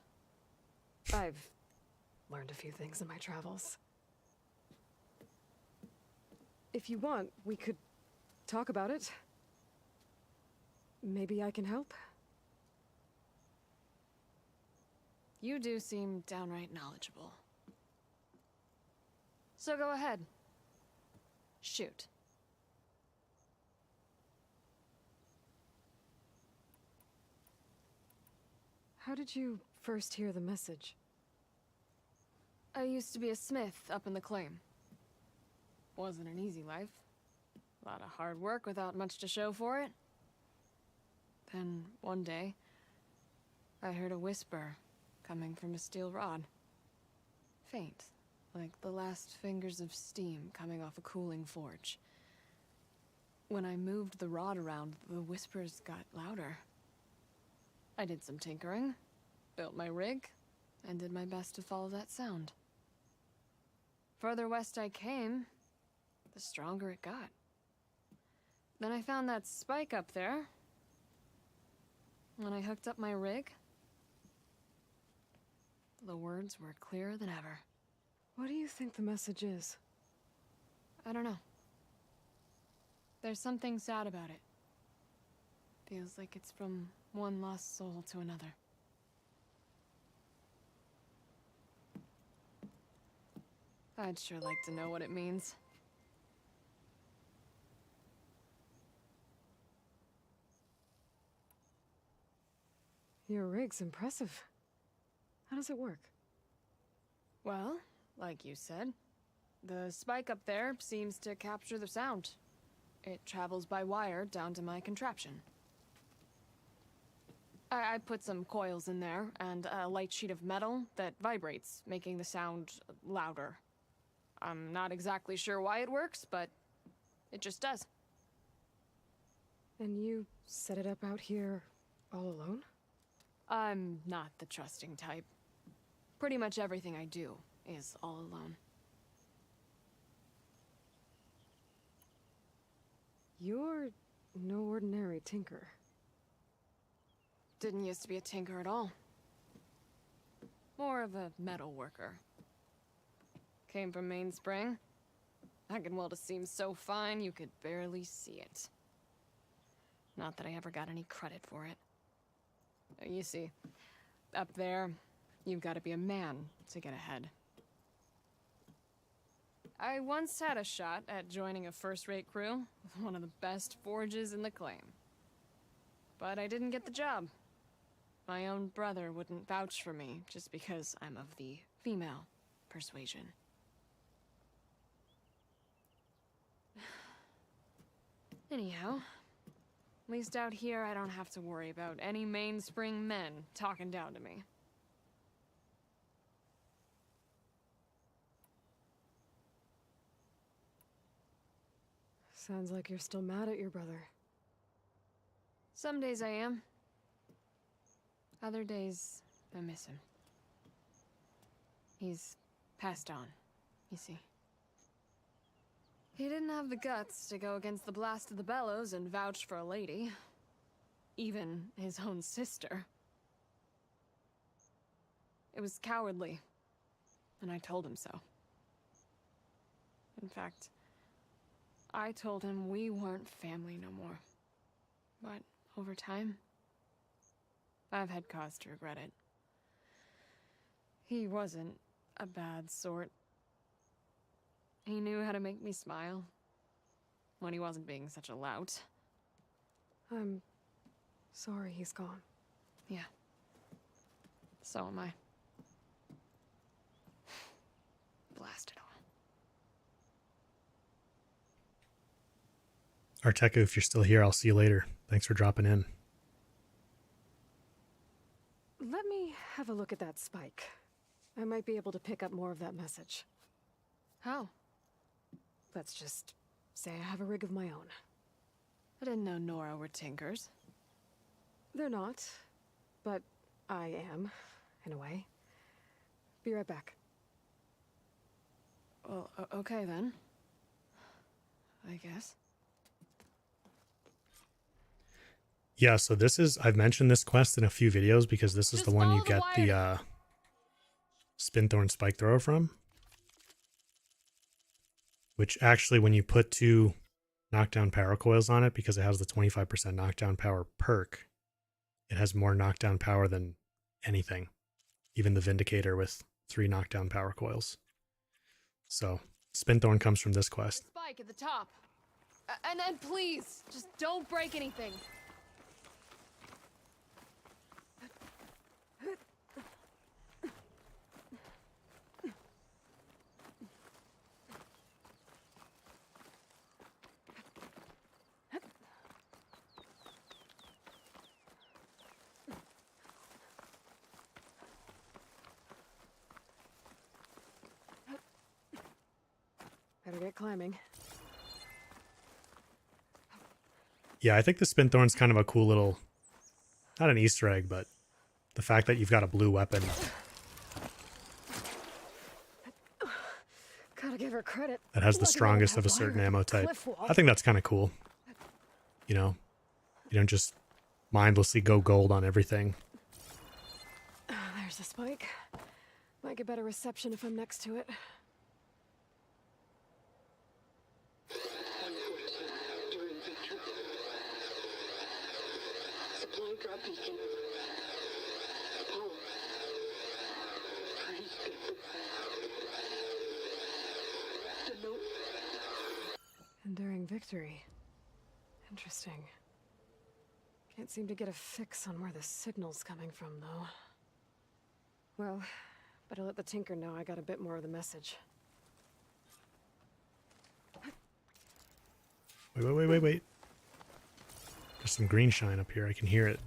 I've learned a few things in my travels. If you want, we could talk about it. Maybe I can help? You do seem downright knowledgeable. So go ahead. Shoot. How did you first hear the message? I used to be a smith up in the claim. Wasn't an easy life. A lot of hard work without much to show for it. Then, one day, I heard a whisper coming from a steel rod. Faint, like the last fingers of steam coming off a cooling forge. When I moved the rod around, the whispers got louder. I did some tinkering, built my rig, and did my best to follow that sound. Further west I came, the stronger it got. Then I found that spike up there. When I hooked up my rig, the words were clearer than ever. What do you think the message is? I don't know. There's something sad about it. Feels like it's from one lost soul to another. I'd sure like to know what it means. Your rig's impressive. How does it work? Well, like you said, the spike up there seems to capture the sound. It travels by wire down to my contraption. I put some coils in there and a light sheet of metal that vibrates, making the sound louder. I'm not exactly sure why it works, but it just does. And you set it up out here all alone? I'm not the trusting type. Pretty much everything I do is all alone. You're no ordinary tinker. Didn't used to be a tinker at all. More of a metal worker. Came from Mainspring. Hagenwald seems so fine you could barely see it. Not that I ever got any credit for it. You see, up there, you've got to be a man to get ahead. I once had a shot at joining a first-rate crew with one of the best forges in the claim. But I didn't get the job. My own brother wouldn't vouch for me just because I'm of the female persuasion. Anyhow, at least out here I don't have to worry about any mainspring men talking down to me. Sounds like you're still mad at your brother. Some days I am. Other days, I miss him. He's passed on, you see. He didn't have the guts to go against the blast of the bellows and vouch for a lady. Even his own sister. It was cowardly, and I told him so. In fact, I told him we weren't family no more. But over time, I've had cause to regret it. He wasn't a bad sort. He knew how to make me smile when he wasn't being such a lout. I'm sorry he's gone. Yeah. So am I. Blast it all. Arteku, if you're still here, I'll see you later. Thanks for dropping in. Let me have a look at that spike. I might be able to pick up more of that message. How? Let's just say I have a rig of my own. I didn't know Nora were tinkers. They're not, but I am, in a way. Be right back. Well, okay then. I guess. Yeah, so this is, I've mentioned this quest in a few videos because this is the one you get the Spinthorn Spike Thrower from. Which actually, when you put 2 knockdown power coils on it, because it has the 25% knockdown power perk, it has more knockdown power than anything. Even the Vindicator with 3 knockdown power coils. So, Spinthorn comes from this quest. Spike at the top. And then please, just don't break anything. Better get climbing. Yeah, I think the Spinthorn's kind of a cool little, not an Easter egg, but the fact that you've got a blue weapon. Gotta give her credit. That has the strongest of a certain ammo type. I think that's kind of cool. You know, you don't just mindlessly go gold on everything. There's the spike. Might get better reception if I'm next to it. Supply drop beacon. Oh. Praise be. The note. Enduring victory. Interesting. Can't seem to get a fix on where the signal's coming from, though. Well, better let the Tinker know I got a bit more of the message. Wait. There's some green shine up here. I can hear it.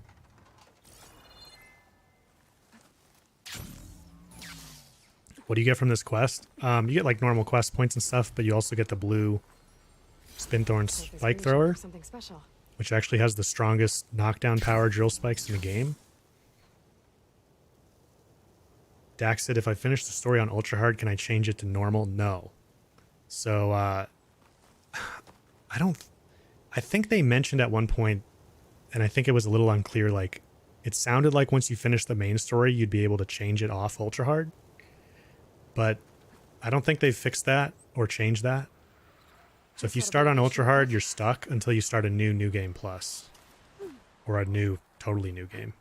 What do you get from this quest? You get like normal quest points and stuff, but you also get the blue Spinthorn Spike Thrower, Something special. which actually has the strongest knockdown power drill spikes in the game. Dax said, if I finish the story on Ultra Hard, can I change it to normal? No. So, I think they mentioned at one point, and I think it was a little unclear, like, it sounded like once you finish the main story, you'd be able to change it off Ultra Hard. But I don't think they've fixed that or changed that. So if you start on ultra hard, you're stuck until you start a new game plus, or a totally new game.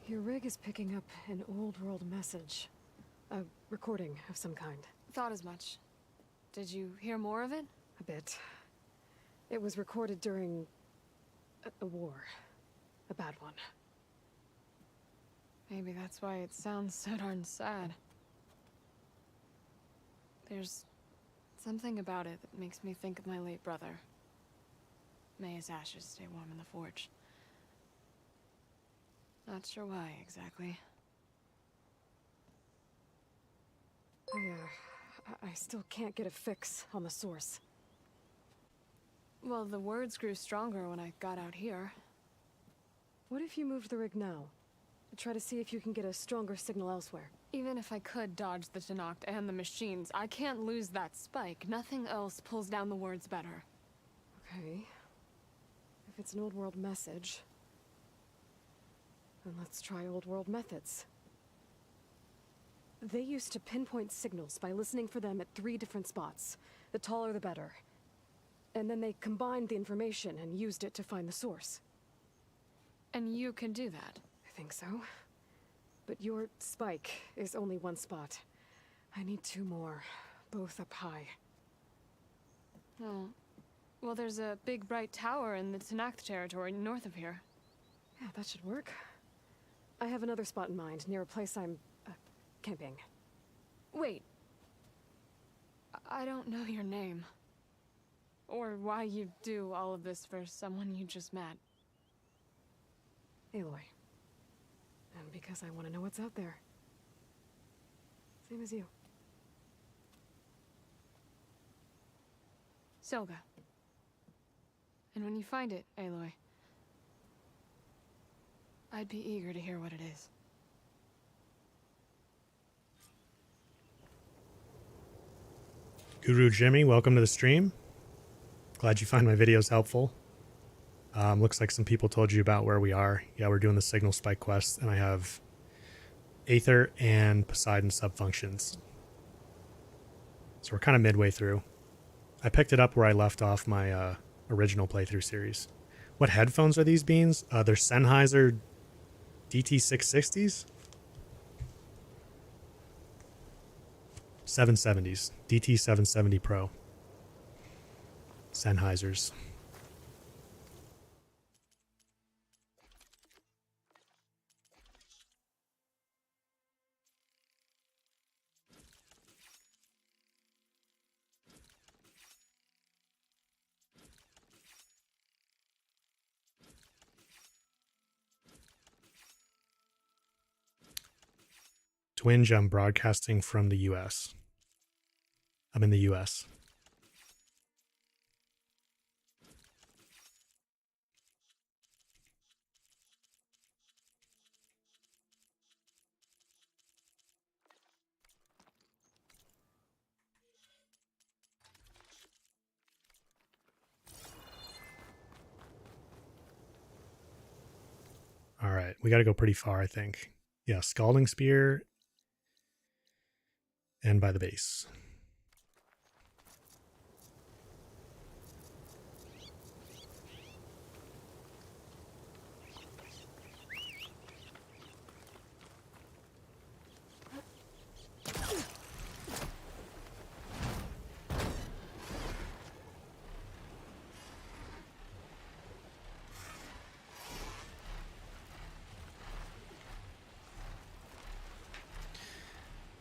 Your rig is picking up an old world message. A recording of some kind. Thought as much. Did you hear more of it? A bit. It was recorded during a war. A bad one. Maybe that's why it sounds so darn sad. There's something about it that makes me think of my late brother. May his ashes stay warm in the forge. Not sure why, exactly. I still can't get a fix on the source. Well, the words grew stronger when I got out here. What if you moved the rig now? Try to see if you can get a stronger signal elsewhere. Even if I could dodge the Tanacht and the machines, I can't lose that spike. Nothing else pulls down the words better. Okay. If it's an old world message, then let's try old world methods. They used to pinpoint signals by listening for them at 3 different spots. The taller the better. And then they combined the information and used it to find the source. And you can do that? I think so. But your spike is only 1 spot. I need 2 more, both up high. Oh. Well, there's a big bright tower in the Tanacht territory north of here. Yeah, that should work. I have another spot in mind, near a place I'm camping. Wait. I don't know your name. Or why you do all of this for someone you just met. Aloy. And because I want to know what's out there. Same as you. Selga. And when you find it, Aloy, I'd be eager to hear what it is. Guru Jimmy, welcome to the stream. Glad you find my videos helpful. Looks like some people told you about where we are. Yeah, we're doing the signal spike quest, and I have Aether and Poseidon subfunctions. So we're kind of midway through. I picked it up where I left off my original playthrough series. What headphones are these beans? They're Sennheiser DT660s? 770s. DT770 Pro. Sennheisers. Twinge, I'm broadcasting from the US. I'm in the US. All right, we got to go pretty far, I think. Yeah, Scalding Spear and by the base.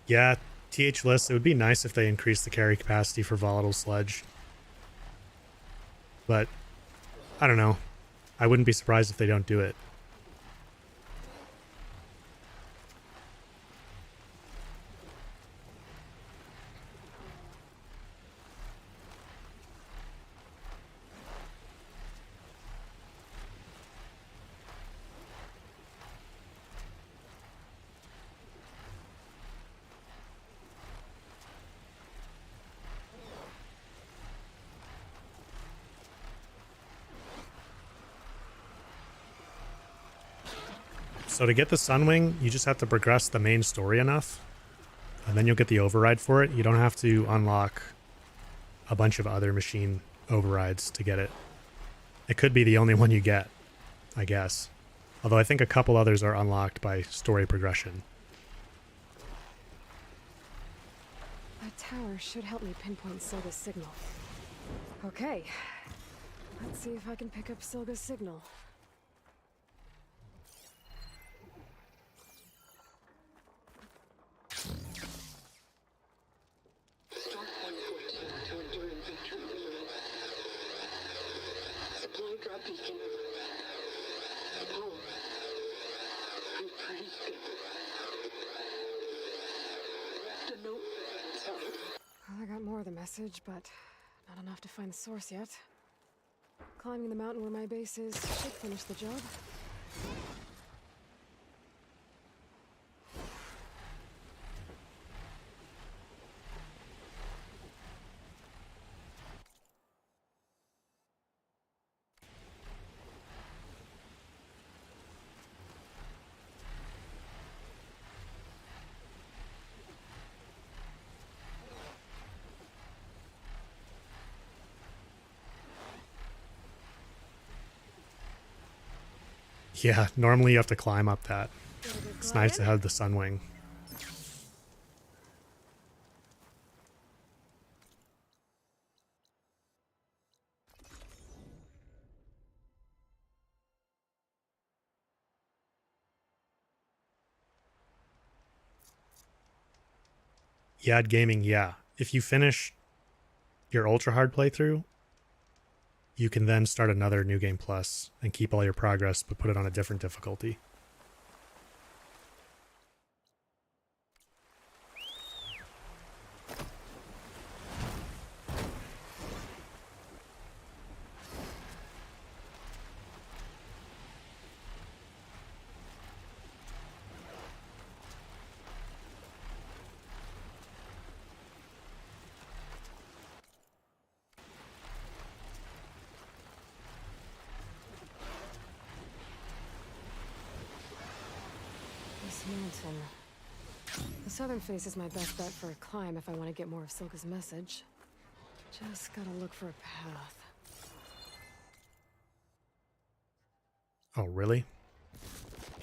Yeah, TH List, it would be nice if they increased the carry capacity for Volatile Sludge. But, I don't know. I wouldn't be surprised if they don't do it. So to get the Sunwing, you just have to progress the main story enough, and then you'll get the override for it. You don't have to unlock a bunch of other machine overrides to get it. It could be the only one you get, I guess. Although I think a couple others are unlocked by story progression. That tower should help me pinpoint Silga's signal. Okay. Let's see if I can pick up Silga's signal. Start 114 to endurance inventory. Supply drop beacon. Power. I'm pretty good. The note. Sorry. Well, I got more of the message, but not enough to find the source yet. Climbing the mountain where my base is should finish the job. Yeah, normally you have to climb up that. It's nice to have the Sunwing. Yad Gaming, yeah. If you finish your ultra hard playthrough, you can then start another New Game Plus and keep all your progress, but put it on a different difficulty. Mountain. The southern face is my best bet for a climb if I want to get more of Silga's message. Just gotta look for a path. Oh, really?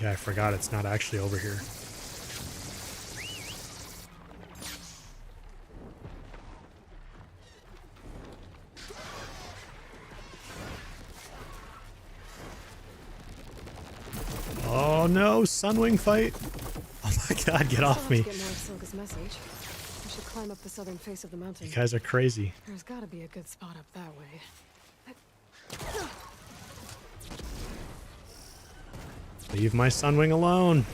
Yeah, I forgot it's not actually over here. Oh no, Sunwing fight! Oh my god, get off me. Get more of Silga's message. I should climb up the southern face of the mountain. You guys are crazy. There's gotta be a good spot up that way. Leave my Sunwing alone.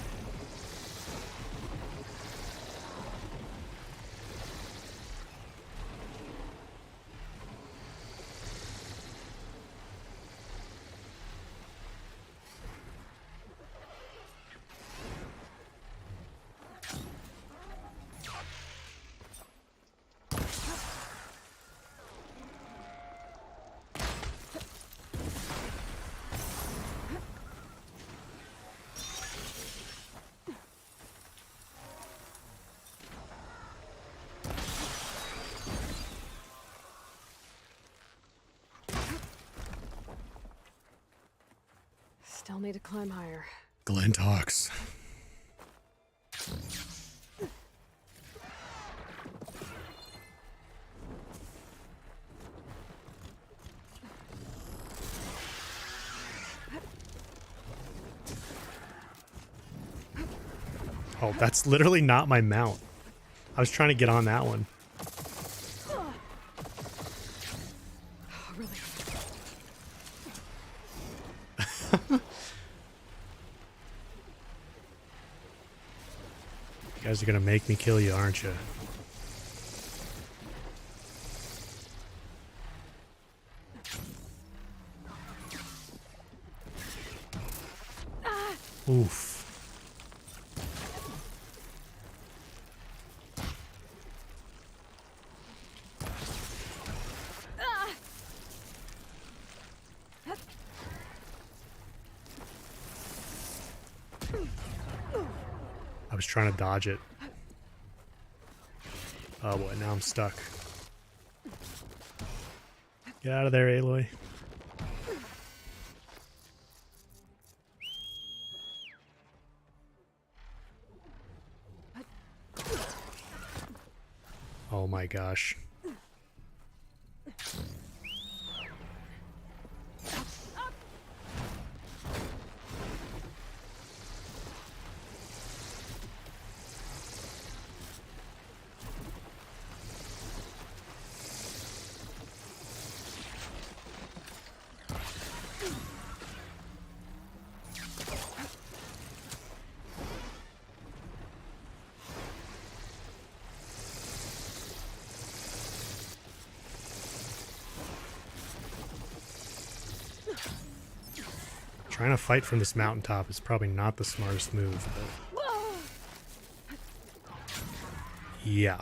Still need to climb higher. Glenn talks. Oh, that's literally not my mount. I was trying to get on that one. Oh, really? You guys are gonna make me kill you, aren't you? Oof. I was trying to dodge it. Oh boy, now I'm stuck. Get out of there, Aloy. Oh my gosh. Trying to fight from this mountaintop is probably not the smartest move, but yeah.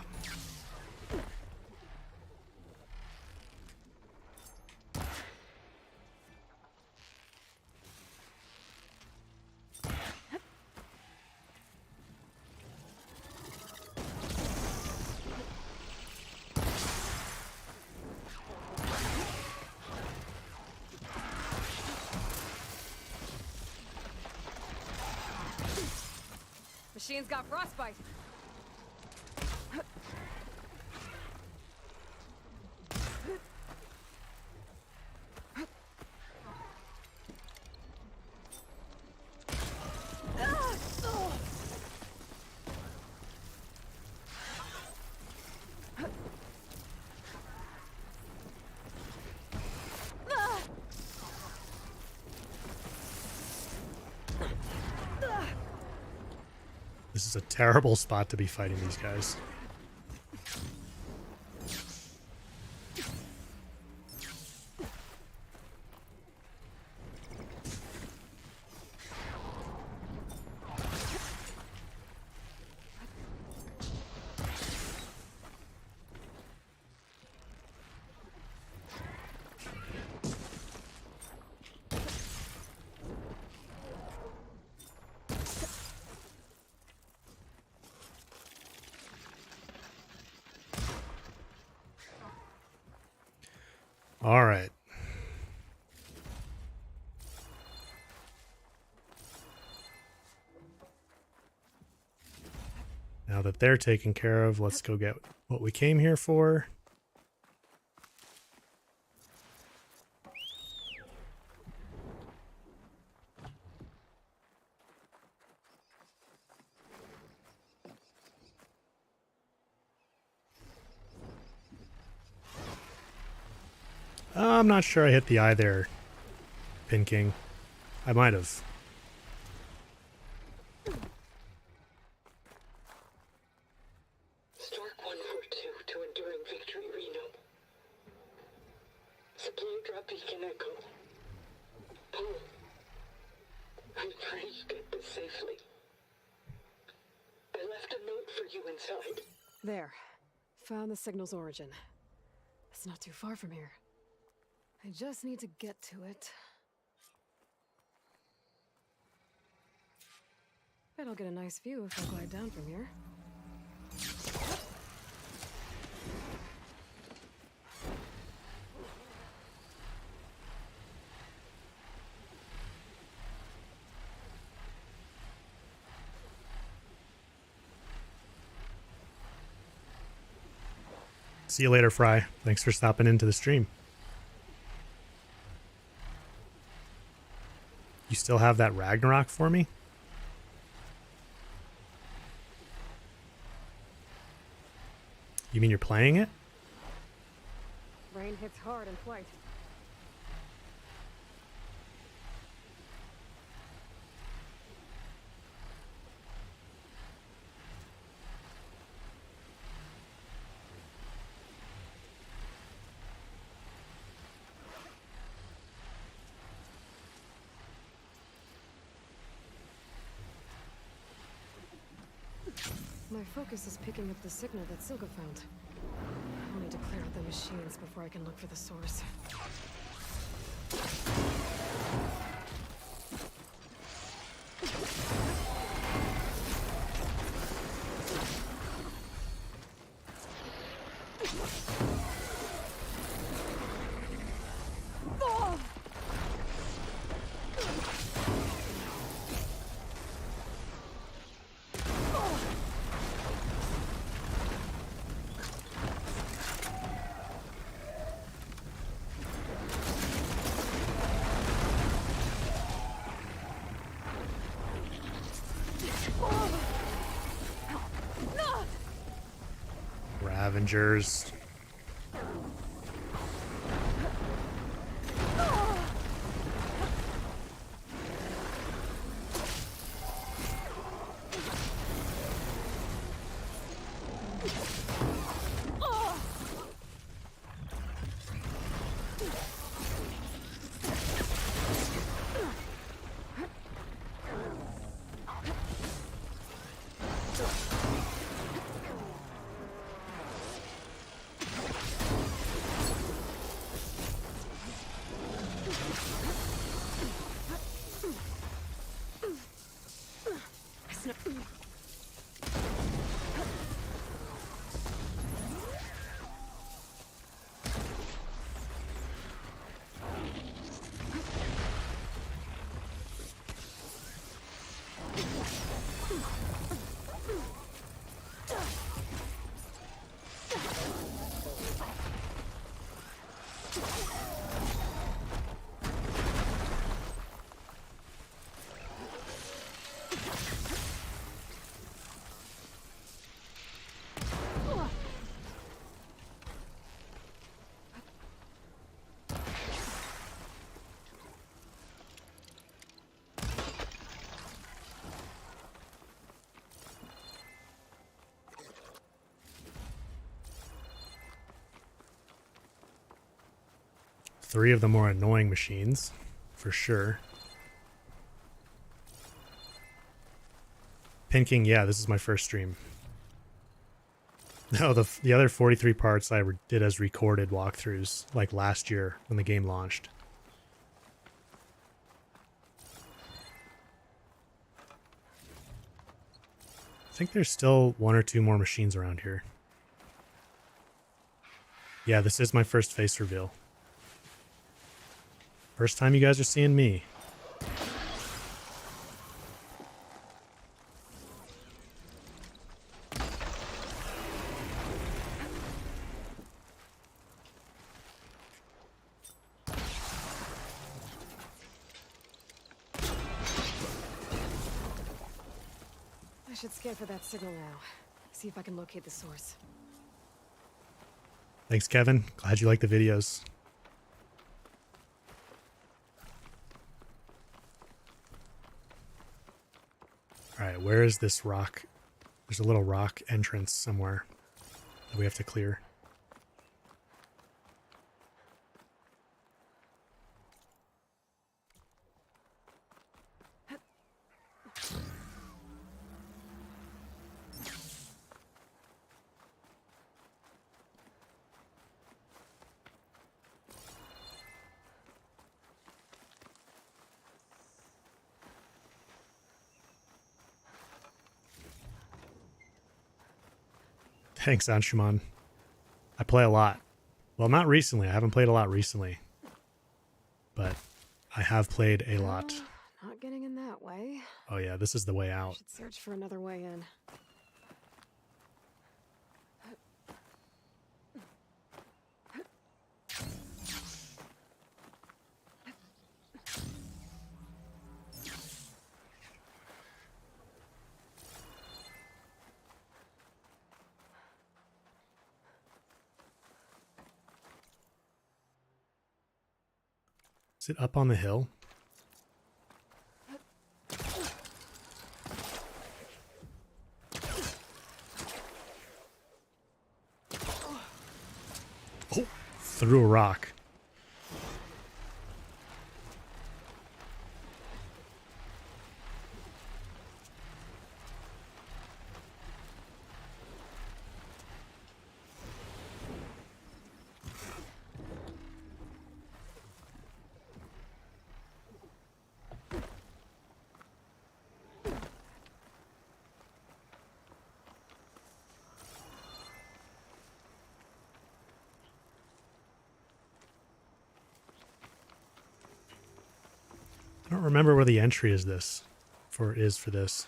Machine's got frostbite. This is a terrible spot to be fighting these guys. All right. Now that they're taken care of, let's go get what we came here for. I'm not sure I hit the eye there, Pin King. I might have. Stark 142 to Enduring Victory, Reno. Supply drop beacon echo. Paul, I'm trying to get this safely. I left a note for you inside. There. Found the signal's origin. It's not too far from here. I just need to get to it. Bet I'll get a nice view if I glide down from here. See you later, Fry. Thanks for stopping into the stream. You still have that Ragnarok for me? You mean you're playing it? Rain hits hard in flight. My focus is picking up the signal that Silga found. I'll need to clear out the machines before I can look for the source. Ravengers. Three of the more annoying machines, for sure. Pinking, yeah, this is my first stream. No, the other 43 parts I did as recorded walkthroughs, like last year when the game launched. I think there's still one or two more machines around here. Yeah, this is my first face reveal. First time you guys are seeing me. I should scan for that signal now. See if I can locate the source. Thanks, Kevin. Glad you like the videos. Alright, where is this rock? There's a little rock entrance somewhere that we have to clear. Thanks, Anshuman. I play a lot. Well, not recently. I haven't played a lot recently. But I have played a lot. Not getting in that way. Oh yeah, this is the way I out. should search for another way in. Is it up on the hill? Oh, through a rock. I don't remember where the entry is for this.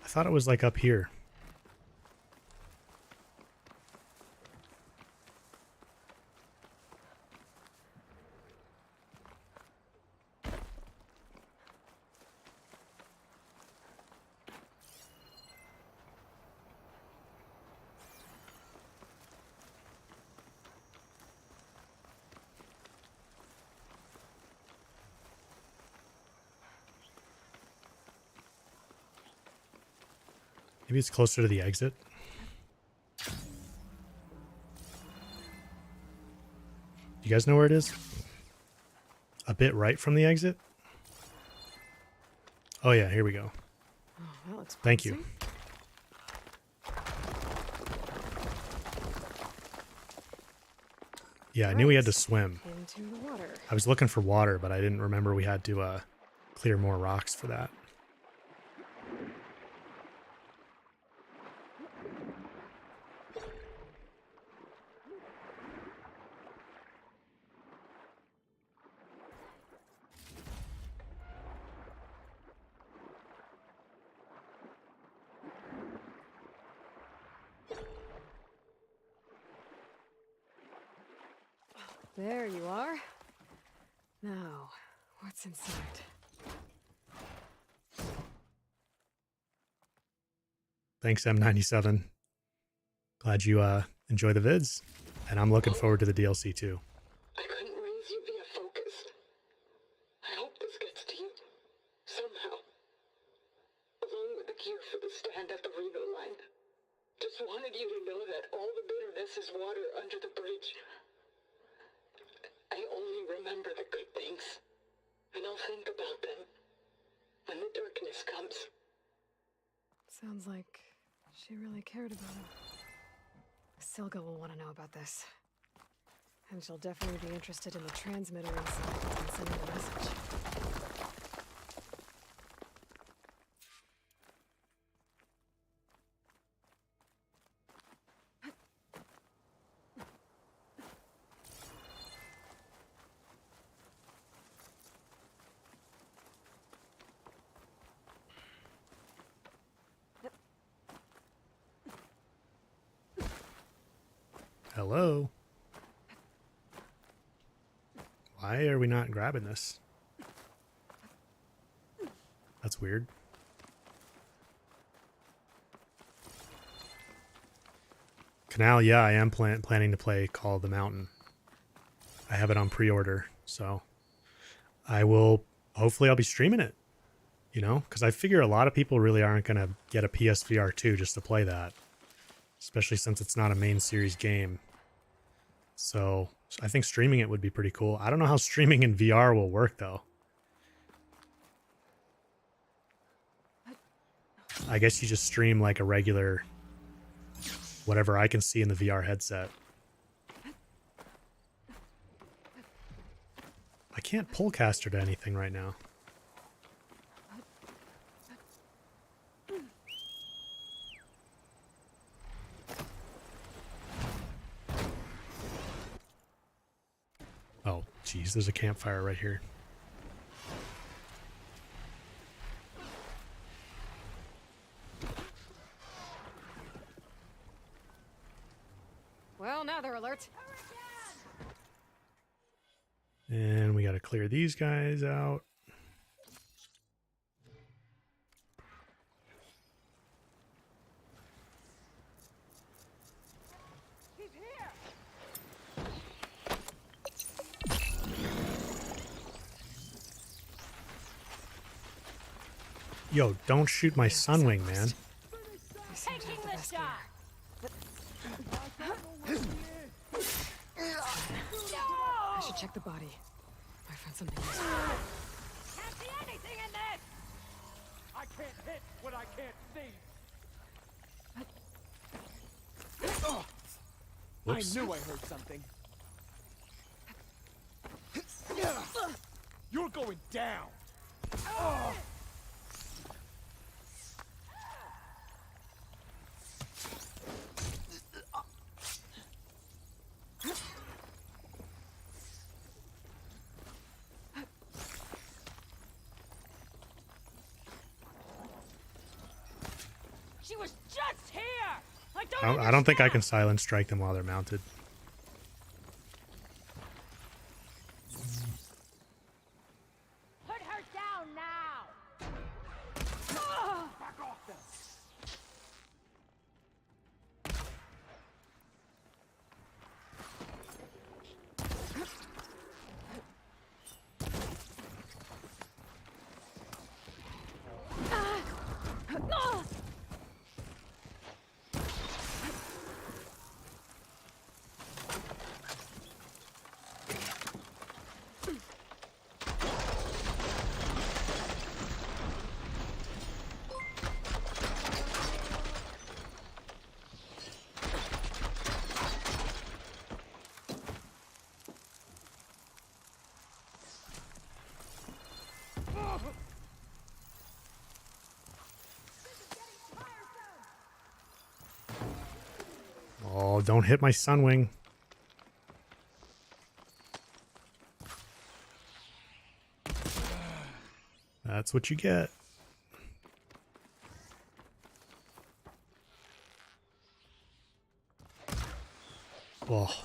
I thought it was like up here. Maybe it's closer to the exit. You guys know where it is? A bit right from the exit? Oh yeah, here we go. Oh, that looks Thank you. promising. Yeah, I knew we had to swim. Into the water. I was looking for water, but I didn't remember we had to clear more rocks for that. There you are. Now, what's inside? Thanks, M97. Glad you enjoy the vids, and I'm looking forward to the DLC too. I couldn't raise you via focus. I hope this gets to you. Somehow. Along with the gear for the stand at the Reno line. Just wanted you to know that all the bitterness is water under the bridge. I only remember the good things. And I'll think about them when the darkness comes. Sounds like she really cared about him. Silga will want to know about this. And she'll definitely be interested in the transmitter inside and sending the message. Hello? Why are we not grabbing this? That's weird. Canal, yeah, I am planning to play Call of the Mountain. I have it on pre-order, so I will, hopefully I'll be streaming it, you know, because I figure a lot of people really aren't going to get a PSVR 2 just to play that, especially since it's not a main series game. So I think streaming it would be pretty cool. I don't know how streaming in VR will work, though. I guess you just stream like a regular, whatever I can see in the VR headset. I can't pull caster to anything right now. Oh, geez, there's a campfire right here. Well, now they're alert. And we got to clear these guys out. Yo, don't shoot my Sunwing, man. Taking the shot. I should check the body. I found something useful. Can't see anything in this! I can't hit what I can't see! Oh, I knew I heard something. You're going down! Oh. She was just here! I don't think I can silent strike them while they're mounted. Put her down now! Back off them! Oh, don't hit my sunwing. That's what you get. Oh.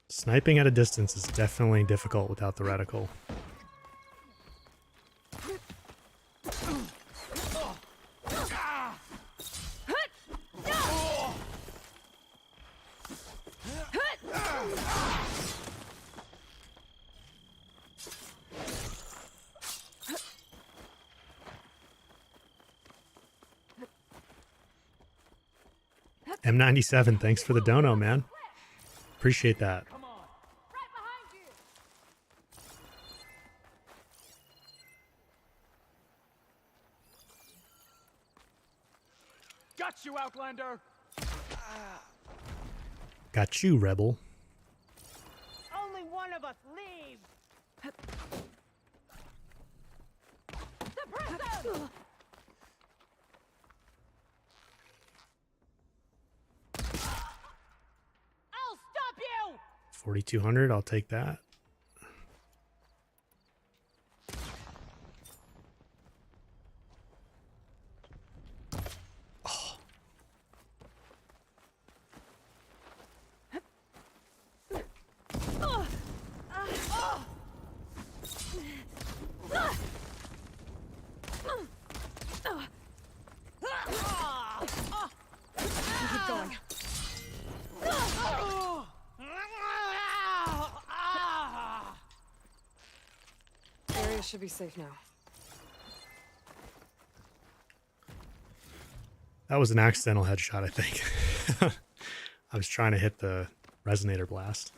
Sniping at a distance is definitely difficult without the reticle. M97, thanks for the dono, man. Appreciate that. Got you, Outlander! Got you, Rebel. Only one of us leaves! Suppress them! I'll stop you! 4,200, I'll take that. Keep going. Area should be safe now. That was an accidental headshot, I think. I was trying to hit the resonator blast.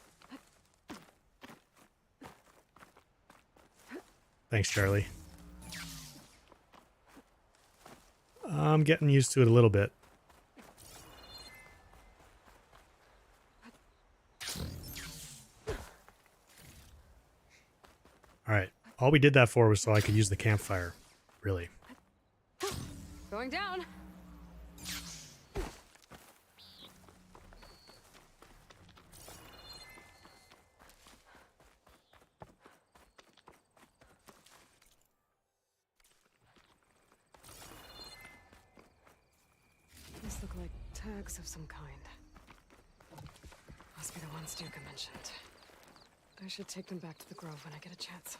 Thanks, Charlie. I'm getting used to it a little bit. Alright, all we did that for was so I could use the campfire. Really. Going down. These look like tags of some kind. Must be the ones Duke mentioned. I should take them back to the Grove when I get a chance.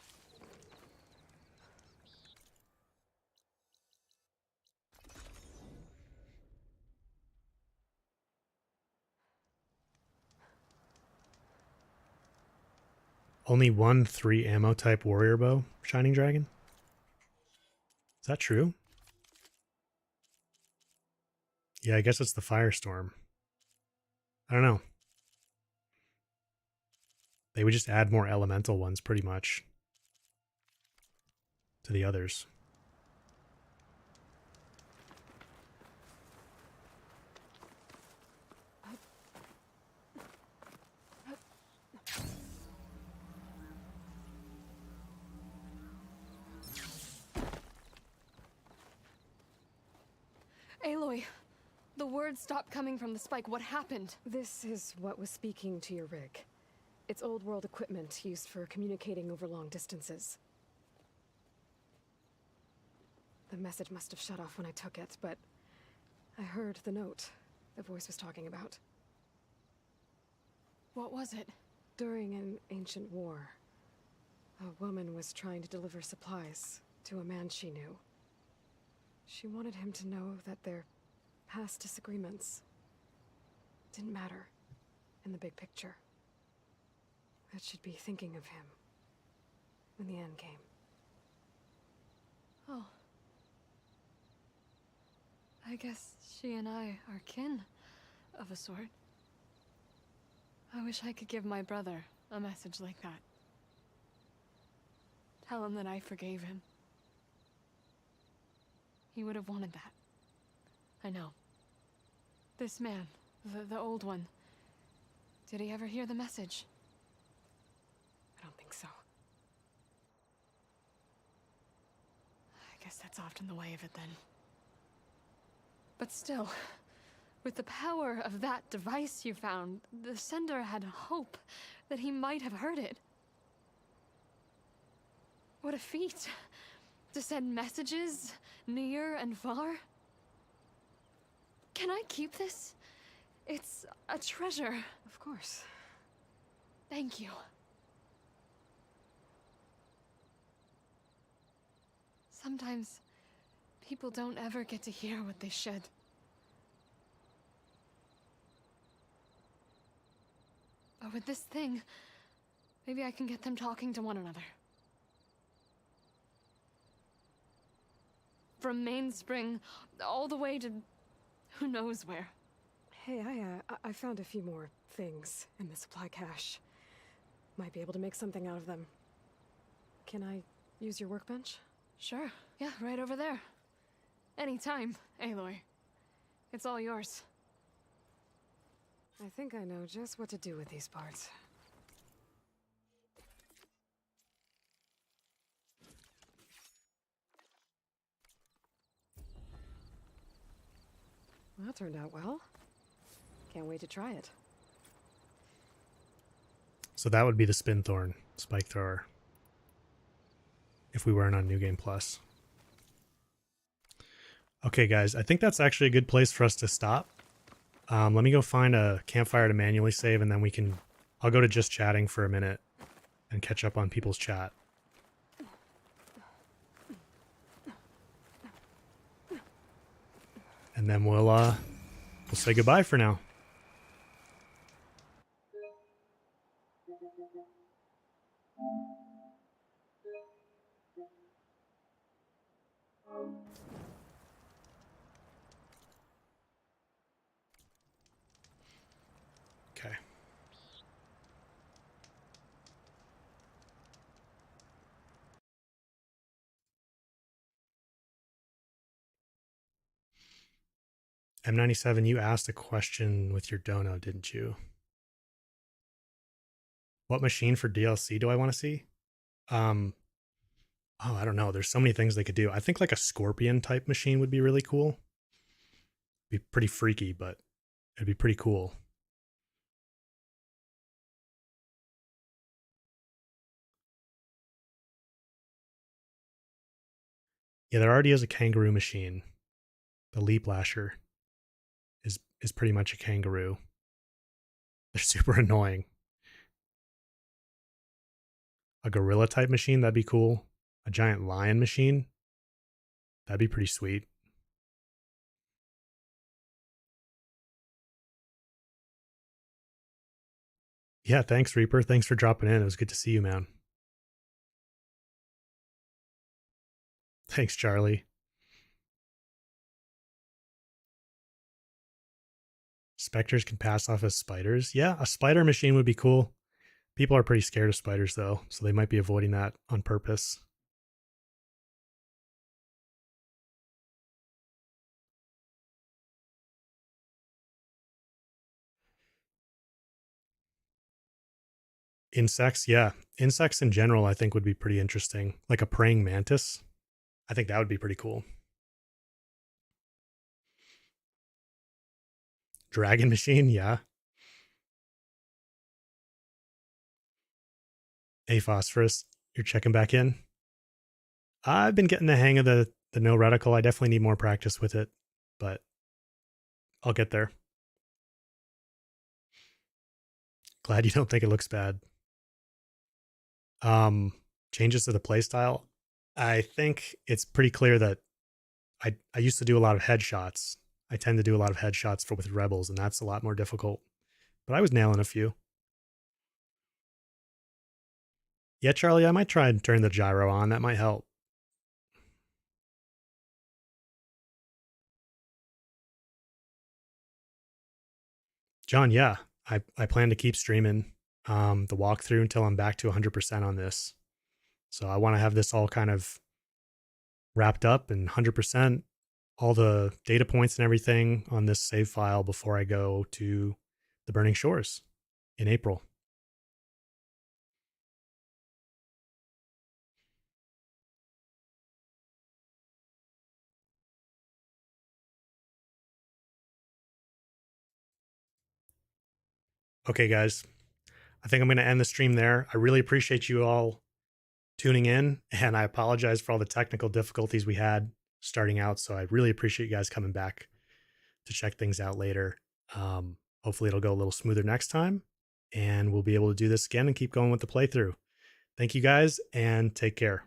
Only one 3 ammo type warrior bow, Shining Dragon? Is that true? Yeah, I guess it's the Firestorm. I don't know. They would just add more elemental ones pretty much to the others. Aloy, the words stopped coming from the spike. What happened? This is what was speaking to your rig. It's old world equipment used for communicating over long distances. The message must have shut off when I took it, but I heard the note the voice was talking about. What was it? During an ancient war, a woman was trying to deliver supplies to a man she knew. She wanted him to know that their past disagreements didn't matter in the big picture. That she'd be thinking of him when the end came. Oh. I guess she and I are kin, of a sort. I wish I could give my brother a message like that. Tell him that I forgave him. He would have wanted that. I know. This man, the old one, did he ever hear the message? I don't think so. I guess that's often the way of it then. But still, With the power of that device you found, the sender had hope that he might have heard it. What a feat. To send messages near and far. Can I keep this? It's a treasure. Of course. Thank you. Sometimes people don't ever get to hear what they should. But with this thing, maybe I can get them talking to one another. From Mainspring all the way to who knows where. Hey, I found a few more things in the supply cache. Might be able to make something out of them. Can I use your workbench? Sure. Yeah, right over there. Anytime, Aloy. It's all yours. I think I know just what to do with these parts. Well, that turned out well. Can't wait to try it. So that would be the Spinthorn spike thrower. If we weren't on New Game Plus. Okay, guys, I think that's actually a good place for us to stop. Let me go find a campfire to manually save, and then I'll go to just chatting for a minute and catch up on people's chat. And then we'll say goodbye for now. Okay. M97, you asked a question with your dono, didn't you? What machine for DLC do I want to see? Oh, I don't know. There's so many things they could do. I think like a Scorpion type machine would be really cool. Be pretty freaky, but it'd be pretty cool. Yeah, there already is a kangaroo machine. The Leap Lasher is pretty much a kangaroo. They're super annoying. A gorilla type machine, that'd be cool. A giant lion machine, that'd be pretty sweet. Yeah, thanks, Reaper. Thanks for dropping in. It was good to see you, man. Thanks, Charlie. Spectres can pass off as spiders. Yeah, a spider machine would be cool. People are pretty scared of spiders, though, so they might be avoiding that on purpose. Insects, yeah. Insects in general, I think, would be pretty interesting. Like a praying mantis. I think that would be pretty cool. Dragon machine, yeah. Hey, Phosphorus, you're checking back in? I've been getting the hang of the no reticle. I definitely need more practice with it, but I'll get there. Glad you don't think it looks bad. Changes to the playstyle. I think it's pretty clear that I used to do a lot of headshots. I tend to do a lot of headshots with rebels, and that's a lot more difficult. But I was nailing a few. Yeah, Charlie, I might try and turn the gyro on. That might help. John, yeah, I plan to keep streaming the walkthrough until I'm back to 100% on this. So I want to have this all kind of wrapped up and 100%, all the data points and everything on this save file before I go to the Burning Shores in April. Okay, guys, I think I'm going to end the stream there. I really appreciate you all tuning in, and I apologize for all the technical difficulties we had starting out. So I really appreciate you guys coming back to check things out later. Hopefully it'll go a little smoother next time, and we'll be able to do this again and keep going with the playthrough. Thank you guys, and take care.